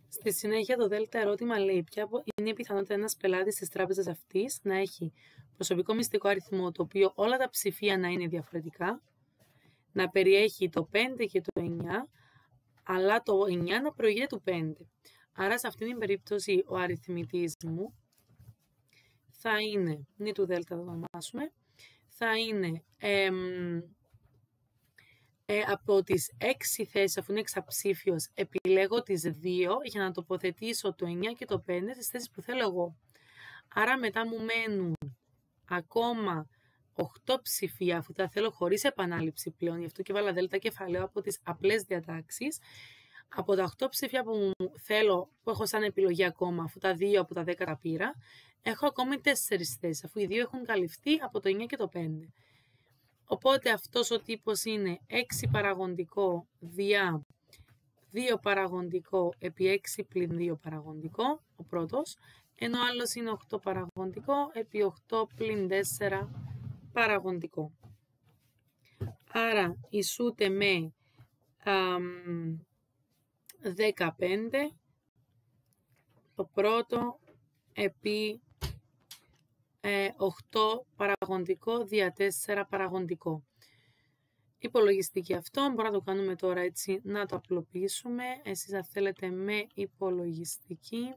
Στη συνέχεια το δέλτα ερώτημα λέει ποια είναι η πιθανότητα ένας πελάτης της τράπεζας αυτής να έχει προσωπικό μυστικό αριθμό, το οποίο όλα τα ψηφία να είναι διαφορετικά, να περιέχει το 5 και το 9, αλλά το 9 να προηγείται του 5. Άρα σε αυτήν την περίπτωση ο αριθμητής μου θα είναι, νη του δέλτα θα το ονομάσουμε, θα είναι από τις 6 θέσεις, αφού είναι εξαψήφιος, επιλέγω τις 2 για να τοποθετήσω το 9 και το 5 στις θέσεις που θέλω εγώ. Άρα μετά μου μένουν ακόμα 8 ψηφία, αφού τα θέλω χωρίς επανάληψη πλέον, γι' αυτό και βάλα δέλτα κεφαλαίο από τις απλές διατάξεις. Από τα 8 ψηφία που θέλω, που έχω σαν επιλογή ακόμα, αφού τα 2 από τα 10 τα πήρα, έχω ακόμη 4 θέσεις, αφού οι 2 έχουν καλυφθεί από το 9 και το 5. Οπότε αυτός ο τύπος είναι 6 παραγοντικό διά 2 παραγοντικό επί 6 πλην 2 παραγοντικό, ο πρώτος, ενώ ο άλλος είναι 8 παραγοντικό επί 8 πλην 4 παραγοντικό. Άρα ισούται με 15 το πρώτο επί 8 παραγοντικό δια 4 παραγοντικό. Υπολογιστική αυτό, μπορούμε να το κάνουμε τώρα έτσι, να το απλοποιήσουμε. Εσείς θα θέλετε με υπολογιστική.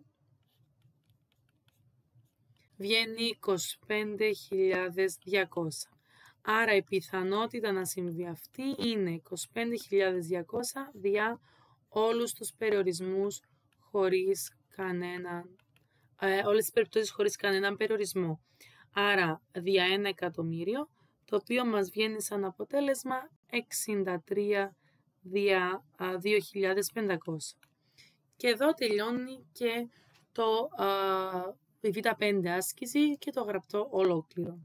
Βγαίνει 25.200. Άρα η πιθανότητα να συμβεί αυτή είναι 25.200 δια όλους τους περιορισμούς χωρίς κανέναν, όλες τις περιπτώσεις χωρίς κανέναν περιορισμό. Άρα δια 1 εκατομμύριο, το οποίο μας βγαίνει σαν αποτέλεσμα 63 δια 2.500. Και εδώ τελειώνει και η Β5 άσκηση και το γραπτό ολόκληρο.